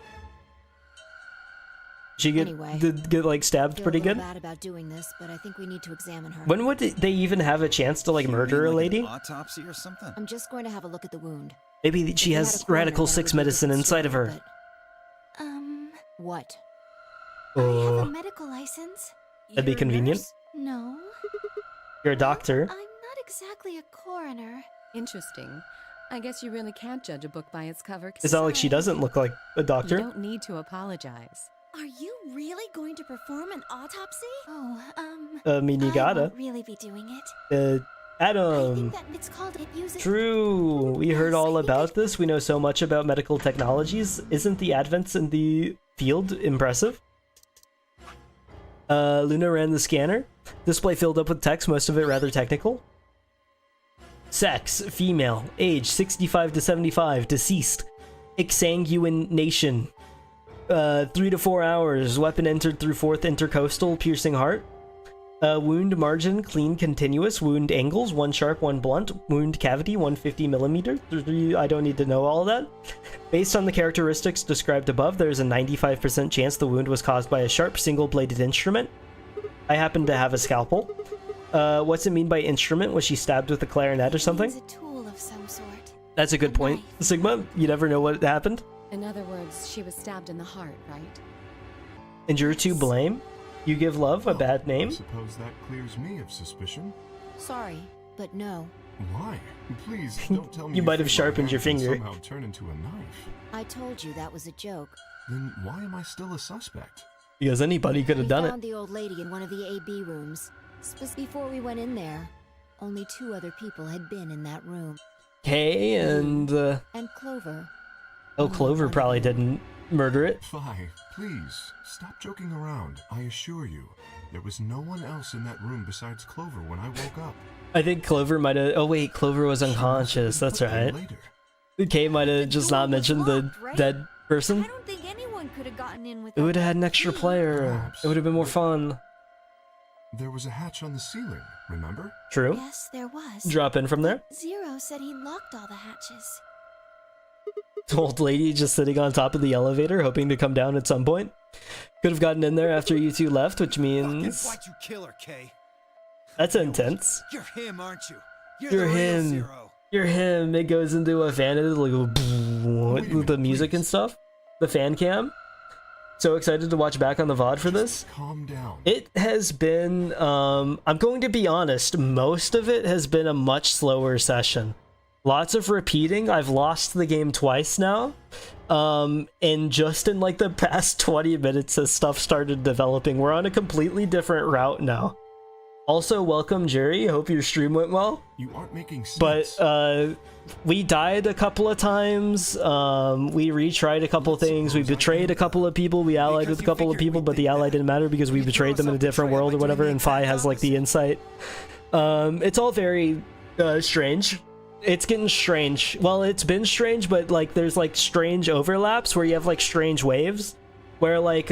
She Anyway, did get like stabbed Feel pretty a little good. bad about doing this, but I think we need to examine her. When would they even have a chance to like You murder mean a like lady? an autopsy or something? I'm just going to have a look at the wound. Maybe If she we had has a coroner, radical then it six would be a medicine different inside of story, her. but what? I have Oh, a medical license. that'd be You're a convenient. nurse? No. You're a doctor. I'm not exactly a coroner. Interesting. I guess you really can't judge a book by its cover. It's not like she doesn't look like a You doctor. don't need to apologize. Are you really going to perform an autopsy? Oh, I mean, you I gotta. won't really be doing it. I Adam. think that it's called it uses. True. We heard Yes, I all think about it- this. We know so much about medical technologies. Isn't the advents in the field impressive? Luna ran the scanner. Display filled up with text, most of it rather technical. Sex, female. Age, 65 to 75. Deceased. Exsanguination. 3 to 4 hours. Weapon entered through 4th intercostal, piercing heart. Wound margin, clean, continuous. Wound angles, 1 sharp, 1 blunt. Wound cavity, 150 millimeter. I don't need to know all that. Based on the characteristics described above, there's a 95% chance the wound was caused by a sharp, single-bladed instrument. I happen to have a scalpel. What's it mean by instrument? Was she stabbed with a clarinet or something? It's a tool of some sort. That's a good point, Sigma. You never know what happened. In other words, she was stabbed in the heart, right? And you're to blame? You give love a bad I name? suppose that clears me of suspicion. Sorry, but no. Why? Please don't tell me You might have think my sharpened your hand can finger. Somehow turn into a knife. I told you that was a joke. Then why am I still a suspect? Because anybody could have We done found the old lady in one of the AB rooms. Before we went in there, only 2 other people had been in that room. it. Okay, and And Clover. Oh, Clover probably didn't murder it. Fi, please, stop joking around. I assure you, there was no one else in that room besides Clover when I woke up. I think Clover might have... Oh wait, Clover was unconscious, that's right. Kay might have just not mentioned the dead person. I don't think anyone could have gotten in with It would have had an extra player. Perhaps. It would have been more fun. There was a hatch on the ceiling, remember? True. Yes, there was. Drop in from there. Zero said he locked all the hatches. Old lady just sitting on top of the elevator, hoping to come down at some point. Could have gotten in there after you two left, which means... Why'd you kill her, Kay? That's intense. You're him, aren't you? You're the real him. Zero. You're him. It goes into a fan, like with the music and stuff. The fan cam. So excited to watch back on the VOD for this. Calm down. It has been, I'm going to be honest, most of it has been a much slower session. Lots of repeating. I've lost the game twice now. And just in like the past 20 minutes as stuff started developing, we're on a completely different route now. Also, welcome, Jerry. Hope your stream went well. You aren't making sense. But we died a couple of times. We retried a couple of things. We betrayed a couple of people. We allied with a couple of people, but the ally didn't matter because we betrayed them in a different world or whatever. And Fi has like the insight. It's all very strange. It's getting strange. Well, it's been strange, but like there's like strange overlaps where you have like strange waves, where like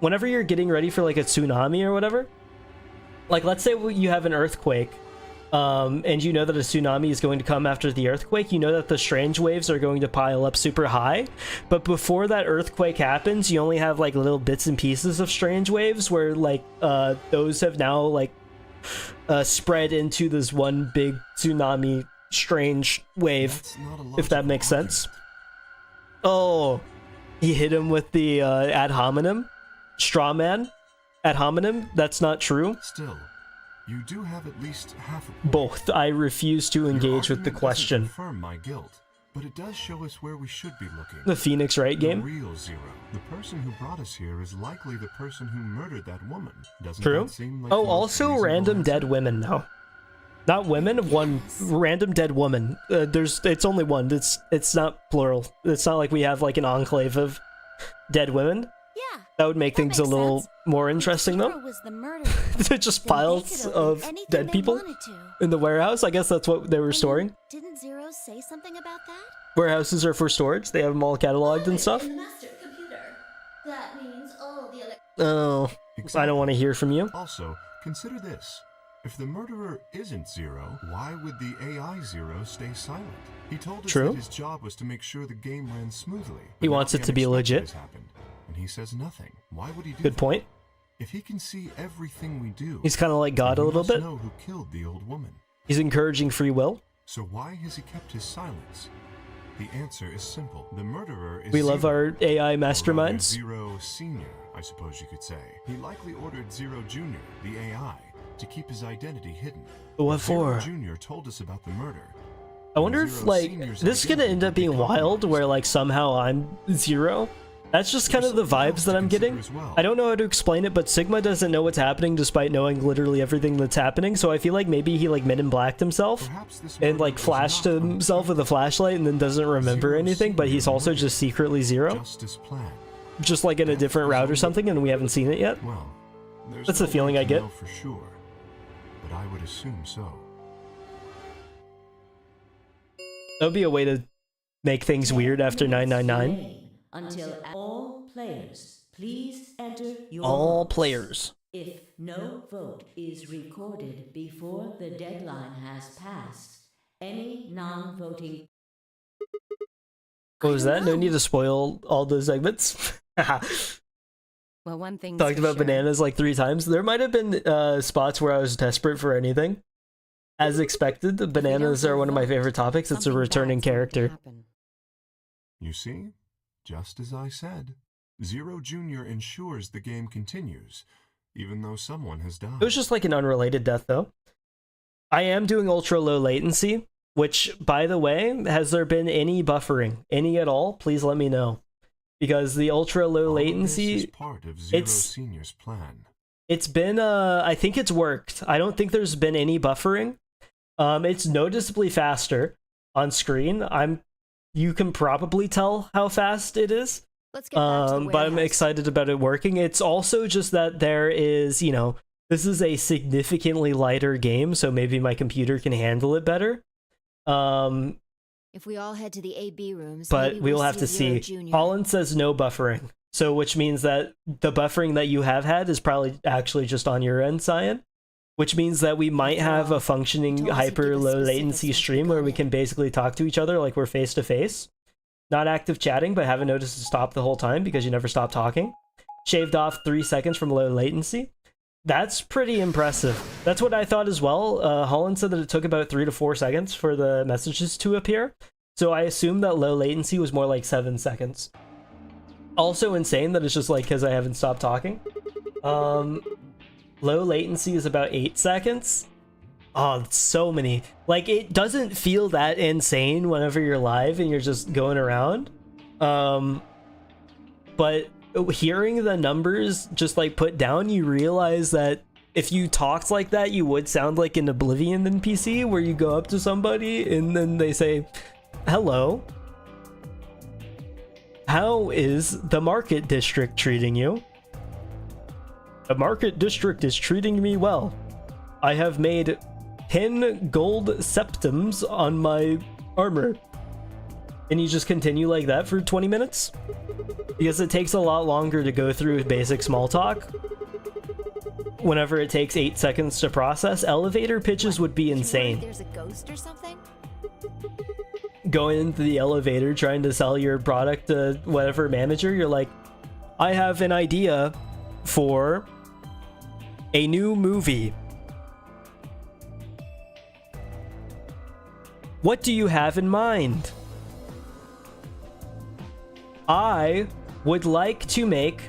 whenever you're getting ready for like a tsunami or whatever. Like, let's say you have an earthquake, and you know that a tsunami is going to come after the earthquake. You know that the strange waves are going to pile up super high. But before that earthquake happens, you only have, like, little bits and pieces of strange waves where, like, those have now, like, spread into this one big tsunami strange wave, if that makes sense. Oh, he hit him with the ad hominem? Straw man? Ad hominem? That's not true. Still, you do have at least half a point. Both. I refuse to engage with the question. Confirm my guilt, but it does show us where we should be looking. The Phoenix Wright game? The real Zero. The person who brought us here is likely the person who murdered that woman. Doesn't True. that seem like Oh, the most also reasonable random answer? dead women now. Not women, one random dead woman. It's only one. It's not plural. It's not like we have like an enclave of dead women. Yeah. That would make things a makes little sense. more interesting Zero though. was the murderer. They're just Then they piles could of open anything dead they people wanted to. in the warehouse. I guess that's what they were I mean, storing. Didn't Zero say something about that? Warehouses are for storage. They have them all cataloged and stuff. Master computer. That means all the Oh, I don't want to hear from you. Also, consider this. If the murderer isn't Zero, why would the AI Zero stay silent? He told us True. that his job was to make sure the game ran smoothly. He but now wants the it to be unexpected legit. has happened, and he says nothing. Why would he do Good that? point. If he can see everything we do, He's kind of like God a then he little must bit. know who killed the old woman. He's encouraging free will. So why has he kept his silence? The answer is simple. The murderer is We love Zero, our AI or rather masterminds. Zero Senior, I suppose you could say. He likely ordered Zero Junior, the AI, to keep his identity hidden. What Zero for? Junior told us about the murder. I wonder if Zero like Senior's this is gonna identity end up could be being wild, compromised. where like somehow I'm Zero. That's just kind of the vibes that I'm getting. I don't know how to explain it, but Sigma doesn't know what's happening despite knowing literally everything that's happening. So I feel like maybe he like Men in Blacked himself Perhaps this and murder like was flashed not himself with a flashlight and then doesn't remember Zero anything, but he's Senior also murdered just secretly Zero, just as planned. just like in a different route or something, and we haven't seen it yet. Well, there's That's no the feeling way I to get. know for sure, but I would assume so. That would be a way to make things weird after 999. delay until all players please enter your All votes. players. If no vote is recorded before the deadline has passed, any non-voting What was that? No need to spoil all the segments. Well, one thing Talked about bananas like 3 times. There might have been spots where I was desperate for anything. As expected, the bananas are one of my favorite topics. It's a returning character. You see? Just as I said. Zero Junior ensures the game continues, even though someone has died. It was just like an unrelated death, though. I am doing ultra low latency, which, by the way, has there been any buffering? Any at all? Please let me know. Because the ultra low All of this latency, is part of Zero it's- Senior's plan. it's been, I think it's worked. I don't think there's been any buffering. It's noticeably faster on screen. I'm you can probably tell how fast it is. Let's get back to the But I'm warehouse. excited about it working. It's also just that there is, you know, this is a significantly lighter game, so maybe my computer can handle it better. If we all head to the AB rooms, But maybe we'll we'll have to Zero see. Jr. Holland says no buffering, so which means that the buffering that you have had is probably actually just on your end, Cyan. Which means that we might have a functioning Told us to hyper give us low specifics latency once we stream got where we in. can basically talk to each other like we're face to face. Not active chatting, but haven't noticed to stop the whole time because you never stop talking. Shaved off 3 seconds from low latency. That's pretty impressive. That's what I thought as well. Holland said that it took about 3 to 4 seconds for the messages to appear. So I assume that low latency was more like 7 seconds. Also insane that it's just like because I haven't stopped talking. Low latency is about 8 seconds. Oh, it's so many. Like, it doesn't feel that insane whenever you're live and you're just going around. But hearing the numbers just like put down, you realize that if you talked like that, you would sound like an Oblivion NPC where you go up to somebody and then they say, "Hello. How is the market district treating you?" "The market district is treating me well. I have made 10 gold septums on my armor." And you just continue like that for 20 minutes? Because it takes a lot longer to go through basic small talk. Whenever it takes 8 seconds to process, elevator pitches would be insane. There's a ghost or something? Going into the elevator trying to sell your product to whatever manager, you're like, "I have an idea for a new movie. What do you have in mind?" "I would like to make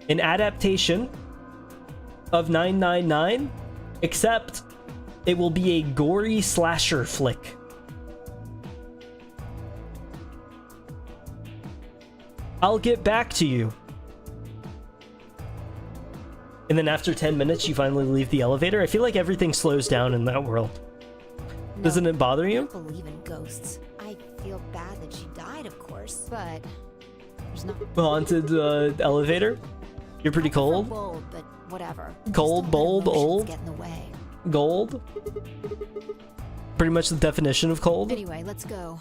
an adaptation of 999, except it will be a gory slasher flick. I'll get back to you." And then after 10 minutes, you finally leave the elevator. I feel like everything slows down in that world. Doesn't it bother I you? don't believe in ghosts. I feel bad that she died, of course, but there's not Haunted elevator? You're pretty cold? bold, but whatever. Cold, Just don't let bold, emotions old? Get in the way. Gold? Pretty much the definition of cold? Anyway, let's go.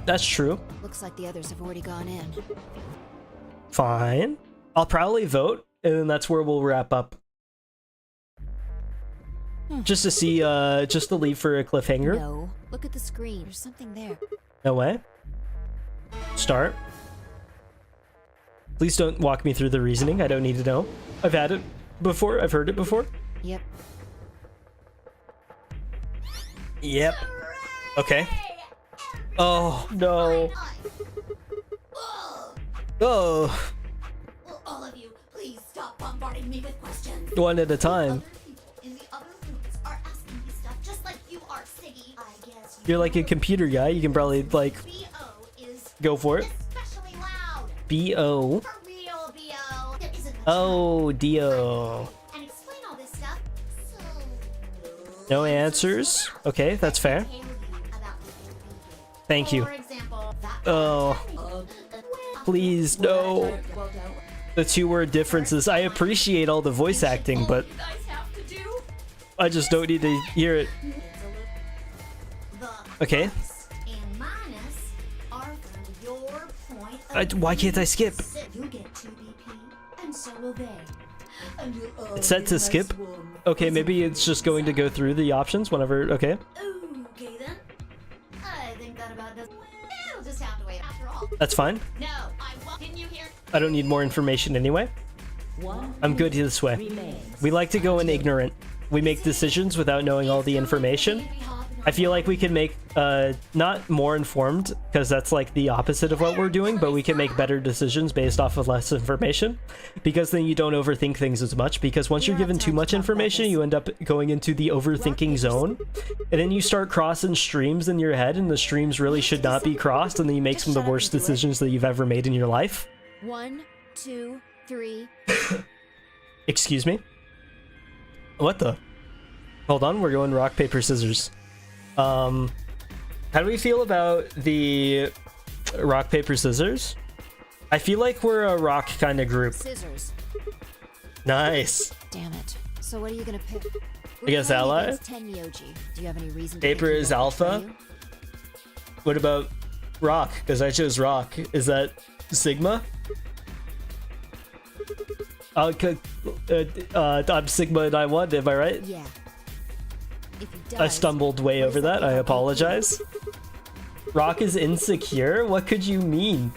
That's true. Looks like the others have already gone in. Fine. I'll probably vote, and then that's where we'll wrap up. Just to see, just to leave for a cliffhanger. No, look at the screen. There's something there. No way. Start. Please don't walk me through the reasoning. I don't need to know. I've had it before. I've heard it before. Yep. Yep. Okay. Oh, no. Oh. Will all of you please stop bombarding me with questions? One at a time. Other people in the other rooms are asking me stuff just like you are, Siggy. I guess You're like a computer guy. You can probably, like, BO is go for it. especially loud. B.O. For real, BO. There isn't much Oh, D.O. and explain all this stuff. So No answers. Okay, that's fair. tell you about the BB. Thank you. For example, that Oh, please, no. The 2-word differences. I appreciate all the voice acting, but you guys have to do. I just don't need to hear it. The Okay. plus and minus are from your point of Why can't I skip? You get 2 BP, and so will they. And you'll all It's set get to a skip? nice warm Okay, maybe it's just going to go through the options whenever. Okay. Okay then. I think that about does. It'll just have to wait after all. That's fine. No, I won't. Didn't you hear? I don't need more information anyway. I'm good this way. Remains. We like to go in ignorant. We make decisions without knowing all the information. I feel like we can make, not more informed, because that's like the opposite of what we're doing, but we can make better decisions based off of less information, because then you don't overthink things as much, because once you're given too much information, you end up going into the overthinking zone, and then you start crossing streams in your head, and the streams really should not be crossed, and then you make some of the worst decisions that you've ever made in your life. 1, 2, 3. Excuse me? What the? Hold on, we're going rock, paper, scissors. How do we feel about the rock, paper, scissors? I feel like we're a rock kind of group. Scissors. Nice. Damn it. So what are you gonna pick? I guess ally? 10 Yoji. Do you have any reason to Paper think is he won't alpha? betray you? What about rock? Because I chose rock. Is that Sigma? I'm Sigma and I won, am I right? Yeah. If he does, I stumbled way over that. I apologize. Rock is insecure? What could you mean?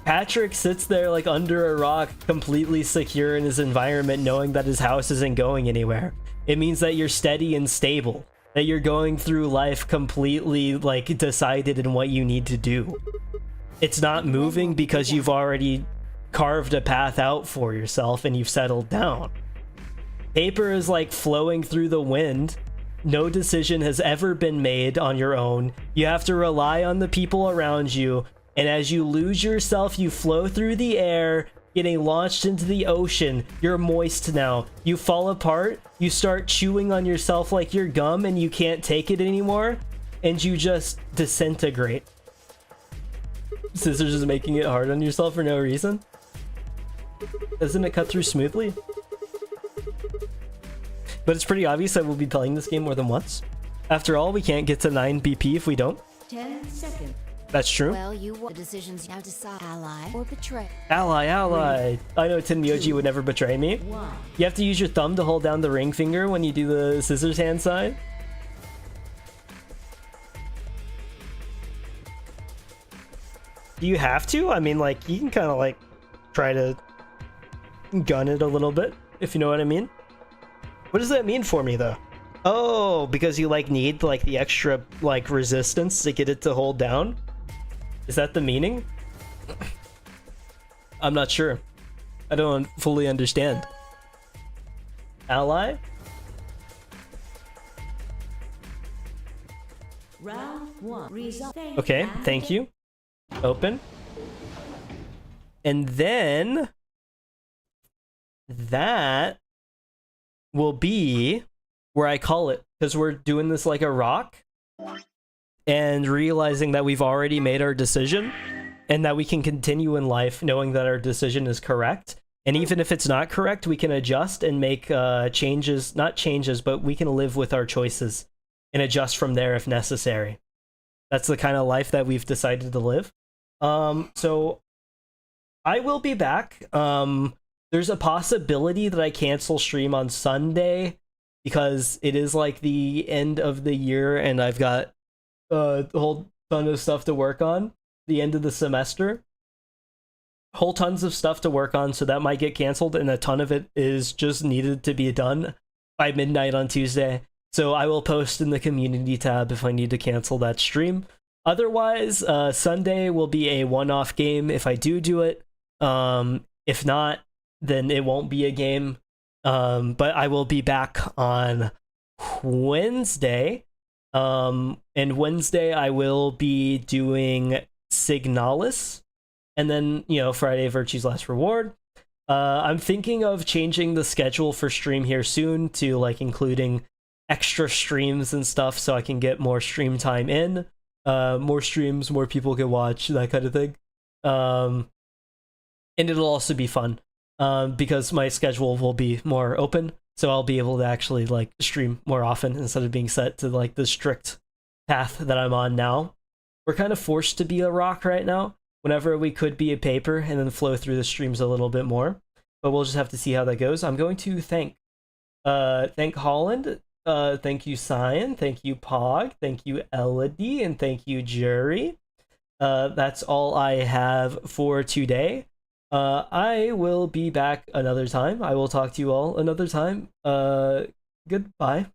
Patrick sits there like under a rock, completely secure in his environment, knowing that his house isn't going anywhere. It means that you're steady and stable, that you're going through life completely like decided in what you need to do. It's not moving because you've already carved a path out for yourself and you've settled down. Paper is like flowing through the wind. No decision has ever been made on your own. You have to rely on the people around you, and as you lose yourself, you flow through the air, getting launched into the ocean. You're moist now. You fall apart, you start chewing on yourself like you're gum and you can't take it anymore, and you just disintegrate. Scissors is making it hard on yourself for no reason. Doesn't it cut through smoothly? But it's pretty obvious that we'll be playing this game more than once. After all, we can't get to 9 BP if we don't. 10 seconds. That's true. Well, you want the decisions now decide ally or betray. Ally. I know Tenmyoji would never betray me. You have to use your thumb to hold down the ring finger when you do the scissors hand sign. Do you have to? I mean, like, you can kind of like try to gun it a little bit, if you know what I mean. What does that mean for me though? Oh, because you like need like the extra like resistance to get it to hold down? Is that the meaning? I'm not sure. I don't fully understand. Ally? Round 1. Result. Okay, thank you. Open. And then that will be where I call it, because we're doing this like a rock and realizing that we've already made our decision and that we can continue in life knowing that our decision is correct. And even if it's not correct, we can adjust and make changes, not changes, but we can live with our choices and adjust from there if necessary. That's the kind of life that we've decided to live. So I will be back. There's a possibility that I cancel stream on Sunday because it is like the end of the year and I've got a whole ton of stuff to work on. The end of the semester. Whole tons of stuff to work on, so that might get canceled, and a ton of it is just needed to be done by midnight on Tuesday. So I will post in the community tab if I need to cancel that stream. Otherwise, Sunday will be a one-off game if I do it. If not, then it won't be a game. But I will be back on Wednesday. And Wednesday I will be doing Signalis. And then, you know, Friday, Virtue's Last Reward. I'm thinking of changing the schedule for stream here soon to, like, including extra streams and stuff so I can get more stream time in. More streams, more people can watch, that kind of thing. And it'll also be fun because my schedule will be more open. So I'll be able to actually, like, stream more often instead of being set to, like, the strict path that I'm on now. We're kind of forced to be a rock right now. Whenever we could be a paper and then flow through the streams a little bit more, but we'll just have to see how that goes. I'm going to thank Holland, thank you Cyan, thank you Pog, thank you Elodie, and thank you Jury. That's all I have for today. I will be back another time. I will talk to you all another time. Goodbye.